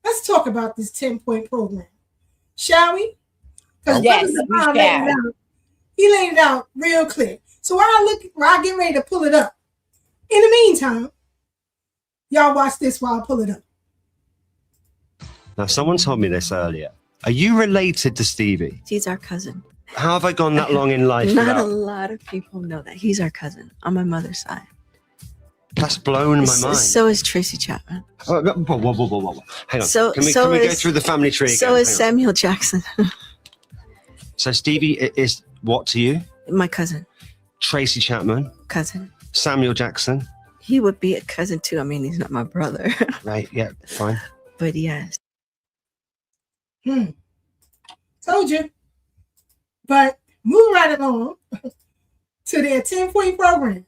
let's talk about this 10-point program, shall we? Because Yes, we shall. He laid it out real clear. So while I get ready to pull it up, in the meantime, y'all watch this while I pull it up. Now, someone told me this earlier. Are you related to Stevie? He's our cousin. How have I gone that long in life? Not a lot of people know that. He's our cousin on my mother's side. That's blown my mind. So is Tracy Chapman. Whoa. Hang on. So, can we go through the family tree again? So is Samuel Jackson. So Stevie is what to you? My cousin. Tracy Chapman. Cousin. Samuel Jackson. He would be a cousin too. I mean, he's not my brother. Right, yeah, fine. But yes. Told you. But move right along to their 10-point program.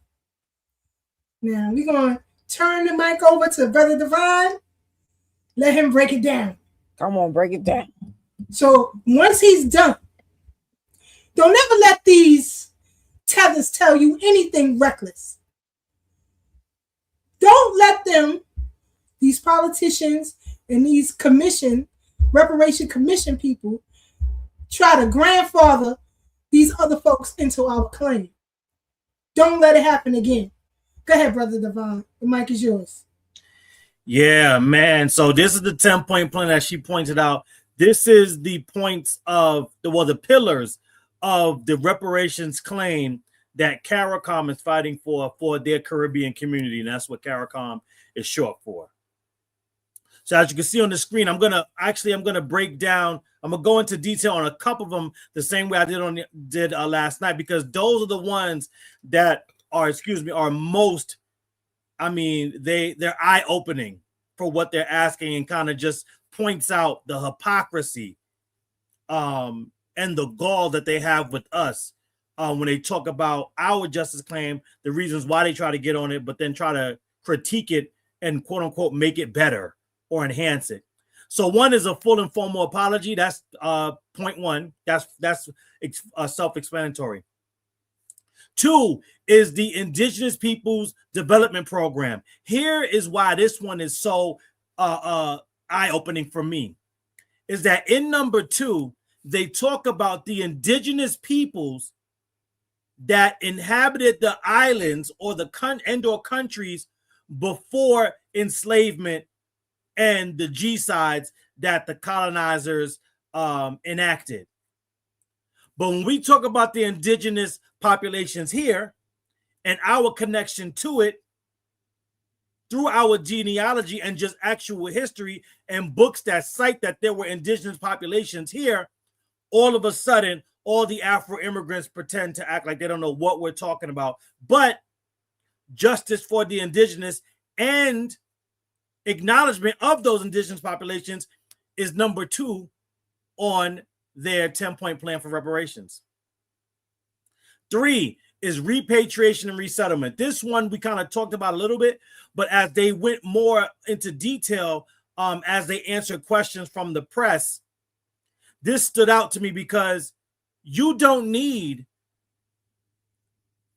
Now we're going to turn the mic over to Brother Divine. Let him break it down. Come on, break it down. So once he's done, don't ever let these tethers tell you anything reckless. Don't let them, these politicians and these reparation commission people, try to grandfather these other folks into our claim. Don't let it happen again. Go ahead, Brother Devon. The mic is yours. Yeah, man. So this is the 10-point plan that she pointed out. This is the points of the pillars of the reparations claim that CARICOM is fighting for their Caribbean community, and that's what CARICOM is short for. So as you can see on the screen, I'm gonna break down. I'm gonna go into detail on a couple of them the same way I did last night, because those are the ones that are most. I mean, they're eye-opening for what they're asking, and kind of just points out the hypocrisy and the gall that they have with us when they talk about our justice claim, the reasons why they try to get on it, but then try to critique it and quote unquote make it better or enhance it. So one is a full and formal apology. That's point one. That's self-explanatory. Two is the Indigenous Peoples Development Program. Here is why this one is so eye-opening for me, is that in number 2, they talk about the indigenous peoples that inhabited the islands or the and/or countries before enslavement and the G-sides that the colonizers enacted. But when we talk about the indigenous populations here and our connection to it through our genealogy and just actual history and books that cite that there were indigenous populations here, all of a sudden, all the Afro-immigrants pretend to act like they don't know what we're talking about. But justice for the indigenous and acknowledgement of those indigenous populations is number 2 on their 10-point plan for reparations. 3 is repatriation and resettlement. This one we kind of talked about a little bit, but as they went more into detail, as they answered questions from the press, this stood out to me because you don't need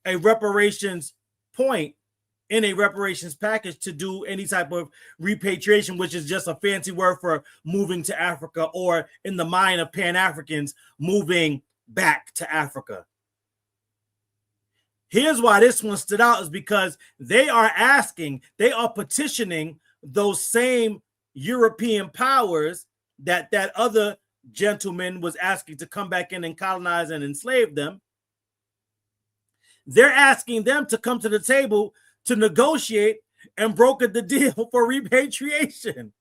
a reparations point in a reparations package to do any type of repatriation, which is just a fancy word for moving to Africa, or in the mind of Pan-Africans, moving back to Africa. Here's why this one stood out, is because they are petitioning those same European powers that other gentleman was asking to come back in and colonize and enslave them. They're asking them to come to the table to negotiate and broker the deal for repatriation,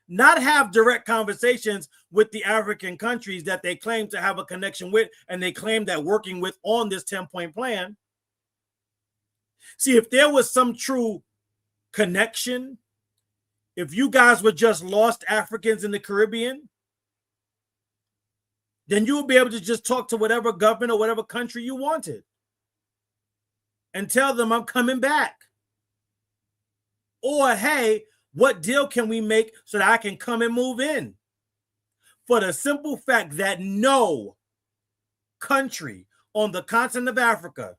not have direct conversations with the African countries that they claim to have a connection with and they claim that working with on this 10-point plan. See, if there was some true connection, if you guys were just lost Africans in the Caribbean, then you would be able to just talk to whatever government or whatever country you wanted and tell them, I'm coming back. Or, hey, what deal can we make so that I can come and move in? For the simple fact that no country on the continent of Africa,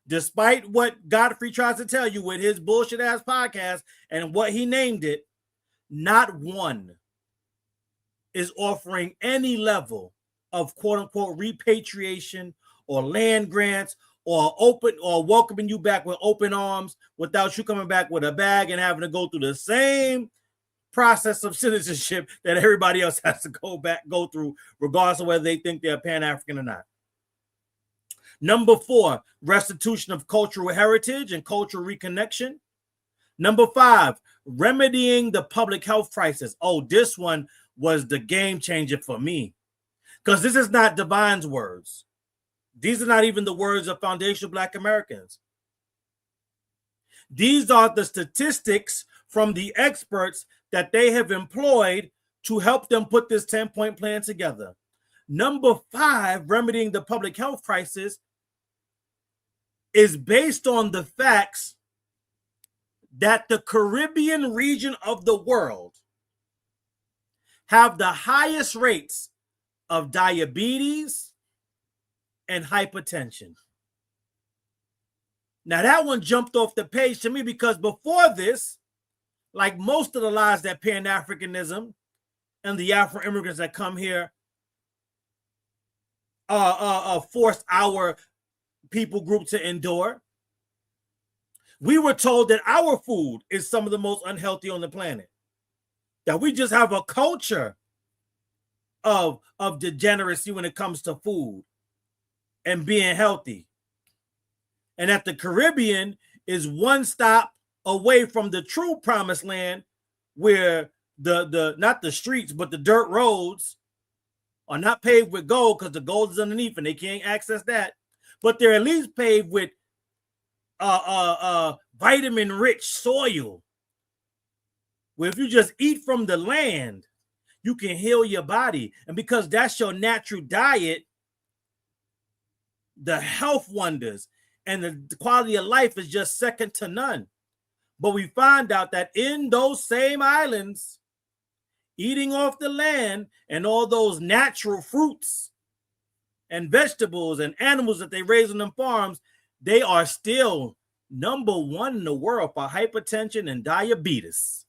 despite what Godfrey tries to tell you with his bullshit ass podcast and what he named it, not one is offering any level of quote unquote repatriation or land grants or open or welcoming you back with open arms without you coming back with a bag and having to go through the same process of citizenship that everybody else has to go through, regardless of whether they think they're Pan-African or not. Number 4, restitution of cultural heritage and cultural reconnection. Number 5, remedying the public health crisis. Oh, this one was the game changer for me, because this is not Divine's words. These are not even the words of foundational Black Americans. These are the statistics from the experts that they have employed to help them put this 10-point plan together. Number 5, remedying the public health crisis, is based on the facts that the Caribbean region of the world have the highest rates of diabetes and hypertension. Now that one jumped off the page to me because before this, like most of the lies that Pan-Africanism and the Afro-immigrants that come here forced our people group to endure, we were told that our food is some of the most unhealthy on the planet, that we just have a culture of degeneracy when it comes to food and being healthy, and that the Caribbean is one stop away from the true promised land, where the not the streets but the dirt roads are not paved with gold because the gold is underneath and they can't access that, but they're at least paved with vitamin rich soil, where if you just eat from the land, you can heal your body. And because that's your natural diet, the health wonders and the quality of life is just second to none. But we find out that in those same islands, eating off the land and all those natural fruits and vegetables and animals that they raise on them farms, they are still number 1 in the world for hypertension and diabetes.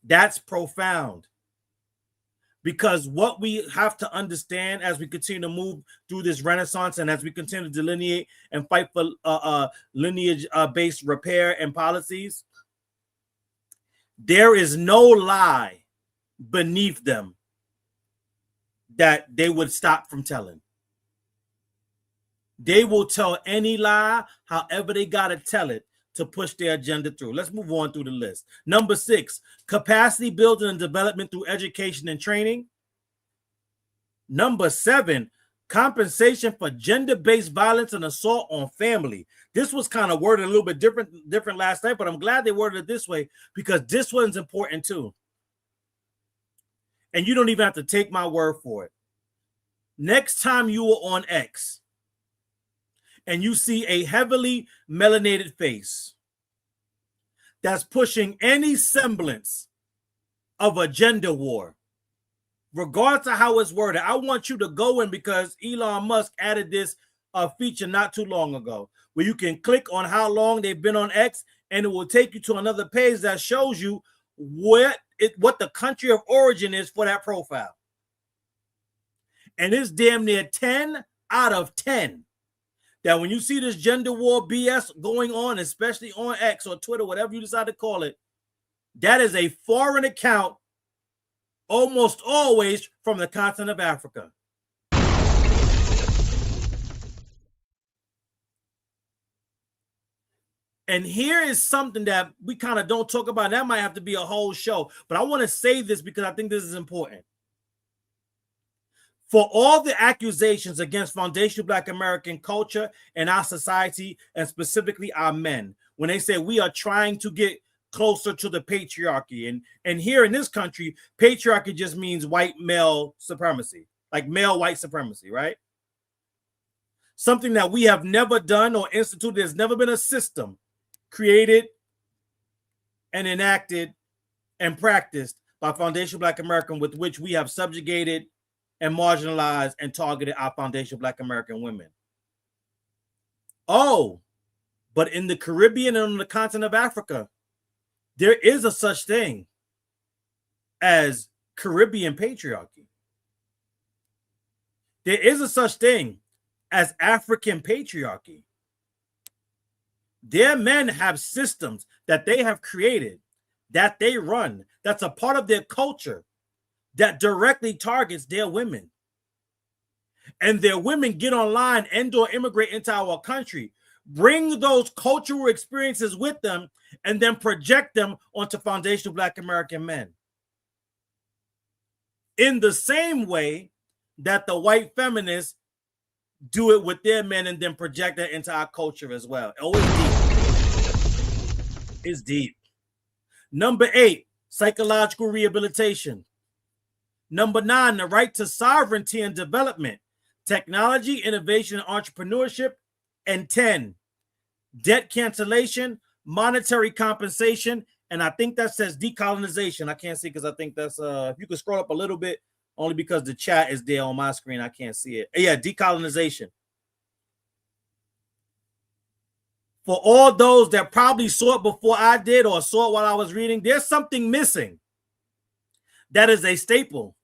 That's profound. Because what we have to understand as we continue to move through this renaissance and as we continue to delineate and fight for lineage-based repair and policies, there is no lie beneath them that they would stop from telling. They will tell any lie, however they got to tell it, to push their agenda through. Let's move on through the list. Number 6, capacity building and development through education and training. Number 7, compensation for gender-based violence and assault on family. This was kind of worded a little bit different last night, but I'm glad they worded it this way because this one's important too. And you don't even have to take my word for it. Next time you are on X and you see a heavily melanated face that's pushing any semblance of a gender war, regardless of how it's worded, I want you to go in, because Elon Musk added this feature not too long ago, where you can click on how long they've been on X, and it will take you to another page that shows you what the country of origin is for that profile. And it's damn near 10 out of 10. That when you see this gender war BS going on, especially on X or Twitter, whatever you decide to call it, that is a foreign account, almost always from the continent of Africa. And here is something that we kind of don't talk about. That might have to be a whole show, but I want to say this because I think this is important. For all the accusations against foundational Black American culture and our society, and specifically our men, when they say we are trying to get closer to the patriarchy, and here in this country, patriarchy just means white male supremacy, like male white supremacy, right? Something that we have never done or instituted. There's never been a system created and enacted and practiced by foundational Black American with which we have subjugated and marginalized and targeted our foundational Black American women. Oh, but in the Caribbean and on the continent of Africa, there is a such thing as Caribbean patriarchy. There is a such thing as African patriarchy. Their men have systems that they have created, that they run, that's a part of their culture, that directly targets their women. And their women get online and or immigrate into our country, bring those cultural experiences with them, and then project them onto foundational Black American men. In the same way that the white feminists do it with their men and then project it into our culture as well. Oh, it's deep. It's deep. Number 8, psychological rehabilitation. Number 9, the right to sovereignty and development, technology, innovation, and entrepreneurship. And 10, debt cancellation, monetary compensation, and I think that says decolonization. I can't see because I think that's if you could scroll up a little bit, only because the chat is there on my screen. I can't see it. Yeah, decolonization. For all those that probably saw it before I did or saw it while I was reading, there's something missing. That is a staple.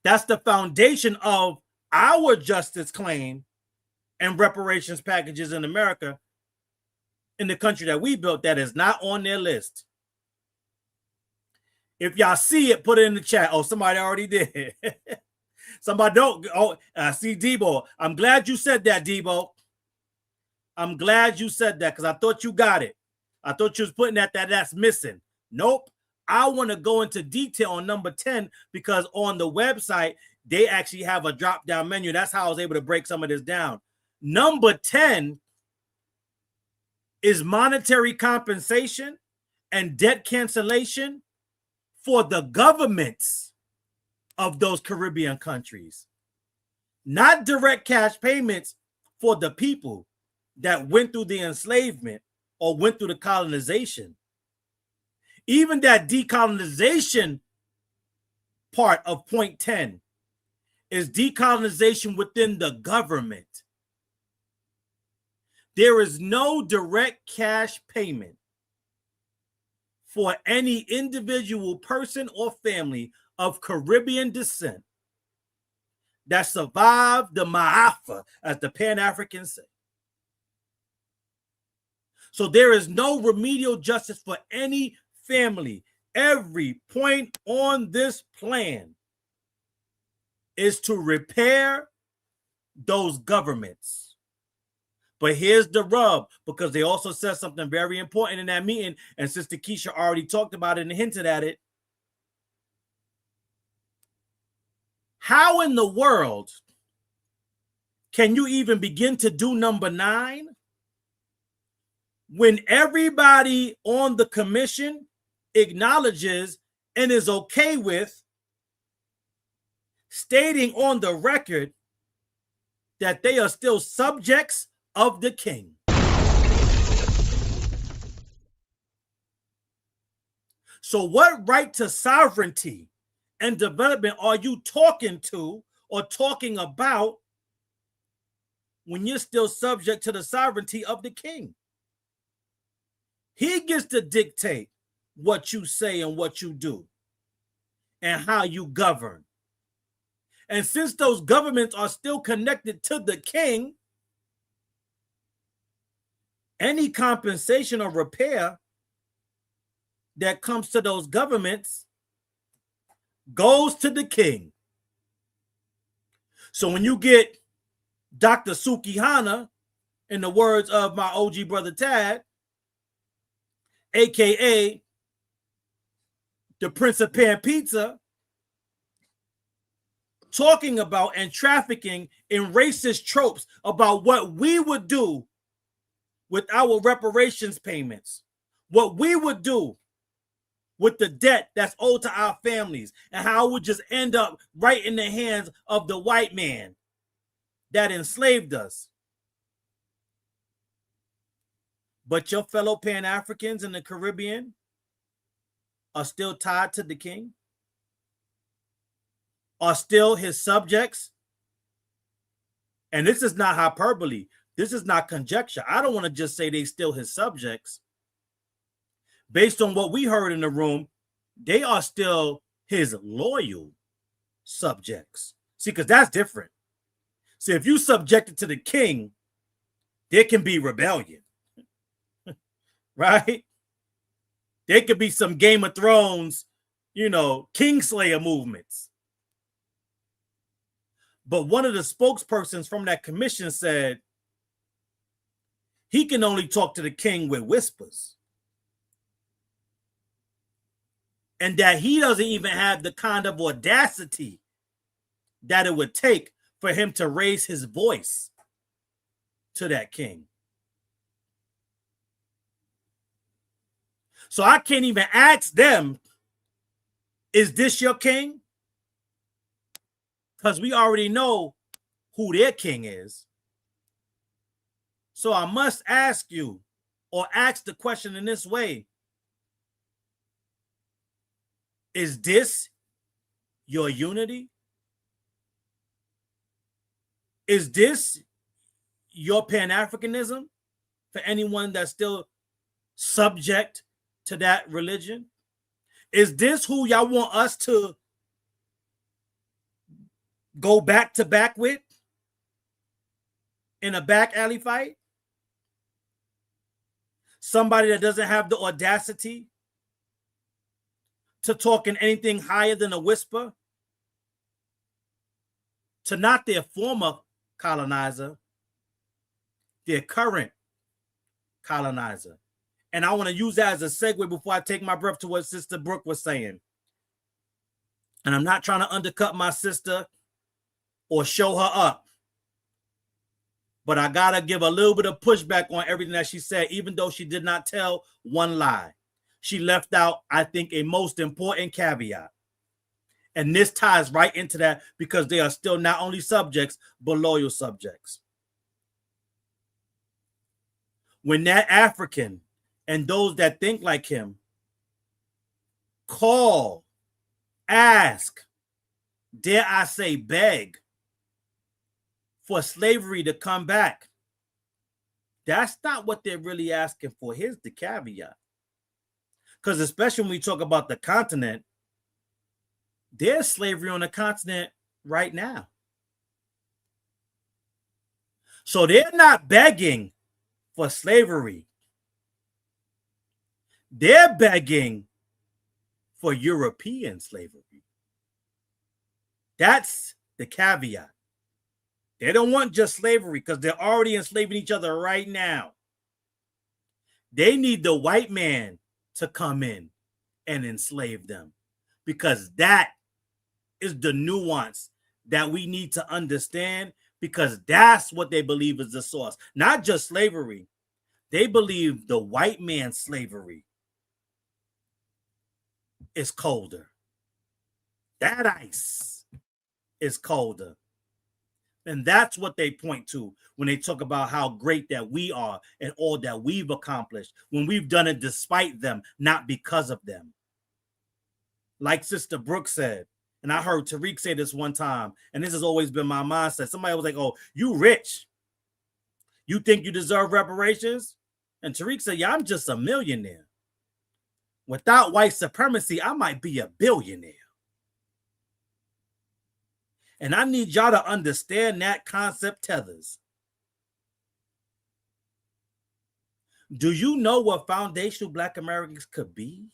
That's the foundation of our justice claim and reparations packages in America, in the country that we built, that is not on their list. If y'all see it, put it in the chat. Oh, somebody already did. Somebody don't. Oh, I see Debo. I'm glad you said that, Debo. I'm glad you said that because I thought you got it. I thought you was putting that's missing. Nope. I want to go into detail on number 10 because on the website, they actually have a drop-down menu. That's how I was able to break some of this down. Number 10 is monetary compensation and debt cancellation for the governments of those Caribbean countries. Not direct cash payments for the people that went through the enslavement or went through the colonization. Even that decolonization part of point 10 is decolonization within the government. There is no direct cash payment for any individual person or family of Caribbean descent that survived the Ma'afa, as the Pan-Africans say. So there is no remedial justice for any family. Every point on this plan is to repair those governments. But here's the rub, because they also said something very important in that meeting, and Sister Kiesha already talked about it and hinted at it. How in the world can you even begin to do number 9 when everybody on the commission acknowledges and is okay with stating on the record that they are still subjects of the king? So what right to sovereignty and development are you talking to or talking about when you're still subject to the sovereignty of the king? He gets to dictate what you say and what you do and how you govern. And since those governments are still connected to the king, any compensation or repair that comes to those governments goes to the king. So when you get Dr. Sukihana, in the words of my OG brother Tad, aka the Prince of Pan Pizza, talking about and trafficking in racist tropes about what we would do with our reparations payments, what we would do with the debt that's owed to our families, and how it would just end up right in the hands of the white man that enslaved us. But your fellow Pan-Africans in the Caribbean are still tied to the king, are still his subjects. And this is not hyperbole. This is not conjecture. I don't want to just say they still his subjects. based on what we heard in the room, they are still his loyal subjects. See, because that's different. See, if you subjected to the king, there can be rebellion, right? There could be some Game of Thrones, Kingslayer movements. But one of the spokespersons from that commission said he can only talk to the king with whispers. And that he doesn't even have the kind of audacity that it would take for him to raise his voice to that king. So I can't even ask them, is this your king? Because we already know who their king is. So I must ask you, or ask the question in this way. Is this your unity? Is this your Pan-Africanism for anyone that's still subject to that religion? Is this who y'all want us to go back to back with in a back alley fight? Somebody that doesn't have the audacity to talk in anything higher than a whisper to not their former colonizer, their current colonizer. And I want to use that as a segue before I take my breath to what Sister Breuck was saying. And I'm not trying to undercut my sister or show her up, but I got to give a little bit of pushback on everything that she said, even though she did not tell one lie. She left out, I think, a most important caveat. And this ties right into that because they are still not only subjects, but loyal subjects. When that African and those that think like him call, ask, dare I say beg, for slavery to come back, that's not what they're really asking for. Here's the caveat. Because especially when we talk about the continent, there's slavery on the continent right now. So they're not begging for slavery. They're begging for European slavery. That's the caveat. They don't want just slavery because they're already enslaving each other right now. They need the white man to come in and enslave them because that is the nuance that we need to understand because that's what they believe is the source. Not just slavery. They believe the white man's slavery is colder. That ice is colder. And that's what they point to when they talk about how great that we are and all that we've accomplished when we've done it despite them, not because of them. Like Sister Breuck said, and I heard Tariq say this one time, and this has always been my mindset. Somebody was like, oh, you rich. You think you deserve reparations? And Tariq said, yeah, I'm just a millionaire. Without white supremacy, I might be a billionaire. And I need y'all to understand that concept tethers. Do you know what foundational Black Americans could be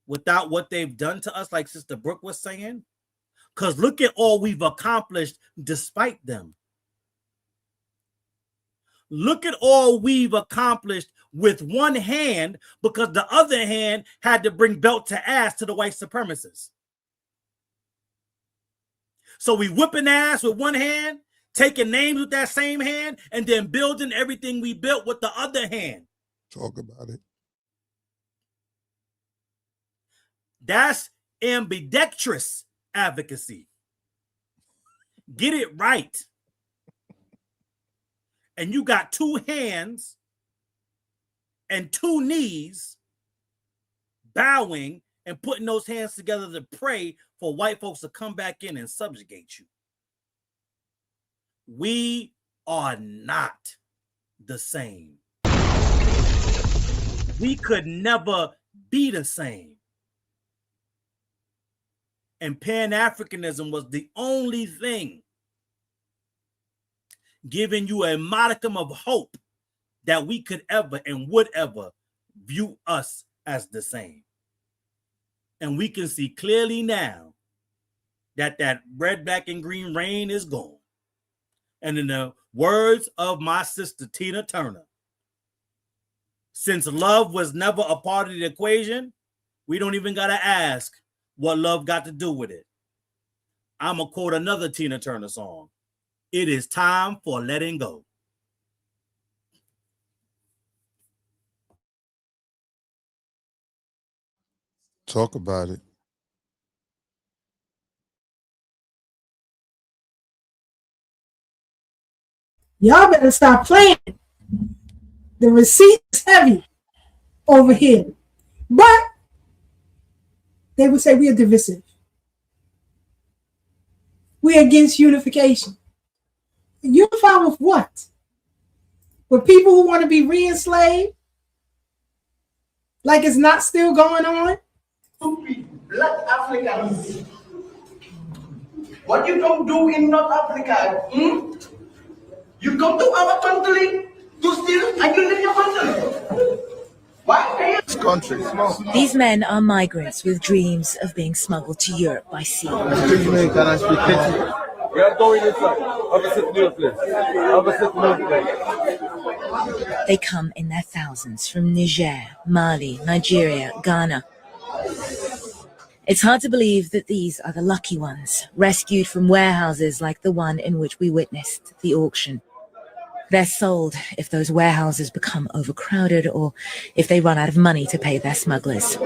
without what they've done to us, like Sister Breuck was saying? Because look at all we've accomplished despite them. Look at all we've accomplished with one hand because the other hand had to bring belt to ass to the white supremacists. So we whipping ass with one hand, taking names with that same hand, and then building everything we built with the other hand. Talk about it. That's ambidextrous advocacy. Get it right. And you got two hands and two knees bowing and putting those hands together to pray for white folks to come back in and subjugate you. We are not the same. we could never be the same. And Pan-Africanism was the only thing giving you a modicum of hope that we could ever and would ever view us as the same. And we can see clearly now that that red, black, and green reign is gone. And in the words of my sister Tina Turner, since love was never a part of the equation, we don't even got to ask what love got to do with it. I'm going to quote another Tina Turner song. It is time for letting go. Talk about it. Y'all better stop playing. The receipt is heavy over here. But they would say we are divisive. We're against unification. Unify with what? With people who want to be re-enslaved? Like it's not still going on? Black Africans. What you don't do in North Africa? You come to our country to steal and you leave your country. Why? This country. These men are migrants with dreams of being smuggled to Europe by sea. Excuse me, can I speak English? We are going inside. They come in their thousands from Niger, Mali, Nigeria, Ghana. It's hard to believe that these are the lucky ones, rescued from warehouses like the one in which we witnessed the auction. They're sold if those warehouses become overcrowded or if they run out of money to pay their smugglers.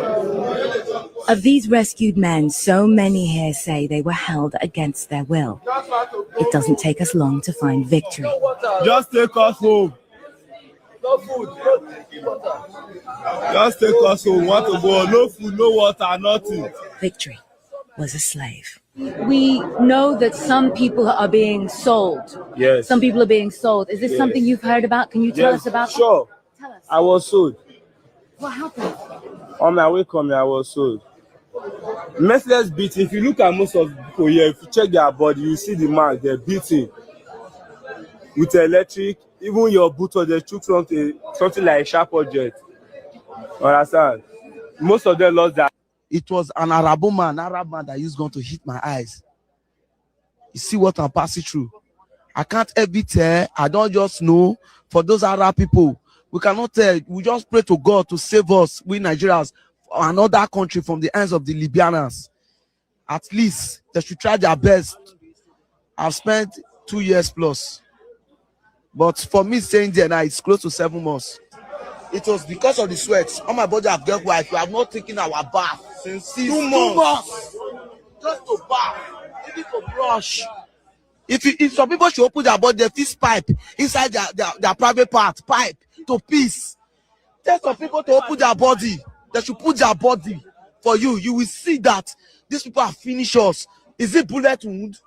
Of these rescued men, so many here say they were held against their will. It doesn't take us long to find victory. Just take us home. No food. Just take us home. Want to go? No food, no water, nothing. Victory was a slave. We know that some people are being sold. Yes. Some people are being sold. Is this something you've heard about? Can you tell us about that? Sure. Tell us. I was sold. What happened? On my way coming, I was sold. Merciless beating. If you look at most of the people here, if you check their body, you see the mark. They're beating with electric. Even your boot, or they took something like a sharp object. Understand? Most of them lost that. It was an Arab man that used gun to hit my eyes. You see what I'm passing through. I can't ever tell. I don't just know. For those Arab people, we cannot tell. We just pray to God to save us, we Nigerians, another country from the hands of the Libyans. At least they should try their best. I've spent 2 years plus. But for me staying there now, it's close to 7 months. It was because of the sweat. On my body, I've got white. We have not taken our bath since 2 months. Just to bath, even to brush. If some people should open their body, they fix pipe inside their private part, pipe to piss. Tell some people to open their body. They should put their body for you. You will see that these people are finished us. Is it bullet wound?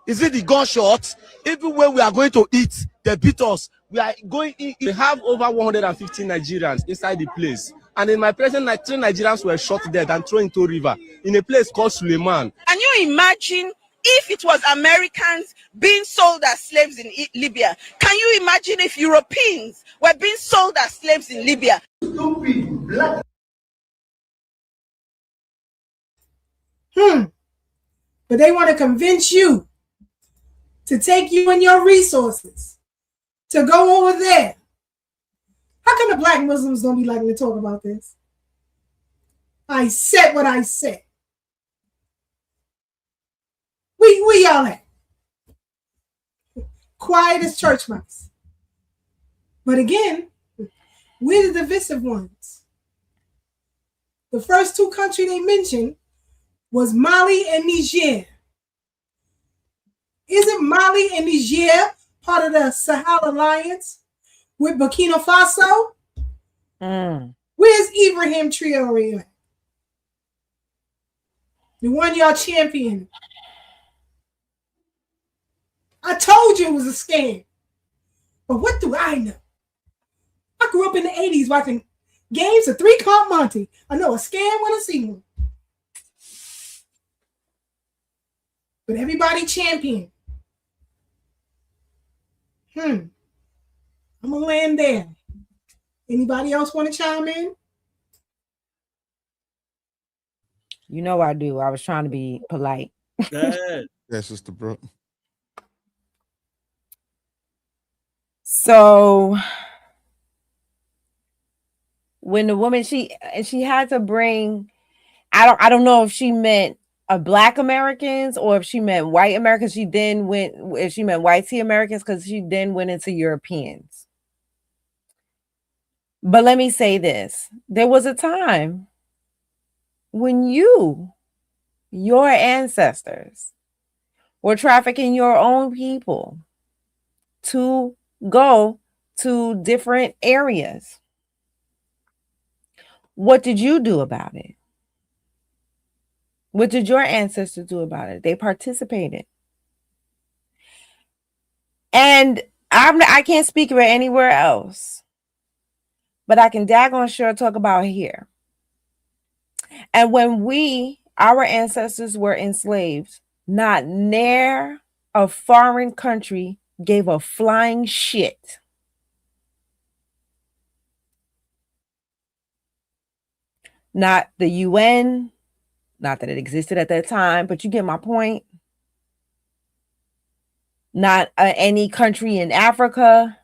Is it the gunshot? Even when we are going to eat, they beat us. We are going in. We have over 150 Nigerians inside the place. And in my present, 3 Nigerians were shot dead and thrown into a river in a place called Suleiman. Can you imagine if it was Americans being sold as slaves in Libya? Can you imagine if Europeans were being sold as slaves in Libya? But they want to convince you to take you and your resources to go over there. How come the black Muslims don't be liking to talk about this? I said what I said. We y'all at? Quiet as church mice. But again, we're the divisive ones. The first 2 countries they mentioned was Mali and Niger. Isn't Mali and Niger part of the Sahel Alliance with Burkina Faso? Where's Ibrahim Traoré at? The one y'all championing. I told you it was a scam. But what do I know? I grew up in the 80s watching Games of 3-card Monte. I know a scam when I see one. But everybody champion. I'm gonna land there. Anybody else want to chime in? You know I do. I was trying to be polite. Yeah, Sister Brooke. So when the woman she had to bring, I don't know if she meant Black Americans or if she meant white Americans. She then went, if she meant white Americans, because she then went into Europeans. But let me say this. There was a time when your ancestors, were trafficking your own people to go to different areas. What did you do about it? What did your ancestors do about it? They participated. And I can't speak about anywhere else, but I can daggone sure talk about here. And when our ancestors were enslaved, not near a foreign country gave a flying shit. Not the UN, not that it existed at that time, but you get my point. Not any country in Africa,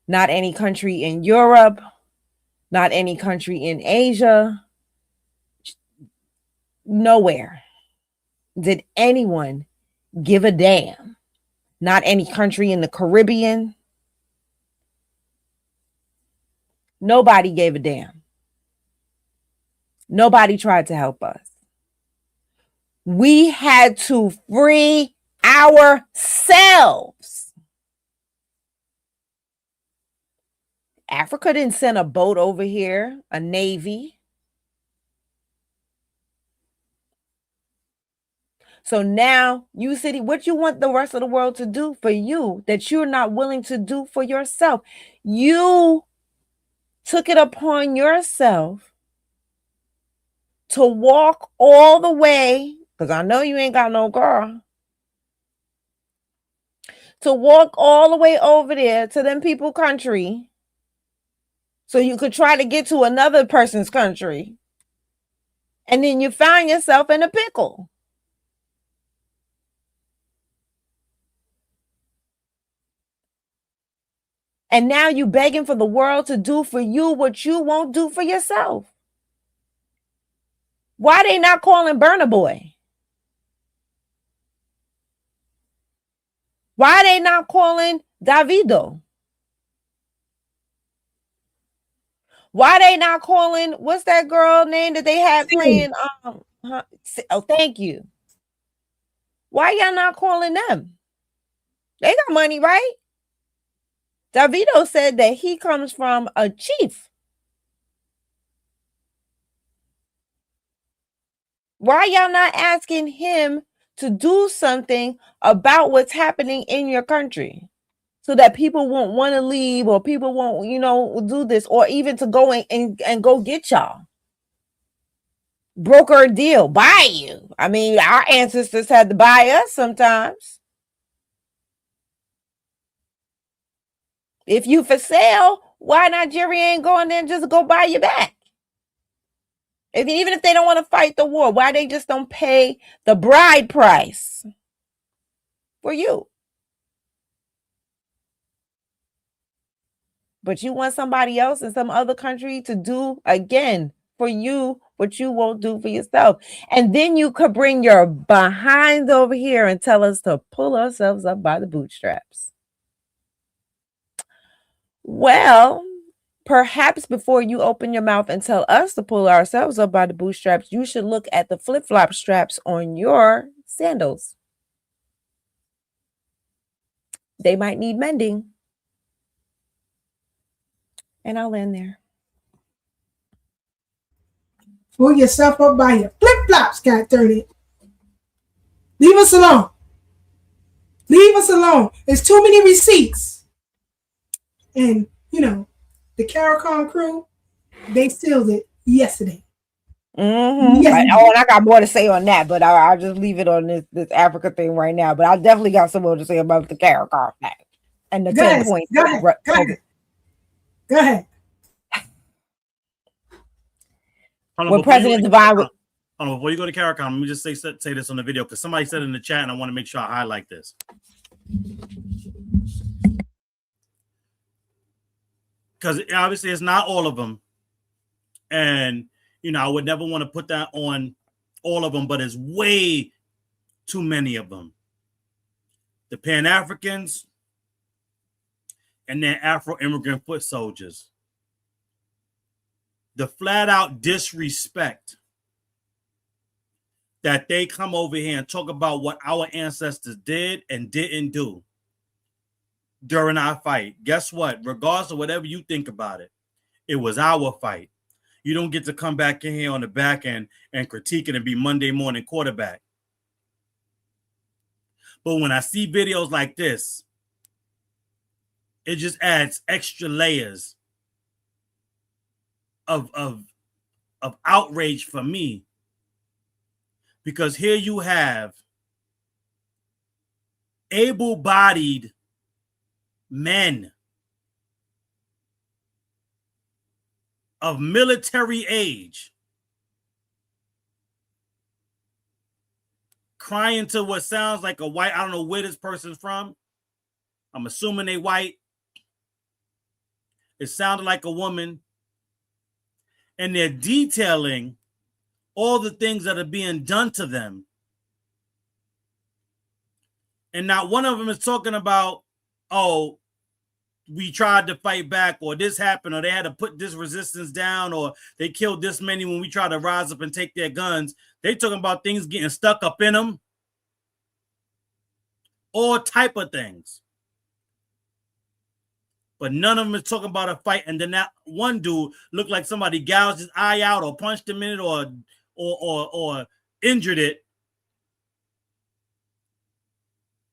not any country in Europe, not any country in Asia. Nowhere did anyone give a damn. Not any country in the Caribbean. Nobody gave a damn. Nobody tried to help us. We had to free ourselves. Africa didn't send a boat over here, a navy. So now you city, what you want the rest of the world to do for you that you're not willing to do for yourself? You took it upon yourself to walk all the way, because I know you ain't got no girl, to walk all the way over there to them people country so you could try to get to another person's country. And then you find yourself in a pickle. And now you begging for the world to do for you what you won't do for yourself. Why they not calling Burna Boy? Why they not calling Davido? Why they not calling, what's that girl name that they had playing? Oh, thank you. Why y'all not calling them? They got money, right? Davido said that he comes from a chief. Why y'all not asking him to do something about what's happening in your country so that people won't want to leave or people won't, do this, or even to go and go get y'all? Broker a deal, buy you. I mean, our ancestors had to buy us sometimes. If you for sale, why Nigeria ain't going there and just go buy you back? Even if they don't want to fight the war, why they just don't pay the bride price for you? But you want somebody else in some other country to do again for you what you won't do for yourself. And then you could bring your behinds over here and tell us to pull ourselves up by the bootstraps. Well, perhaps before you open your mouth and tell us to pull ourselves up by the bootstraps, you should look at the flip-flop straps on your sandals. They might need mending. And I'll end there. Pull yourself up by your flip-flops, Cat 30. Leave us alone. Leave us alone. There's too many receipts. And, the Caricon crew, They sealed it yesterday. Mm-hmm. Yesterday. And I got more to say on that, but I'll just leave it on this Africa thing right now. But I definitely got some more to say about the CARICOM thing and the Go 10 ahead. points. Go ahead. Go ahead. Go ahead. When President Divine before you go to CARICOM, let me just say this on the video because somebody said in the chat, and I want to make sure I highlight this. Because obviously it's not all of them. And, I would never want to put that on all of them, but it's way too many of them. The Pan-Africans and their Afro-immigrant foot soldiers. The flat-out disrespect that they come over here and talk about what our ancestors did and didn't do during our fight. Guess what? Regardless of whatever you think about it, it was our fight. You don't get to come back in here on the back end and critique it and be Monday morning quarterback. But when I see videos like this, it just adds extra layers of outrage for me. Because here you have able-bodied men of military age crying to what sounds like a white, I don't know where this person's from. I'm assuming they white. It sounded like a woman. And they're detailing all the things that are being done to them. And not one of them is talking about, oh, we tried to fight back, or this happened, or they had to put this resistance down, or they killed this many when we tried to rise up and take their guns. They talking about things getting stuck up in them. All type of things. But none of them is talking about a fight. And then that one dude looked like somebody gouged his eye out or punched him in it or injured it.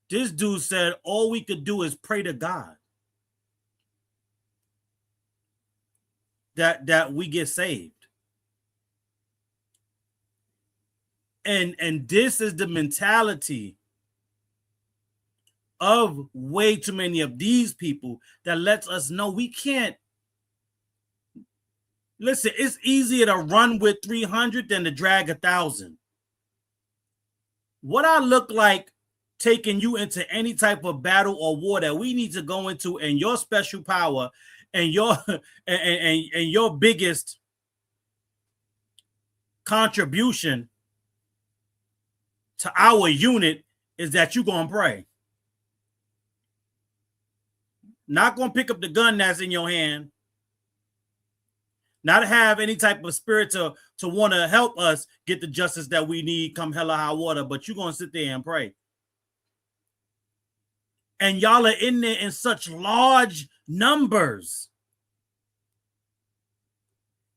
This dude said all we could do is pray to God that we get saved. And this is the mentality of way too many of these people that lets us know we can't. Listen, it's easier to run with 300 than to drag 1,000. What I look like taking you into any type of battle or war that we need to go into, and your special power and your and your biggest contribution to our unit is that you're gonna pray. Not gonna pick up the gun that's in your hand, not have any type of spirit to want to help us get the justice that we need come hell or high water, but you're gonna sit there and pray. And y'all are in there in such large numbers.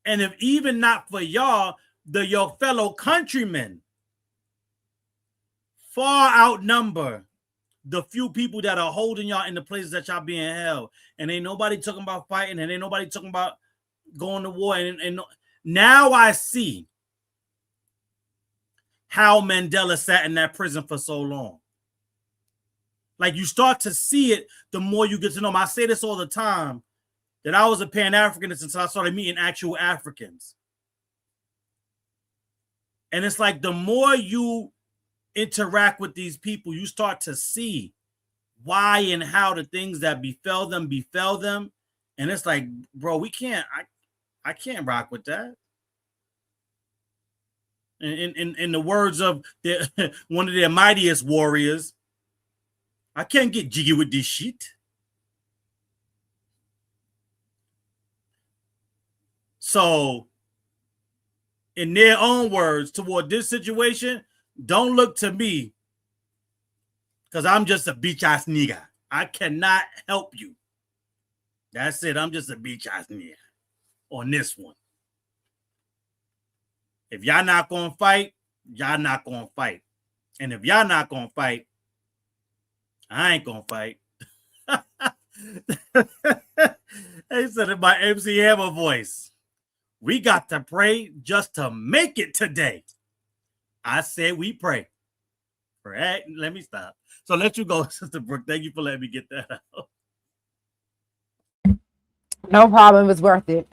And if even not for y'all, your fellow countrymen far outnumber the few people that are holding y'all in the places that y'all being held. And ain't nobody talking about fighting, and ain't nobody talking about going to war. And now I see how Mandela sat in that prison for so long. Like, you start to see it the more you get to know him. I say this all the time, that I was a Pan-Africanist until I started meeting actual Africans. And it's like the more you interact with these people, you start to see why and how the things that befell them. And it's like, bro, I can't rock with that. In the words of one of their mightiest warriors, I can't get jiggy with this shit. So, in their own words, toward this situation, don't look to me because I'm just a bitch ass nigga. I cannot help you. That's it. I'm just a bitch ass nigga on this one. If y'all not gonna fight, y'all not gonna fight. And if y'all not gonna fight, I ain't gonna fight. They said it by MC Hammer voice. We got to pray just to make it today. I said we pray. Right? Let me stop. So let you go, Sister Brooke. Thank you for letting me get that out. No problem. It was worth it.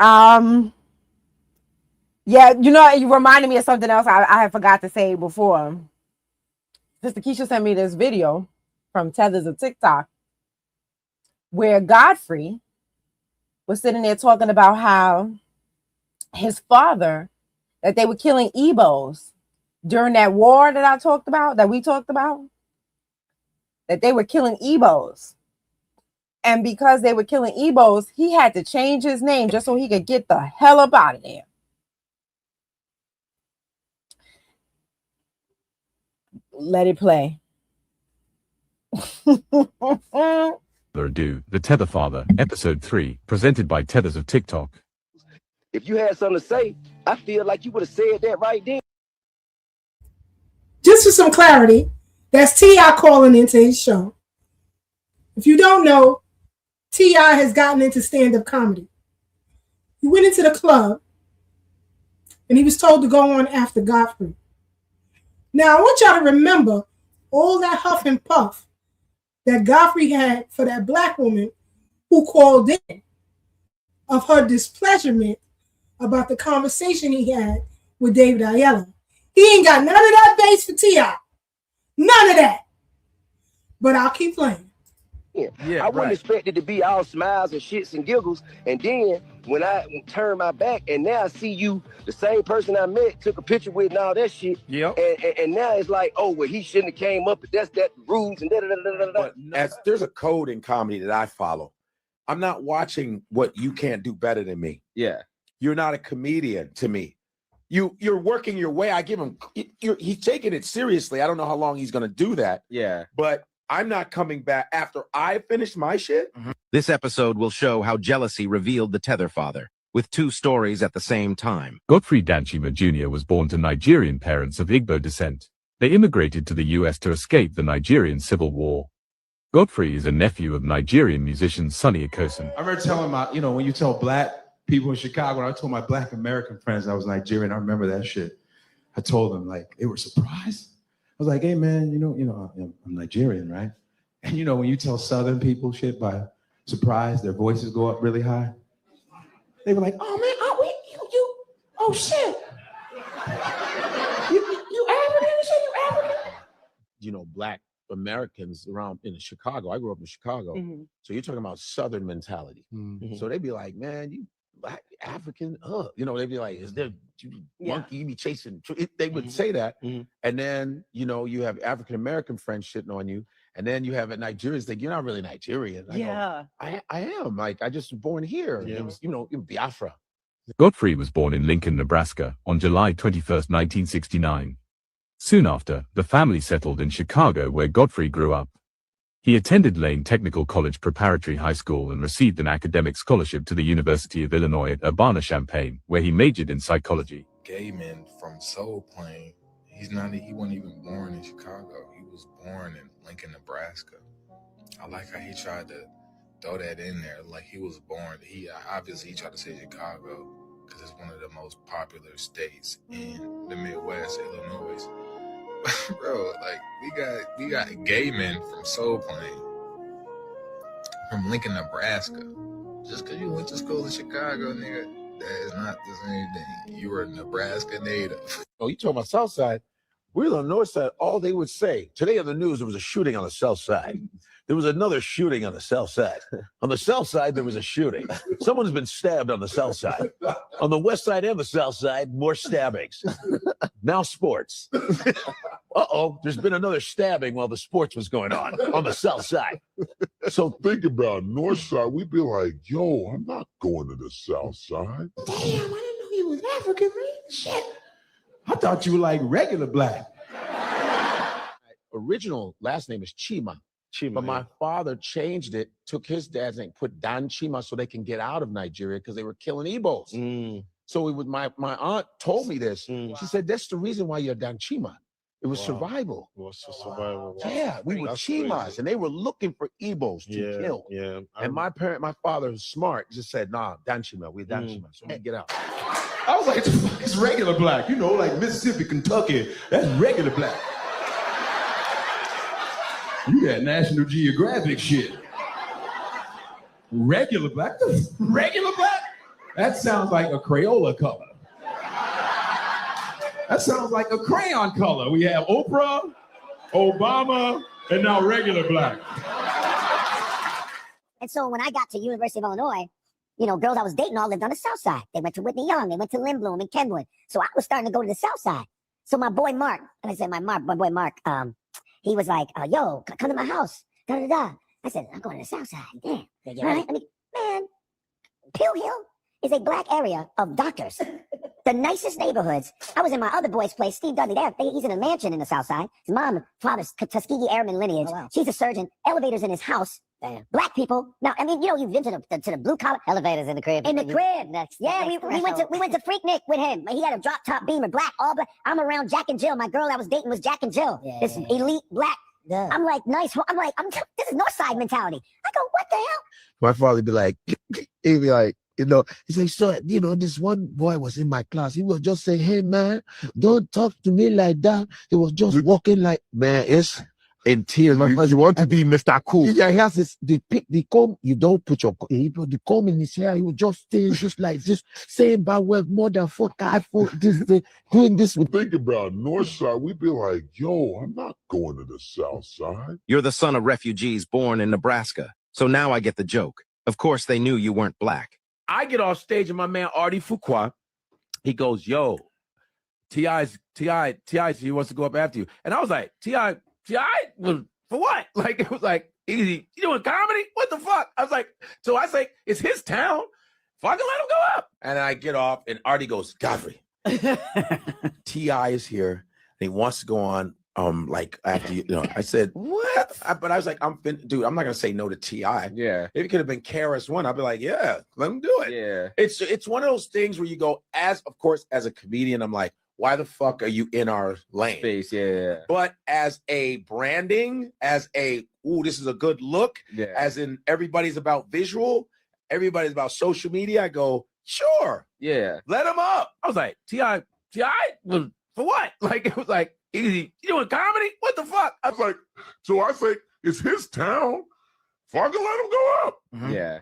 Yeah, you know, you reminded me of something else I had forgot to say before. Sister Kiesha sent me this video from Tethers of TikTok where Godfrey was sitting there talking about how his father, that they were killing Igbos during that war that I talked about, that we talked about, that they were killing Igbos. And because they were killing Igbos, he had to change his name just so he could get the hell up out of there. Let it play. Ado, The Tether Father, Episode 3, presented by Tethers of TikTok. If you had something to say, I feel like you would have said that right then. Just for some clarity, that's T.I. calling into his show. If you don't know, T.I. has gotten into stand-up comedy. He went into the club, and he was told to go on after Godfrey. Now, I want y'all to remember all that huff and puff that Godfrey had for that black woman who called in of her displeasurement about the conversation he had with David Ayala. He ain't got none of that bass for T.I. None of that. But I'll keep playing. I wouldn't expect it to be all smiles and shits and giggles. And then when I turn my back and now I see you, the same person I met, took a picture with and all that shit. Yep. And now it's like, oh, well, he shouldn't have came up. That's that rules and da-da-da-da-da-da. As there's a code in comedy that I follow. I'm not watching what you can't do better than me. Yeah. You're not a comedian to me. You're working your way. I give him, he's taking it seriously. I don't know how long he's going to do that. Yeah. But I'm not coming back after I finish my shit. This episode will show how jealousy revealed the Tether Father, with two stories at the same time. Godfrey Danchima Jr. was born to Nigerian parents of Igbo descent. They immigrated to the U.S. to escape the Nigerian Civil War. Godfrey is a nephew of Nigerian musician Sonny Akosin. I remember telling my, when you tell black people in Chicago, when I told my black American friends I was Nigerian, I remember that shit. I told them, like, they were surprised. I was like, hey, man, I'm Nigerian, right? And, when you tell Southern people shit by surprise, their voices go up really high. They were like, oh, man, oh, shit. You African? You African? Black Americans around in Chicago. I grew up in Chicago. So you're talking about Southern mentality. So they'd be like, man, you black African, they'd be like, is there monkey you be chasing? They would say that. And then, you have African American friends shitting on you. And then you have Nigerians think you're not really Nigerian. I am. Like, I just was born here. It was, in Biafra. Godfrey was born in Lincoln, Nebraska on July 21st, 1969. Soon after, the family settled in Chicago where Godfrey grew up. He attended Lane Technical College Preparatory High School and received an academic scholarship to the University of Illinois at Urbana-Champaign, where he majored in psychology. Gay man from Soul Plane. He wasn't even born in Chicago. He was born in Lincoln, Nebraska. I like how he tried to throw that in there. Like, he was born, he tried to say Chicago because it's one of the most popular states in the Midwest, Illinois. Bro, like, we got gay men from Soul Plane, from Lincoln, Nebraska. Just because you went to school in Chicago, nigga, that is not the same thing. You were a Nebraska native. Oh, you talking about South Side? We're on the North Side. All they would say today on the news, there was a shooting on the South Side. There was another shooting on the South Side. On the South Side, there was a shooting. Someone's been stabbed on the South Side. On the West Side and the South Side, more stabbings. Now sports. Uh-oh, there's been another stabbing while the sports was going on the South Side. So think about North Side. We'd be like, yo, I'm not going to the South Side. Damn, I didn't know you was African, man. Shit. I thought you were like regular black. Original last name is Chima. But my father changed it, took his dad's name, put Dan Chima so they can get out of Nigeria because they were killing Igbos. So it was my aunt told me this. She said, that's the reason why you're Dan Chima. It was survival. Survival. Yeah, we were Chimas, and they were looking for Igbos to kill. Yeah. And my father was smart, just said, nah, Dan Chima, we're Dan Chima. So we get out. I was like, the fuck is regular black? You know, like Mississippi, Kentucky, that's regular black. You got National Geographic shit. Regular black? Regular black? That sounds like a Crayola color. That sounds like a crayon color. We have Oprah, Obama, and now regular black. And so when I got to University of Illinois, you know, girls I was dating all lived on the South Side. They went to Whitney Young, they went to Lindblom and Kenwood. So I was starting to go to the South Side. So my boy Mark, and I said, my boy Mark, he was like, yo, come to my house. Da da da. I said, I'm going to the South Side. Damn. Right? I mean, man, Pill Hill is a black area of doctors. The nicest neighborhoods. I was in my other boy's place, Steve Dudley. He's in a mansion in the South Side. His mom, father's Tuskegee Airman lineage. Oh, wow. She's a surgeon. Elevators in his house. Damn. Black people. Now, I mean, you know, you've been to the blue collar elevators in the crib. In the crib. Next. Yeah, we went to Freaknik with him. He had a drop top Beamer, black, all black. I'm around Jack and Jill. My girl I was dating was Jack and Jill. Yeah. This elite black. Yeah. I'm like, nice. I'm like, this is Northside mentality. I go, what the hell? My father would be like, he'd be like, you know, he's like, so, you know, this one boy was in my class. He was just saying, hey, man, don't talk to me like that. He was just walking like, man, it's in tears. You want to be Mr. Cool. Yeah, he has this, the comb, you don't put the comb in his hair. He would just stay just like this, saying bad words, motherfucker, I fought this, doing this. Think about Northside, we'd be like, yo, I'm not going to the South Side. You're the son of refugees born in Nebraska. So now I get the joke. Of course, they knew you weren't black. I get off stage and my man Artie Fuqua, he goes, yo, T.I., he wants to go up after you. And I was like, T.I., for what? Like, it was like, easy. You doing comedy? What the fuck? I was like, so I say, it's his town. Fucking let him go up. And I get off and Artie goes, Godfrey, T.I. is here. And he wants to go on. Like after you know, I said, what? But I was like, dude, I'm not gonna say no to T.I. Yeah. If it could have been KRS-One, I'd be like, yeah, let him do it. Yeah. It's one of those things where you go, as a comedian, I'm like, why the fuck are you in our lane? Space, yeah. But as a branding, this is a good look, as in everybody's about visual, everybody's about social media, I go, sure. Yeah. Let him up. I was like, T.I., for what? Like, it was like, easy. You doing comedy? What the fuck? I was like, so I say, it's his town. Fucking let him go up. Mm-hmm. Yeah.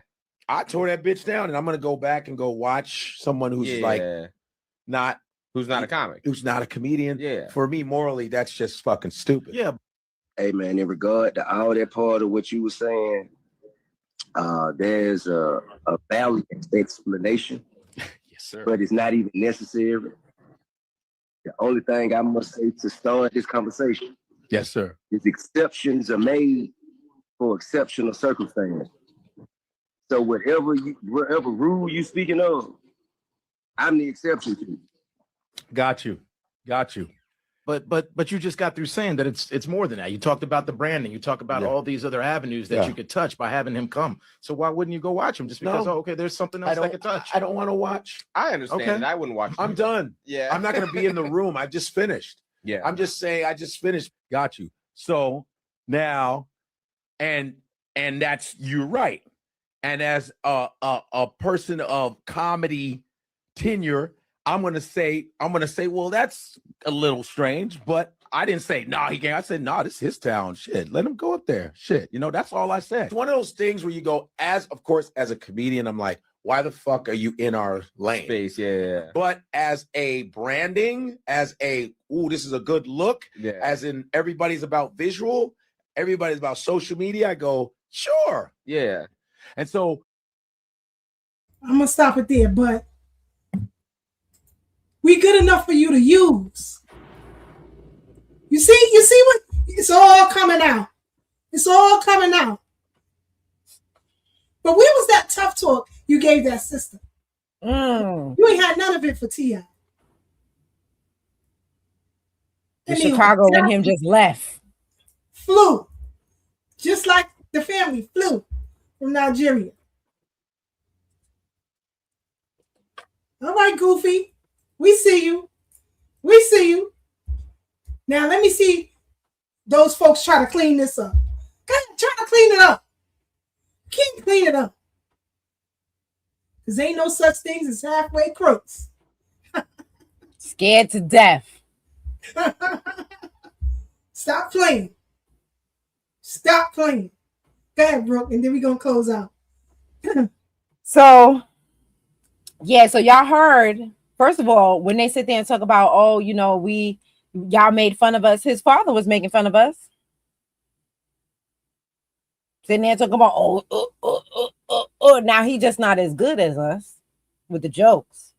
I tore that bitch down, and I'm gonna go back and go watch someone who's who's not a comic, who's not a comedian. Yeah. For me, morally, that's just fucking stupid. Yeah. Hey man, in regard to all that part of what you were saying, there's a valid explanation. Yes, sir. But it's not even necessary. The only thing I must say to start this conversation, yes, sir, is exceptions are made for exceptional circumstances. So whatever rule you speaking of, I'm the exception to. Got you. But you just got through saying that it's more than that. You talked about the branding. You talk about all these other avenues that you could touch by having him come. So why wouldn't you go watch him? Just because okay, there's something else I could touch. I don't want to watch. I understand. Okay. I wouldn't watch. I'm done. Yeah. I'm not going to be in the room. I've just finished. Yeah. I'm just saying I just finished. Got you. So now, and you're right. And as a person of comedy tenure, I'm gonna say, well, that's a little strange, but I didn't say, no, he can't. I said, no, this is his town. Shit, let him go up there. Shit, that's all I said. It's one of those things where you go, as a comedian, I'm like, why the fuck are you in our lane? Space, yeah. But as a branding, this is a good look, as in everybody's about visual, everybody's about social media, I go, sure. Yeah. And so I'm gonna stop it there, but we good enough for you to use. You see what? It's all coming out. It's all coming out. But where was that tough talk you gave that sister? You ain't had none of it for T.I. In Chicago when him just left. Flew. Just like the family flew from Nigeria. All right, Goofy. We see you. Now let me see those folks try to clean this up. Try to clean it up. Can't clean it up. Because ain't no such things as halfway crooks. Scared to death. Stop playing. Stop playing. Go ahead, Brooke, and then we're going to close out. So, yeah, so y'all heard, first of all, when they sit there and talk about, oh, you know, y'all made fun of us. His father was making fun of us. Sitting there talking about, now he just not as good as us with the jokes.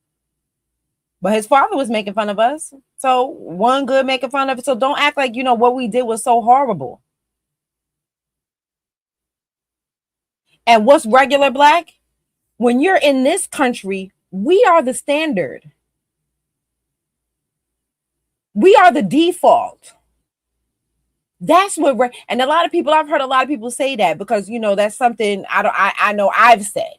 But his father was making fun of us. So one good making fun of it. So don't act like, you know, what we did was so horrible. And what's regular black? When you're in this country, we are the standard. We are the default. That's what and a lot of people, I've heard a lot of people say that because, you know, that's something I know I've said.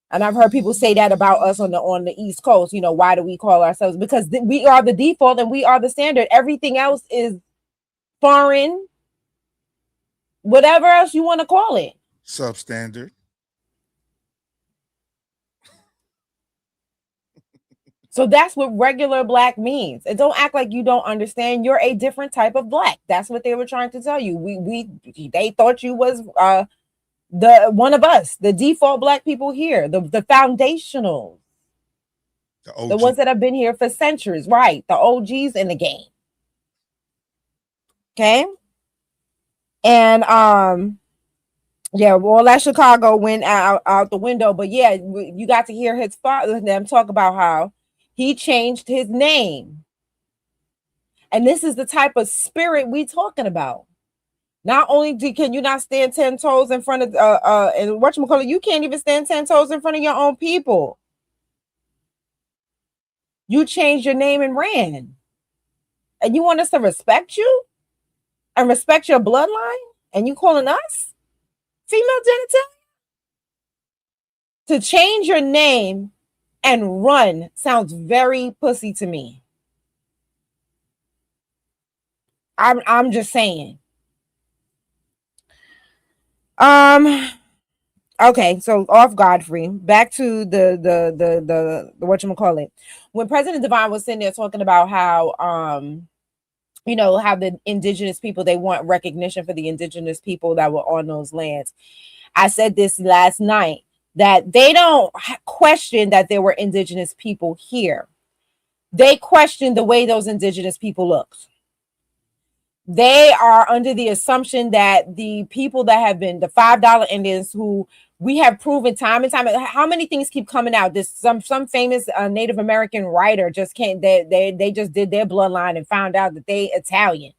And I've heard people say that about us on the East Coast. You know, why do we call ourselves? Because we are the default and we are the standard. Everything else is foreign, whatever else you want to call it. Substandard. So that's what regular black means. And don't act like you don't understand. You're a different type of black. That's what they were trying to tell you. They thought you was the one of us, the default black people here, the foundational, the ones that have been here for centuries, right? The OGs in the game. Okay. And yeah, well, that Chicago went out the window, but yeah, you got to hear his father and them talk about how he changed his name. And this is the type of spirit we talking about. Not only can you not stand 10 toes in front of and whatchamacallit, you can't even stand 10 toes in front of your own people. You changed your name and ran. And you want us to respect you and respect your bloodline? And you calling us female genitalia? To change your name and run sounds very pussy to me. I'm just saying. Okay, so off Godfrey, back to the whatchamacallit. When President Devine was sitting there talking about how you know, how the indigenous people, they want recognition for the indigenous people that were on those lands. I said this last night, that they don't question that there were indigenous people here. They question the way those indigenous people looked. They are under the assumption that the people that have been the $5 Indians, who we have proven time and time, how many things keep coming out? This some famous Native American writer just can't. They just did their bloodline and found out that they Italian.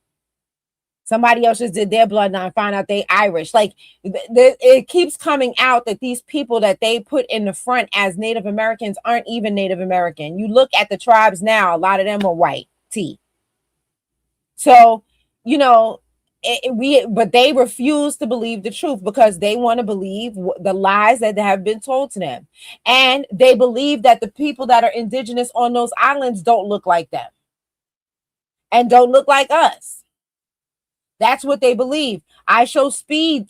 Somebody else just did their bloodline and found out they Irish. Like it keeps coming out that these people that they put in the front as Native Americans aren't even Native American. You look at the tribes now; a lot of them are white. So, you know, but they refuse to believe the truth because they want to believe the lies that have been told to them. And they believe that the people that are indigenous on those islands don't look like them and don't look like us. That's what they believe. I Show Speed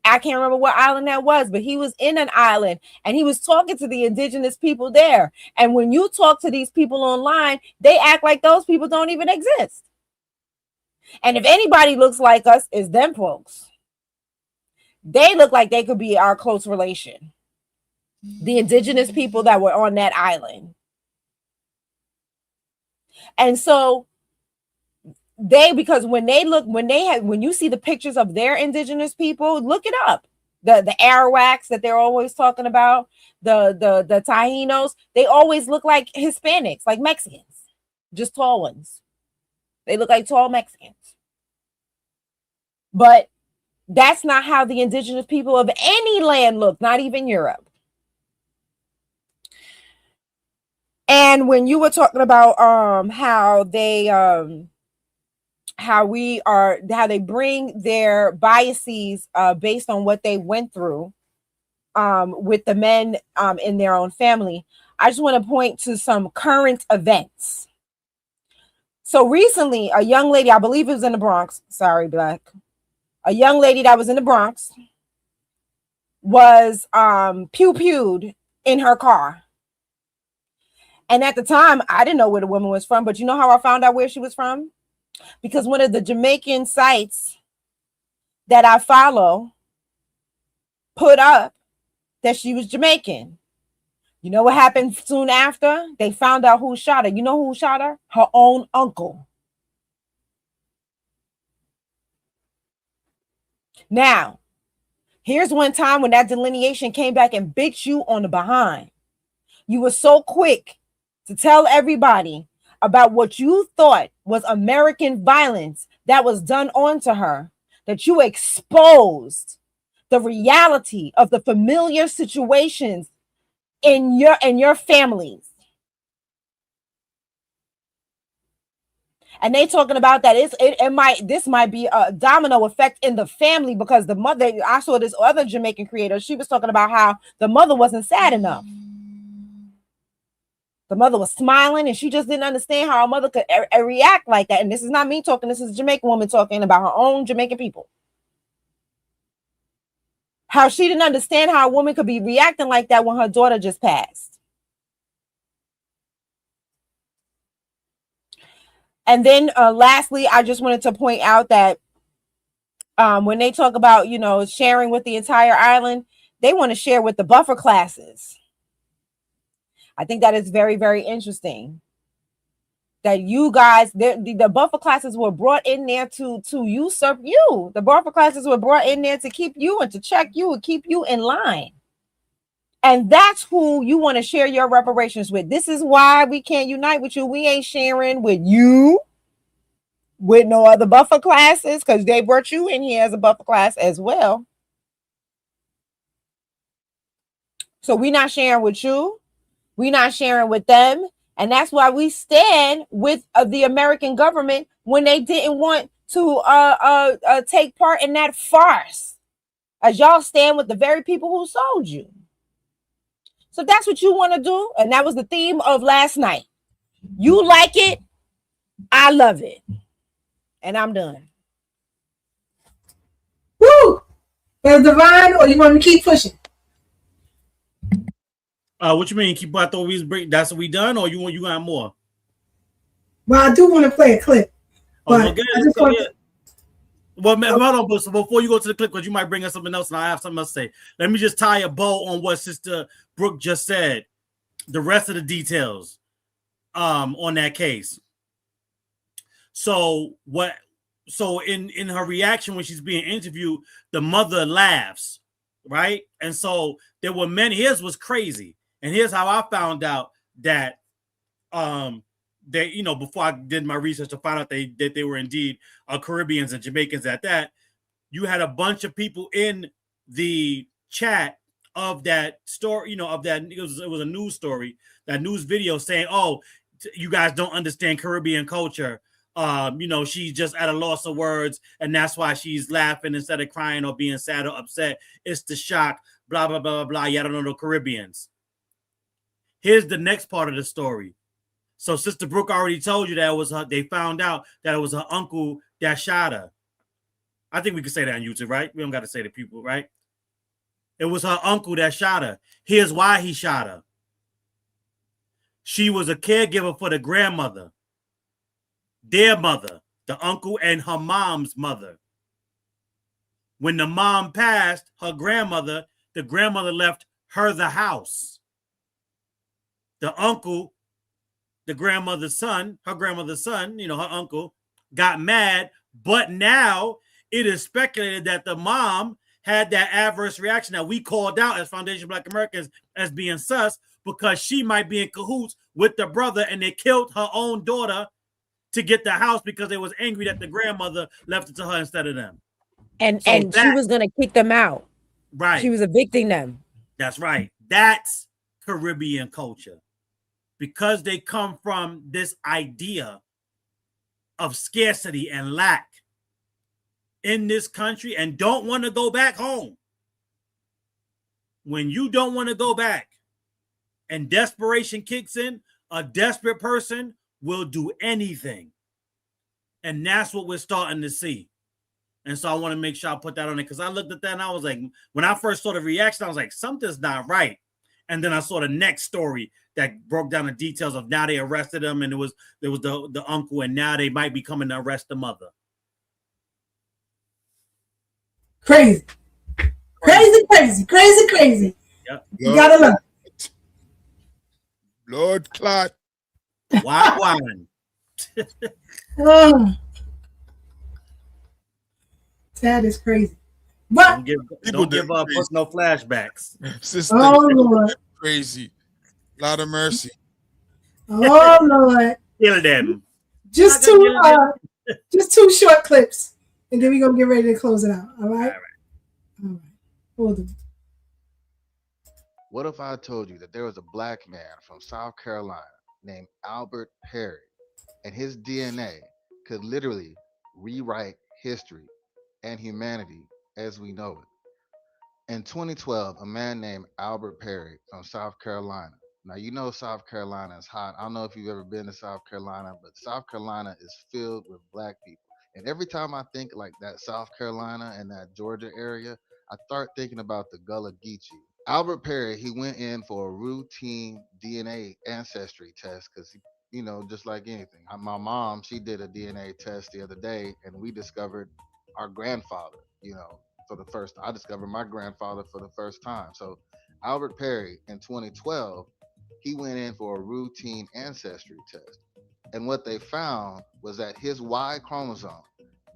I can't remember what island that was, but he was in an island and he was talking to the indigenous people there. And when you talk to these people online, they act like those people don't even exist. And if anybody looks like us, it's them folks. They look like they could be our close relation. The indigenous people that were on that island. And so because when you see the pictures of their indigenous people, look it up. The Arawaks that they're always talking about, the Taínos, they always look like Hispanics, like Mexicans, just tall ones. They look like tall Mexicans. But that's not how the indigenous people of any land look, not even Europe. And when you were talking about how they bring their biases based on what they went through with the men in their own family, I just want to point to some current events. So recently, a young lady, I believe it was in the Bronx, sorry, Black, a young lady that was in the Bronx was pew-pewed in her car. And at the time, I didn't know where the woman was from, but you know how I found out where she was from? Because one of the Jamaican sites that I follow put up that she was Jamaican. You know what happened soon after? They found out who shot her. You know who shot her? Her own uncle. Now, here's one time when that delineation came back and bit you on the behind. You were so quick to tell everybody about what you thought was American violence that was done onto her, that you exposed the reality of the familiar situations in your families. And they talking about that this might be a domino effect in the family, because the mother, I saw this other Jamaican creator, she was talking about how the mother wasn't sad enough. The mother was smiling and she just didn't understand how a mother could react like that. And this is not me talking, this is a Jamaican woman talking about her own Jamaican people. How she didn't understand how a woman could be reacting like that when her daughter just passed. And then lastly, I just wanted to point out that when they talk about, sharing with the entire island, they want to share with the buffer classes. I think that is very, very interesting. That you guys, the buffer classes were brought in there to usurp you. The buffer classes were brought in there to keep you and to check you and keep you in line. And that's who you want to share your reparations with. This is why we can't unite with you. We ain't sharing with you, with no other buffer classes, because they brought you in here as a buffer class as well. So we're not sharing with you. We're not sharing with them. And that's why we stand with the American government when they didn't want to take part in that farce, as y'all stand with the very people who sold you. So that's what you want to do. And that was the theme of last night. You like it. I love it. And I'm done. Woo! Brother Divine, or you want me to keep pushing? What you mean? Keep? I thought we was break. That's what we done, or you got more? Well, I do want to play a clip. Well, man, hold on, but so before you go to the clip, because you might bring us something else, and I have something else to say. Let me just tie a bow on what Sister Breuck just said. The rest of the details, on that case. So in her reaction when she's being interviewed, the mother laughs, right? And so there were many. His was crazy. And here's how I found out that they, before I did my research to find out that they were indeed Caribbeans and Jamaicans at that. You had a bunch of people in the chat of that story, of that, it was a news story, that news video saying, oh, you guys don't understand Caribbean culture. She's just at a loss of words, and that's why she's laughing instead of crying or being sad or upset. It's the shock, blah, blah, blah, blah, blah. Y'all don't know the Caribbeans. Here's the next part of the story. So Sister Breuck already told you that it was her. They found out that it was her uncle that shot her. I think we can say that on YouTube, right? We don't got to say to people, right? It was her uncle that shot her. Here's why he shot her. She was a caregiver for the grandmother, their mother, the uncle and her mom's mother. When the mom passed, the grandmother left her the house. The uncle, her grandmother's son, her uncle, got mad, but now it is speculated that the mom had that adverse reaction that we called out as Foundation Black Americans as being sus, because she might be in cahoots with the brother, and they killed her own daughter to get the house because they was angry that the grandmother left it to her instead of them. And she was going to kick them out. Right. She was evicting them. That's right. That's Caribbean culture. Because they come from this idea of scarcity and lack in this country and don't want to go back home. When you don't want to go back and desperation kicks in, a desperate person will do anything. And that's what we're starting to see. And so I want to make sure I put that on it, because I looked at that and I was like, when I first saw the reaction, I was like, something's not right. And then I saw the next story that broke down the details of now they arrested him, and there was the uncle, and now they might be coming to arrest the mother. Crazy. Yep. You gotta love it. Lord Clot. Wine. That is crazy. But don't give up personal flashbacks. Sister, Lord. Crazy. Lot of mercy. Oh Lord. Kill them. Just two short clips, and then we're gonna get ready to close it out. All right. All right. Hold on. What if I told you that there was a black man from South Carolina named Albert Perry, and his DNA could literally rewrite history and humanity as we know it? In 2012, a man named Albert Perry from South Carolina. Now, you know South Carolina is hot. I don't know if you've ever been to South Carolina, but South Carolina is filled with black people. And every time I think like that South Carolina and that Georgia area, I start thinking about the Gullah Geechee. Albert Perry, he went in for a routine DNA ancestry test because, you know, just like anything. My mom, she did a DNA test the other day, and we discovered our grandfather, you know, for the first time. I discovered my grandfather for the first time. So Albert Perry in 2012, he went in for a routine ancestry test. And what they found was that his Y chromosome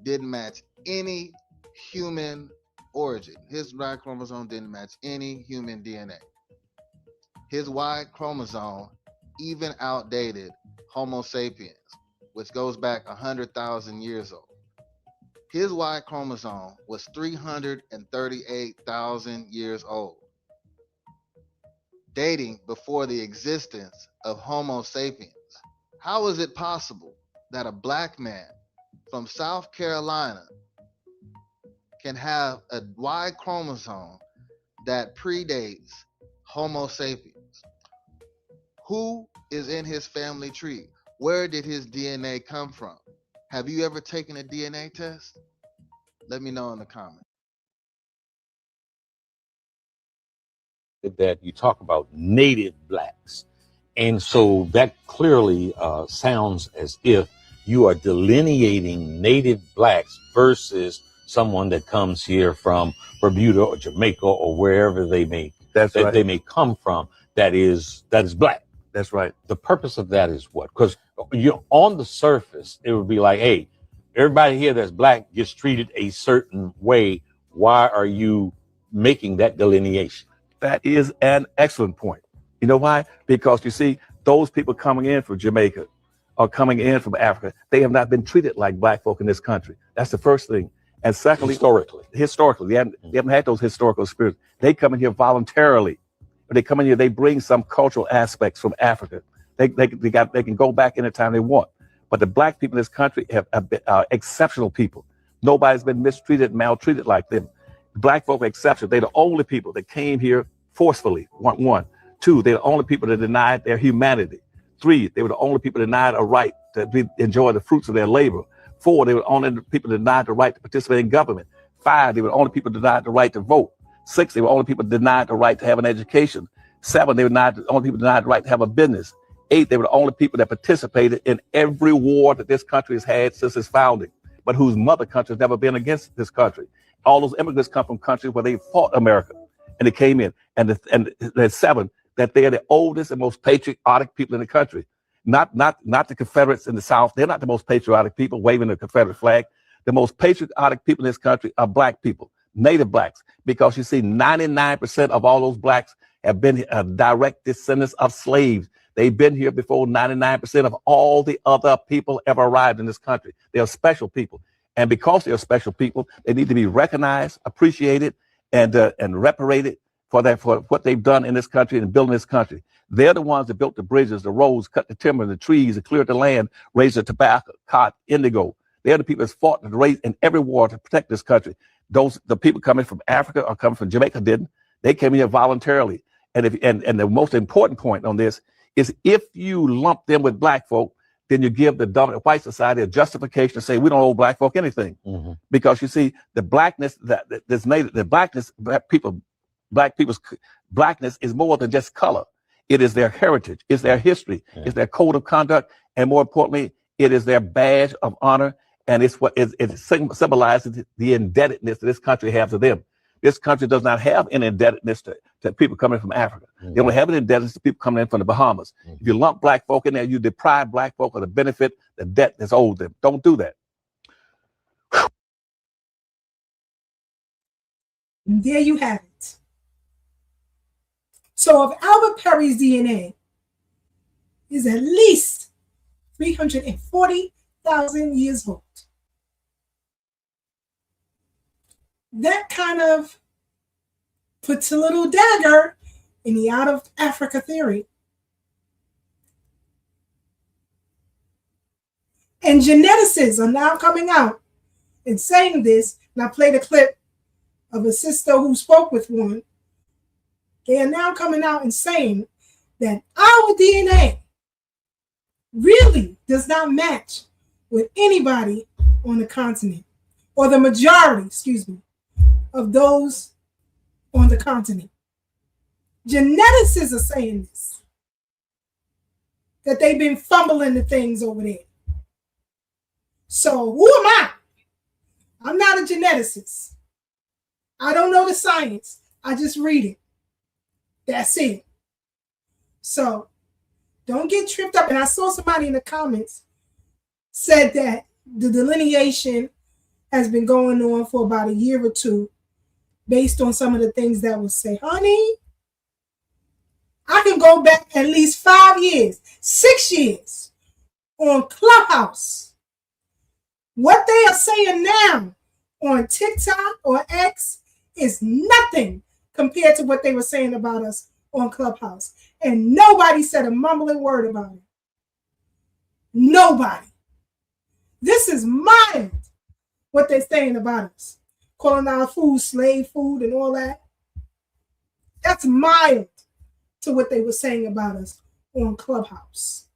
didn't match any human origin. His Y chromosome didn't match any human DNA. His Y chromosome even outdated Homo sapiens, which goes back 100,000 years old. His Y chromosome was 338,000 years old, dating before the existence of Homo sapiens. How is it possible that a black man from South Carolina can have a Y chromosome that predates Homo sapiens? Who is in his family tree? Where did his DNA come from? Have you ever taken a DNA test? Let me know in the comments. That you talk about native blacks. And so that clearly sounds as if you are delineating native blacks versus someone that comes here from Bermuda or Jamaica or wherever they may they may come from that is black. That's right. The purpose of that is what? Because you on the surface, it would be like, hey, everybody here that's black gets treated a certain way. Why are you making that delineation? That is an excellent point. You know why? Because you see, those people coming in from Jamaica or coming in from Africa, they have not been treated like black folk in this country. That's the first thing. And secondly, historically, they haven't had those historical spirits. They come in here voluntarily. When they come in here, they bring some cultural aspects from Africa. They can go back anytime they want. But the black people in this country have been exceptional people. Nobody's been mistreated, maltreated like them. Black folk are exceptional. They're the only people that came here forcefully. One. Two, they're the only people that denied their humanity. Three, they were the only people denied a right to enjoy the fruits of their labor. Four, they were the only people denied the right to participate in government. Five, they were the only people denied the right to vote. Six, they were the only people denied the right to have an education. Seven, they were the only people denied the right to have a business. Eight, they were the only people that participated in every war that this country has had since its founding, but whose mother country has never been against this country. All those immigrants come from countries where they fought America, and they came in. And there's seven, that they are the oldest and most patriotic people in the country. Not the Confederates in the South. They're not the most patriotic people waving the Confederate flag. The most patriotic people in this country are black people, native blacks, because you see 99% of all those blacks have been direct descendants of slaves. They've been here before 99% of all the other people ever arrived in this country. They are special people. And because they are special people, they need to be recognized, appreciated, and reparated for what they've done in this country and building this country. They're the ones that built the bridges, the roads, cut the timber, the trees, and cleared the land, raised the tobacco, cotton, indigo. They're the people that fought and raised in every war to protect this country. The people coming from Africa or coming from Jamaica didn't. They came here voluntarily. And the most important point on this is if you lump them with black folk, then you give the dominant white society a justification to say we don't owe black folk anything. Mm-hmm. Because you see, the blackness that people Blackness is more than just color. It is their heritage, it's their history, it's their code of conduct, and more importantly, it is their badge of honor, and it's what it symbolizes the indebtedness that this country has to them. This country does not have an indebtedness to people coming from Africa. They only have an indebtedness to people coming in from the Bahamas. If you lump black folk in there, you deprive black folk of the benefit, the debt that's owed them. Don't do that. And there you have it. So if Albert Perry's DNA is at least 340,000 years old, that kind of puts a little dagger in the out of Africa theory. And geneticists are now coming out and saying this, and I played a clip of a sister who spoke with one. They are now coming out and saying that our DNA really does not match with anybody on the continent, or the majority, of those on the continent. Geneticists are saying this, that they've been fumbling the things over there. So who am I? I'm not a geneticist. I don't know the science. I just read it. That's it. So don't get tripped up. And I saw somebody in the comments said that the delineation has been going on for about a year or two based on some of the things that was said. Honey, I can go back at least 5 years, 6 years on Clubhouse. What they are saying now on TikTok or X is nothing compared to what they were saying about us on Clubhouse. And nobody said a mumbling word about it. Nobody. This is mild, what they're saying about us. Calling our food slave food and all that. That's mild to what they were saying about us on Clubhouse.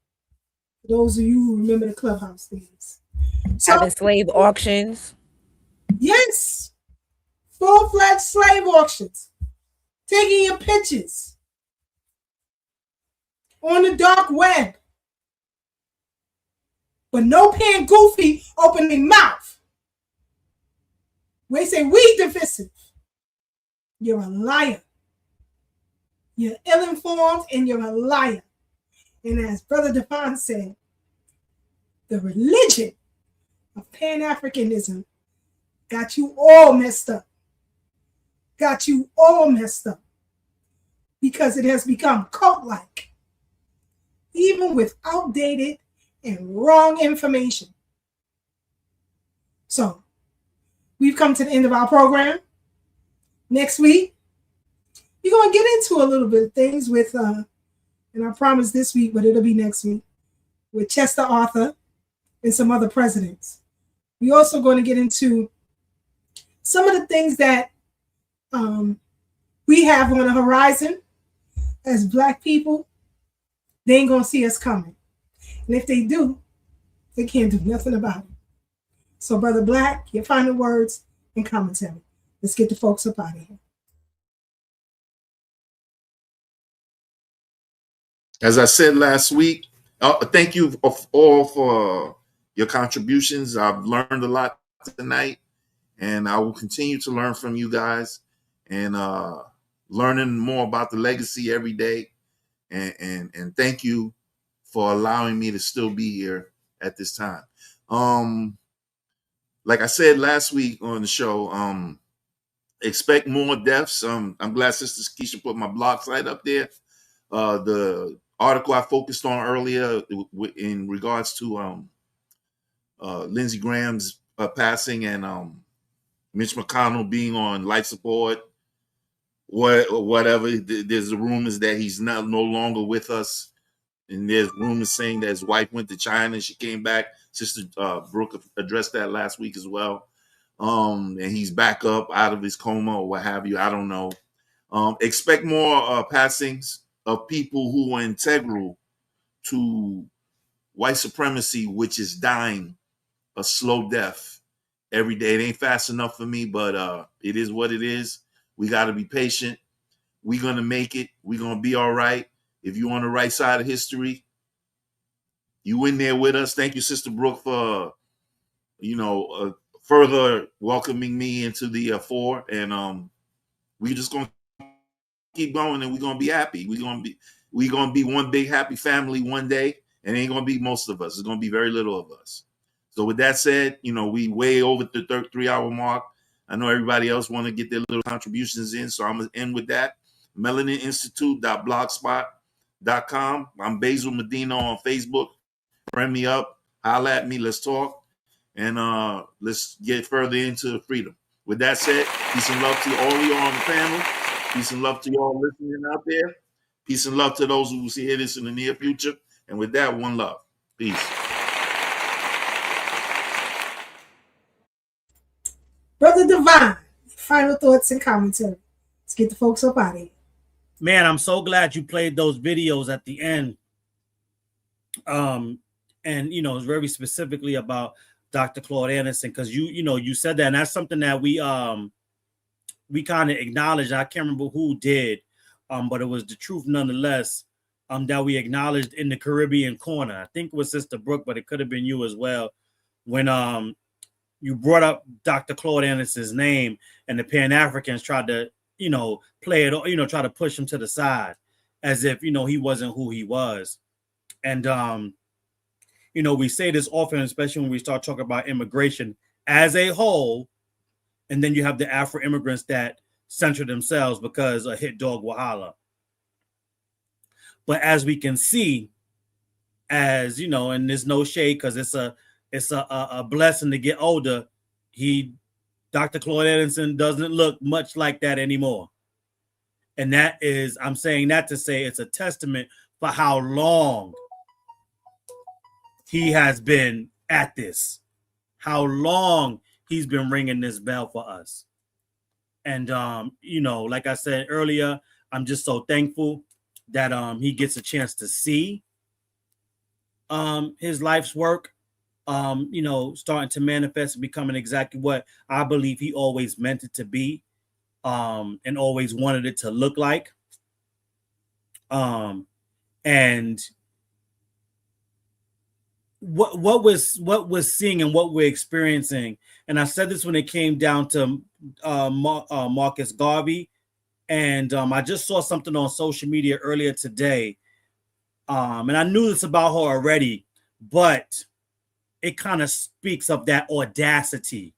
For those of you who remember the Clubhouse days. Having slave auctions. Yes. Full-fledged slave auctions. Taking your pictures. On the dark web. But no paying Goofy opening mouth. They say we divisive. You're a liar. You're ill-informed and you're a liar. And as Brother Devon said, the religion of Pan-Africanism got you all messed up. Got you all messed up. Because it has become cult-like. Even with outdated and wrong information. So, we've come to the end of our program. Next week, we're going to get into a little bit of things with, and I promise this week, but it'll be next week, with Chester Arthur and some other presidents. We're also going to get into some of the things that we have on the horizon as Black people. They ain't going to see us coming. And if they do, they can't do nothing about it. So, Brother Black, your final words and commentary. Let's get the folks up out of here. As I said last week, thank you all for your contributions. I've learned a lot tonight, and I will continue to learn from you guys and learning more about the legacy every day. And thank you for allowing me to still be here at this time. Like I said last week on the show, expect more deaths. I'm glad Sister Kiesha put my blog site up there. The article I focused on earlier in regards to Lindsey Graham's passing and Mitch McConnell being on life support, whatever. There's rumors that he's no longer with us. And there's rumors saying that his wife went to China and she came back. Sister Breuck addressed that last week as well. And he's back up out of his coma or what have you. I don't know. Expect more passings of people who are integral to white supremacy, which is dying a slow death every day. It ain't fast enough for me, but it is what it is. We got to be patient. we're going to make it. We're going to be all right. If you're on the right side of history, you in there with us. Thank you, Sister Brooke, for, further welcoming me into the fore. And we just going to keep going, and we're going to be happy. We're going to be one big happy family one day, and it ain't going to be most of us. It's going to be very little of us. So with that said, we way over the 3-hour mark. I know everybody else want to get their little contributions in, so I'm going to end with that. MelaninInstitute.blogspot.com. I'm Basil Medina on Facebook. Friend me up, holla at me, let's talk, and let's get further into freedom. With that said, peace and love to all of y'all on the panel. Peace and love to y'all listening out there. Peace and love to those who will hear this in the near future. And with that, one love. Peace. Brother Divine, final thoughts and commentary. Let's get the folks up out of here. Man, I'm so glad you played those videos at the end. And it's very specifically about Dr. Claude Anderson, because you said that, and that's something that we kind of acknowledged. I can't remember who did, but it was the truth nonetheless. That we acknowledged in the Caribbean corner. I think it was Sister Brooke, but it could have been you as well. When you brought up Dr. Claude Anderson's name, and the Pan-Africans tried to, play it, try to push him to the side as if, he wasn't who he was. And, we say this often, especially when we start talking about immigration as a whole. And then you have the Afro immigrants that censor themselves because a hit dog will holler. But as we can see, and there's no shade, because it's a blessing to get older. Dr. Claude Anderson doesn't look much like that anymore. And that is, I'm saying that to say it's a testament for how long he has been at this, how long he's been ringing this bell for us. And, like I said earlier, I'm just so thankful that he gets a chance to see his life's work, starting to manifest and becoming exactly what I believe he always meant it to be, and always wanted it to look like. And what we're seeing and what we're experiencing, and I said this when it came down to Marcus Garvey, and I just saw something on social media earlier today, and I knew this about her already, but it kind of speaks of that audacity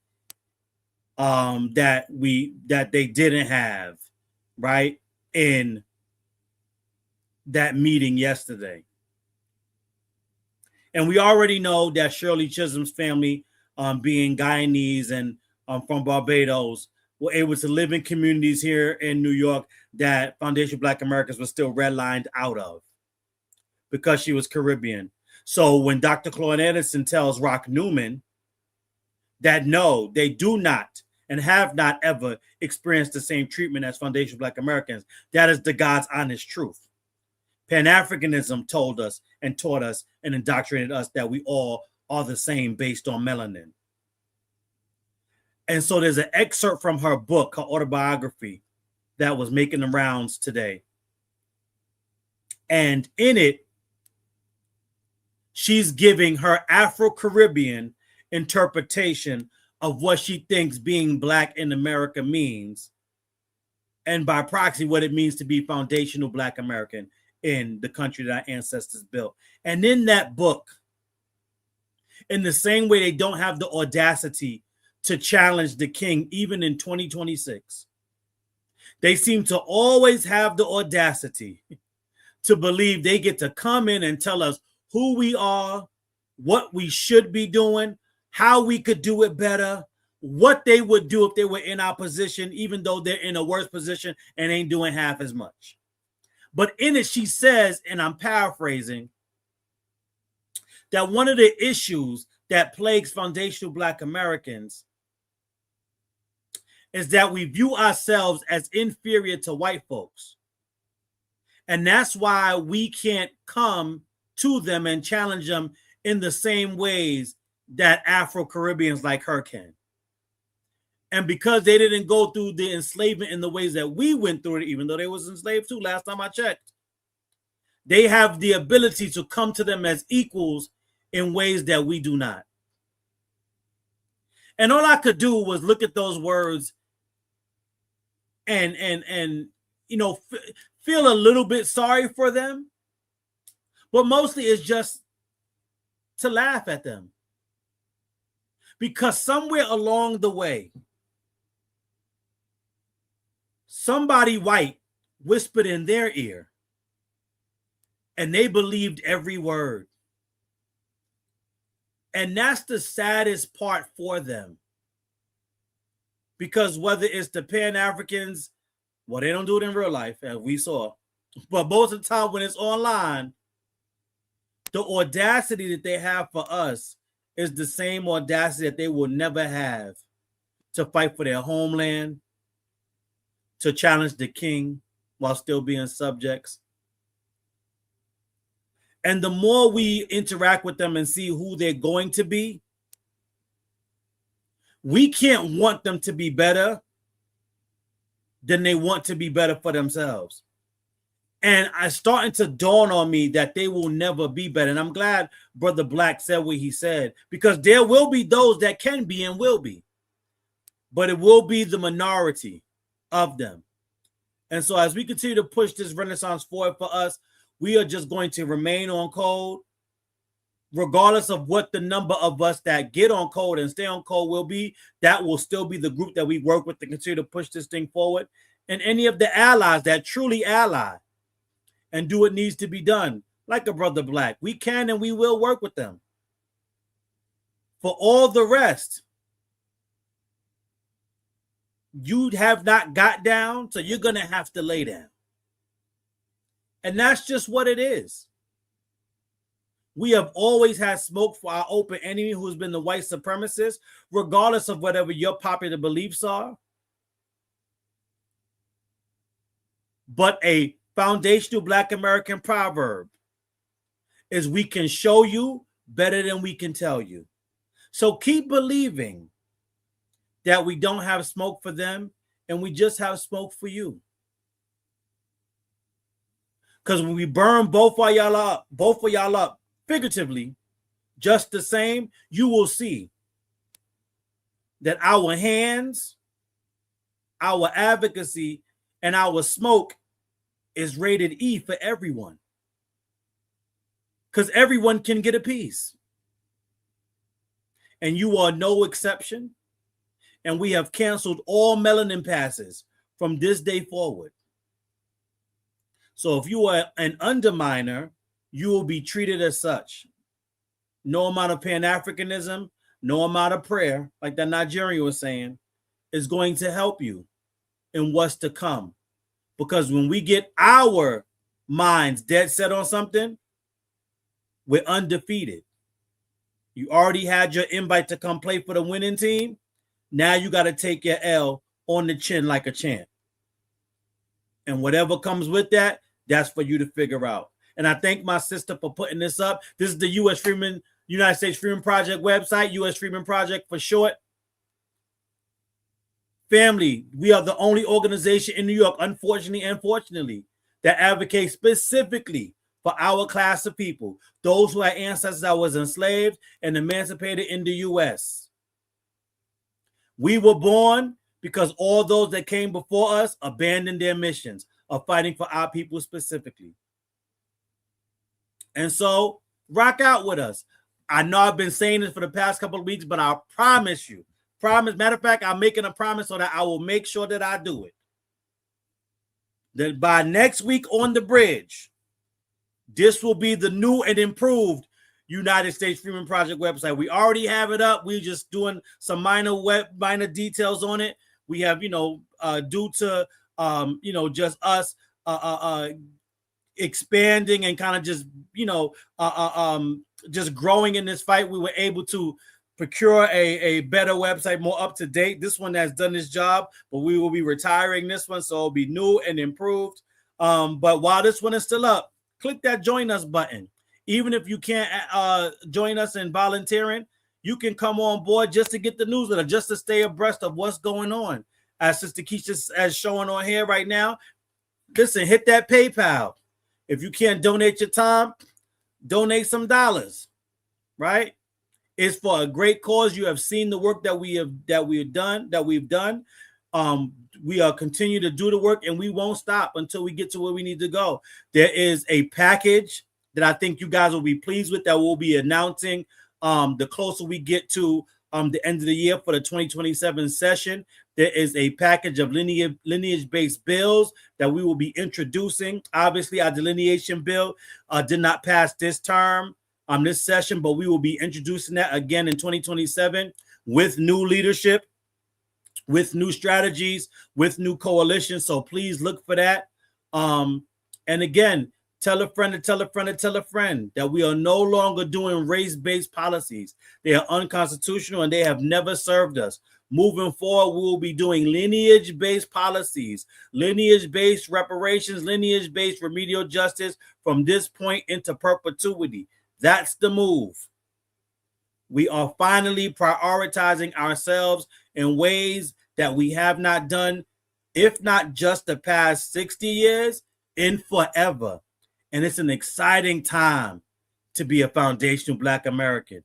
that they didn't have, right, in that meeting yesterday. And we already know that Shirley Chisholm's family, being Guyanese and from Barbados, were able to live in communities here in New York that Foundation Black Americans were still redlined out of because she was Caribbean. So when Dr. Claude Anderson tells Rock Newman that no, they do not and have not ever experienced the same treatment as Foundation Black Americans, that is the God's honest truth. Pan-Africanism told us and taught us and indoctrinated us that we all are the same based on melanin. And so there's an excerpt from her book, her autobiography, that was making the rounds today. And in it, she's giving her Afro-Caribbean interpretation of what she thinks being Black in America means, and by proxy, what it means to be foundational Black American in the country that our ancestors built. And in that book, in the same way they don't have the audacity to challenge the king, even in 2026, they seem to always have the audacity to believe they get to come in and tell us who we are, what we should be doing, how we could do it better, what they would do if they were in our position, even though they're in a worse position and ain't doing half as much. But in it, she says, and I'm paraphrasing, that one of the issues that plagues foundational Black Americans is that we view ourselves as inferior to white folks. And that's why we can't come to them and challenge them in the same ways that Afro-Caribbeans like her can. And because they didn't go through the enslavement in the ways that we went through it, even though they was enslaved too, last time I checked, they have the ability to come to them as equals in ways that we do not. And all I could do was look at those words and you know, feel a little bit sorry for them, but mostly it's just to laugh at them. Because somewhere along the way, somebody white whispered in their ear, and they believed every word. And that's the saddest part for them. Because whether it's the Pan-Africans, well, they don't do it in real life, as we saw. But most of the time when it's online, the audacity that they have for us is the same audacity that they will never have to fight for their homeland, to challenge the king while still being subjects. And the more we interact with them and see who they're going to be, we can't want them to be better than they want to be better for themselves. And it's starting to dawn on me that they will never be better. And I'm glad Brother Black said what he said, because there will be those that can be and will be, but it will be the minority of them. And so as we continue to push this renaissance forward for us, we are just going to remain on code, regardless of what the number of us that get on code and stay on code will be. That will still be the group that we work with to continue to push this thing forward. And any of the allies that truly ally and do what needs to be done, like a Brother Black, we can and we will work with them. For all the rest, you have not got down, so you're going to have to lay down. And that's just what it is. We have always had smoke for our open enemy, who's been the white supremacist, regardless of whatever your popular beliefs are. But a foundational Black American proverb is, we can show you better than we can tell you. So keep believing that we don't have smoke for them and we just have smoke for you. Because when we burn both of y'all up, figuratively, just the same, you will see that our hands, our advocacy, and our smoke is rated E for everyone. Because everyone can get a piece. And you are no exception. And we have canceled all melanin passes from this day forward. So if you are an underminer, you will be treated as such. No amount of Pan-Africanism, no amount of prayer, like that Nigerian was saying, is going to help you in what's to come. Because when we get our minds dead set on something, we're undefeated. You already had your invite to come play for the winning team. Now you got to take your L on the chin like a champ. And whatever comes with that, that's for you to figure out. And I thank my sister for putting this up. This is the United States Freedom Project website, U.S. Freedom Project for short. Family, we are the only organization in New York, unfortunately and fortunately, that advocates specifically for our class of people, those who had ancestors that was enslaved and emancipated in the U.S. We were born because all those that came before us abandoned their missions of fighting for our people specifically. And so, rock out with us. I know I've been saying this for the past couple of weeks, but I promise you, matter of fact, I'm making a promise so that I will make sure that I do it. That by next week on the bridge, this will be the new and improved United States Freedom Project website. We already have it up. We're just doing some minor details on it. We have, due to, just us expanding and kind of just, just growing in this fight, we were able to procure a better website, more up to date. This one has done this job, but we will be retiring this one, so it'll be new and improved. But while this one is still up, click that join us button. Even if you can't join us in volunteering, you can come on board just to get the newsletter, just to stay abreast of what's going on. As Sister Kiesha is showing on here right now, listen, hit that PayPal. If you can't donate your time, donate some dollars, right? It's for a great cause. You have seen the work that we've done. We are continue to do the work, and we won't stop until we get to where we need to go. There is a package that I think you guys will be pleased with that we'll be announcing the closer we get to the end of the year for the 2027 session. There is a package of lineage-based bills that we will be introducing. Obviously, our delineation bill did not pass this term, this session, but we will be introducing that again in 2027 with new leadership, with new strategies, with new coalitions. So please look for that. And again, tell a friend to tell a friend to tell a friend that we are no longer doing race-based policies. They are unconstitutional and they have never served us. Moving forward, we will be doing lineage-based policies, lineage-based reparations, lineage-based remedial justice from this point into perpetuity. That's the move. We are finally prioritizing ourselves in ways that we have not done, if not just the past 60 years, in forever. And it's an exciting time to be a foundational Black American.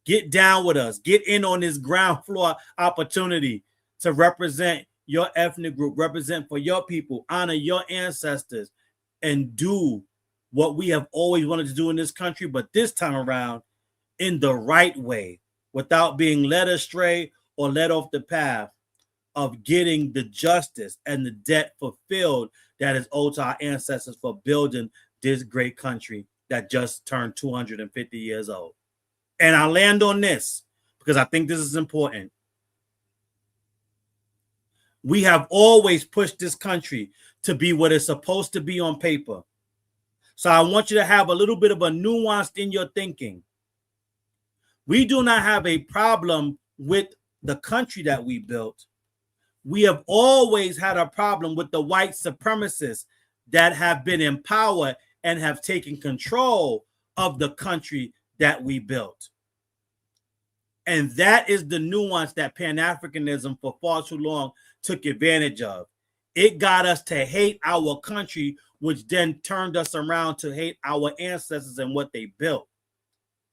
Get down with us. Get in on this ground floor opportunity to represent your ethnic group, represent for your people, honor your ancestors, and do what we have always wanted to do in this country, but this time around in the right way, without being led astray or led off the path of getting the justice and the debt fulfilled that is owed to our ancestors for building this great country that just turned 250 years old. And I'll land on this because I think this is important. We have always pushed this country to be what it's supposed to be on paper. So I want you to have a little bit of a nuance in your thinking. We do not have a problem with the country that we built. We have always had a problem with the white supremacists that have been in power and have taken control of the country that we built. And that is the nuance that Pan-Africanism for far too long took advantage of. It got us to hate our country, which then turned us around to hate our ancestors and what they built,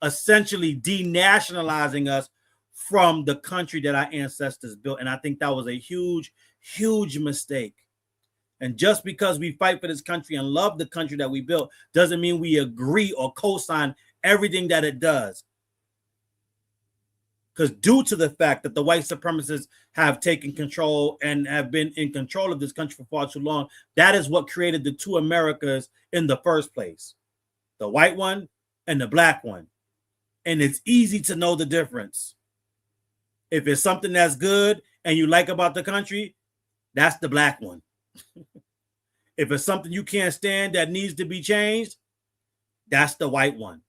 essentially denationalizing us from the country that our ancestors built. And I think that was a huge, huge mistake. And just because we fight for this country and love the country that we built doesn't mean we agree or co-sign everything that it does. Because due to the fact that the white supremacists have taken control and have been in control of this country for far too long, that is what created the two Americas in the first place, the white one and the Black one. And it's easy to know the difference. If it's something that's good and you like about the country, that's the Black one. If it's something you can't stand that needs to be changed, that's the white one.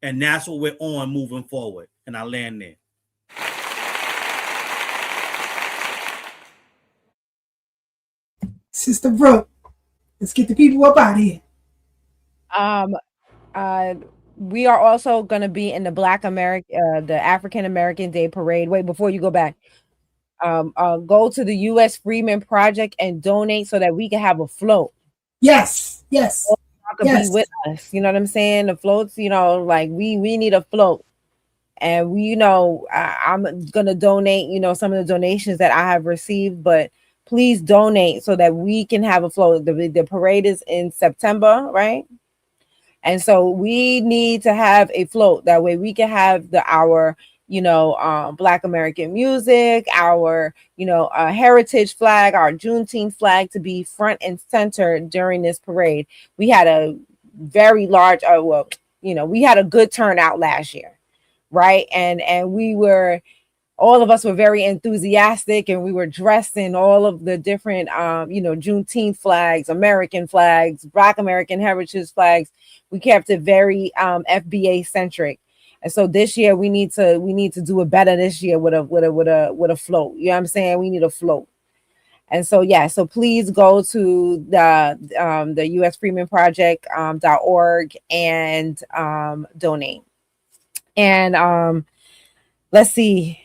And that's what we're on moving forward. And I land there. Sister Breuck, let's get the people up out of here. We are also going to be in the the African American Day Parade. Wait, before you go back, go to the U.S. Freeman Project and donate so that we can have a float. Yes, yes, yes. Be with us. You know what I'm saying? The floats, like we need a float. And I'm gonna donate, some of the donations that I have received, but please donate so that we can have a float. The parade is in September, right? And so we need to have a float. That way we can have our Black American music, our heritage flag, our Juneteenth flag to be front and center during this parade. We had a very large, we had a good turnout last year. Right. And all of us were very enthusiastic, and we were dressed in all of the different, Juneteenth flags, American flags, Black American heritage flags. We kept it very FBA centric. And so this year we need to do it better this year with a float. You know what I'm saying? We need a float. And so, so please go to the US Freeman Project.org and donate. And let's see.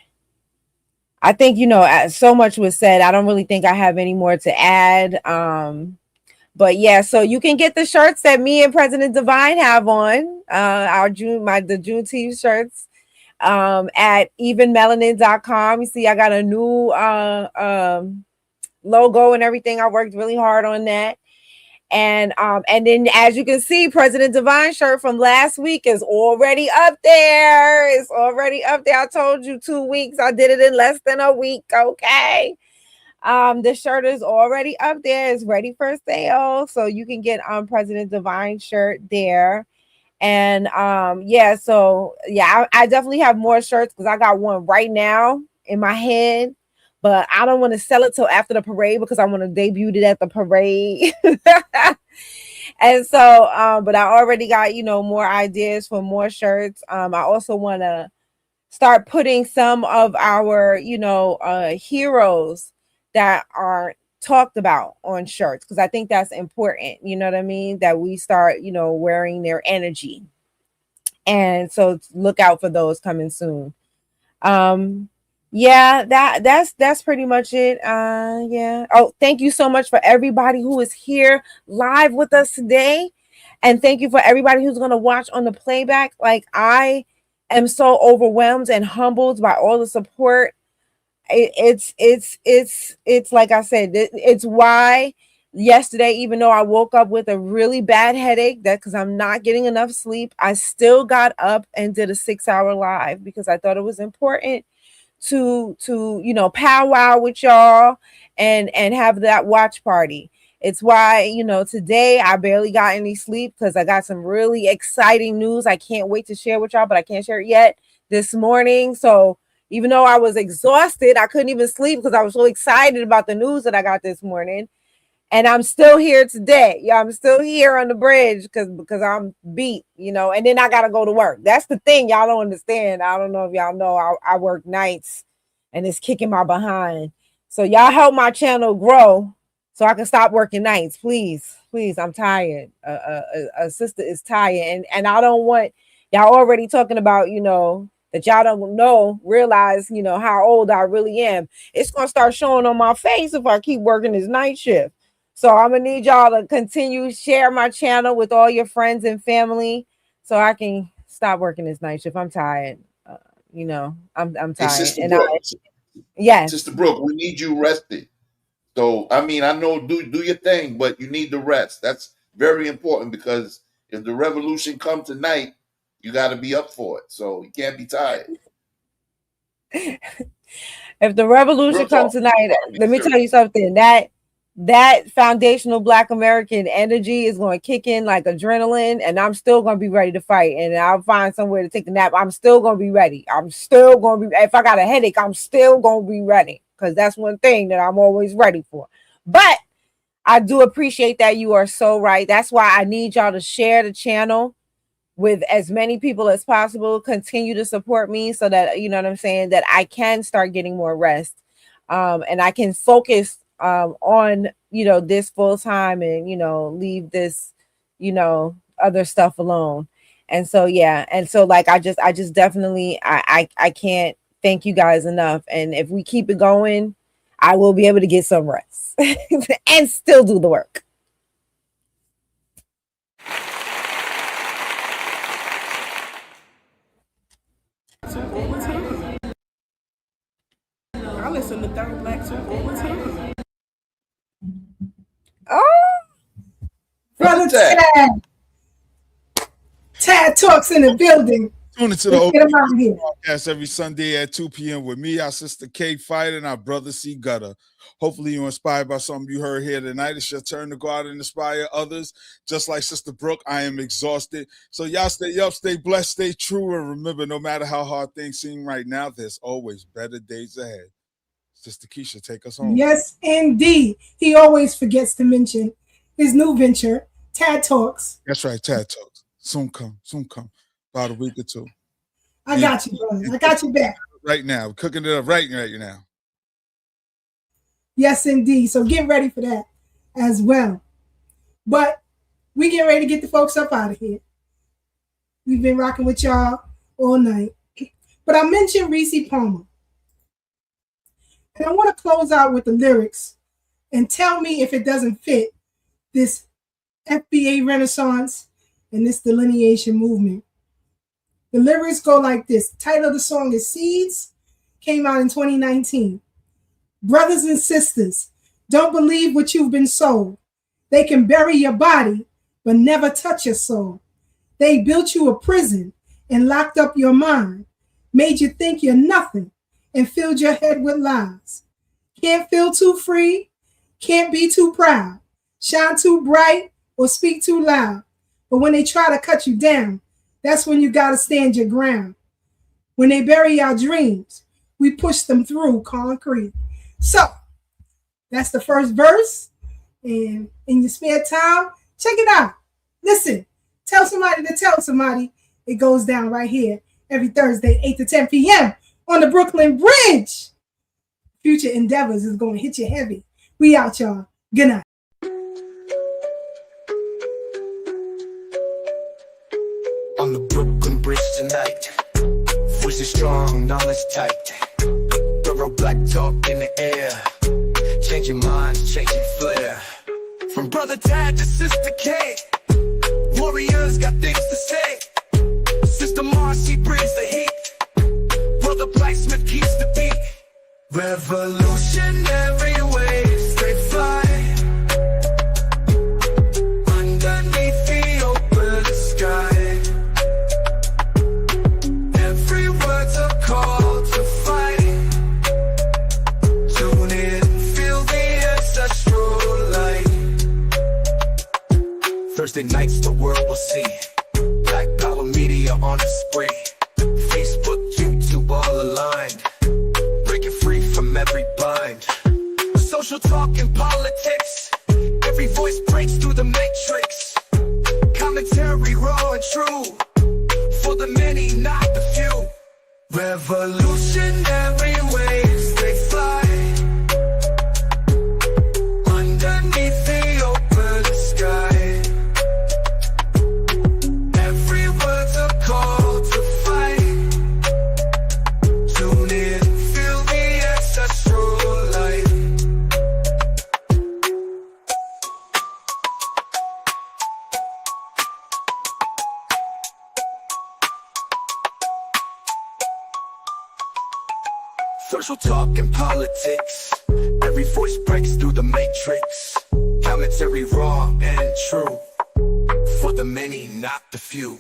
I think, so much was said. I don't really think I have any more to add. But yeah, so you can get the shirts that me and President Divine have on, the Juneteenth shirts, at evenmelanin.com. You see, I got a new logo and everything. I worked really hard on that. And then, as you can see, President Divine shirt from last week is already up there. It's already up there. I told you 2 weeks. I did it in less than a week. Okay. The shirt is already up there. It's ready for sale. So you can get President Divine shirt there. And I definitely have more shirts because I got one right now in my head. But I don't want to sell it till after the parade because I want to debut it at the parade. And so, but I already got, more ideas for more shirts. I also want to start putting some of our, heroes that are talked about on shirts because I think that's important. You know what I mean? That we start, wearing their energy. And so look out for those coming soon. That's pretty much it. Oh, thank you so much for everybody who is here live with us today. And thank you for everybody who's going to watch on the playback. Like, I am so overwhelmed and humbled by all the support. It's like I said, it's why yesterday, even though I woke up with a really bad headache, that because I'm not getting enough sleep, I still got up and did a 6-hour live because I thought it was important to powwow with y'all and have that watch party. It's why, today I barely got any sleep because I got some really exciting news I can't wait to share with y'all, but I can't share it yet this morning. So even though I was exhausted, I couldn't even sleep because I was so excited about the news that I got this morning. And I'm still here today. Yeah, I'm still here on the bridge because I'm beat, and then I got to go to work. That's the thing y'all don't understand. I don't know if y'all know I work nights and it's kicking my behind. So y'all help my channel grow so I can stop working nights. Please, please, I'm tired. A sister is tired. And I don't want y'all already talking about, that y'all don't realize, how old I really am. It's going to start showing on my face if I keep working this night shift. So I'm going to need y'all to continue share my channel with all your friends and family so I can stop working this night shift. I'm tired. I'm tired. Hey, Sister And Brooke. yes. Sister Brooke, we need you rested. So, I mean, I know do your thing, but you need the rest. That's very important because if the revolution comes tonight, you got to be up for it. So you can't be tired. If the revolution comes tonight, let me tell you something. That foundational Black American energy is going to kick in like adrenaline, and I'm still going to be ready to fight. And I'll find somewhere to take a nap. I'm still going to be ready. I'm still going to be. If I got a headache, I'm still going to be ready because that's one thing that I'm always ready for. But I do appreciate that. You are so right. That's why I need y'all to share the channel with as many people as possible. Continue to support me so that, you know what I'm saying, that I can start getting more rest. And I can focus on, this full time and, leave this, other stuff alone. And so, yeah. And so like, I just definitely, I can't thank you guys enough. And if we keep it going, I will be able to get some rest and still do the work. I listen to Third Black Talk all the time. Oh, Brother Tad. Tad Talks in the building. Tune into the podcast every Sunday at 2 p.m. with me, our sister K Fighter, and our brother C Gutter. Hopefully you're inspired by something you heard here tonight. It's your turn to go out and inspire others. Just like Sister Brooke, I am exhausted. So y'all stay up, stay blessed, stay true, and remember, no matter how hard things seem right now, there's always better days ahead. Sister Kiesha, take us home. Yes, indeed. He always forgets to mention his new venture, Tad Talks. That's right, Tad Talks. Soon come. About a week or two. I got you, brother. I got you back. Right now. We're cooking it up right now. Yes, indeed. So get ready for that as well. But we get ready to get the folks up out of here. We've been rocking with y'all all night. But I mentioned Reese Palmer. And I want to close out with the lyrics and tell me if it doesn't fit this FBA Renaissance and this delineation movement. The lyrics go like this. The title of the song is Seeds, came out in 2019. Brothers and sisters, don't believe what you've been sold. They can bury your body, but never touch your soul. They built you a prison and locked up your mind, made you think you're nothing, and filled your head with lies. Can't feel too free, can't be too proud, shine too bright, or speak too loud. But when they try to cut you down, that's when you gotta stand your ground. When they bury our dreams, we push them through concrete. So, that's the first verse. And in your spare time, check it out. Listen, tell somebody to tell somebody. It goes down right here every Thursday, 8 to 10 p.m. on the Brooklyn Bridge. Future Endeavors is going to hit you heavy. We out, y'all. Good night. On the Brooklyn Bridge tonight, voices strong, knowledge tight. Thorough black talk in the air, changing minds, changing flair. From brother Tad to sister K, warriors got things to say. Sister Marcy brings the heat, brother Blacksmith keeps the beat. Revolutionary waves, they fly underneath the open sky. Every word's a call to fight. Tune in, feel the ancestral light. Thursday nights the world will see Black Power media on a spree. Facebook, YouTube all aligned, breaking free from every bind. Social talk and politics, every voice breaks through the matrix. Commentary raw and true, for the many, not the few. Revolutionary waves, they fly underneath the open sky. Every word's a call to fight. Tune in, feel the ancestral light. Social talk and politics, every voice breaks through the matrix. Commentary raw and true, for the many, not the few.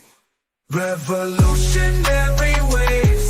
Revolutionary waves,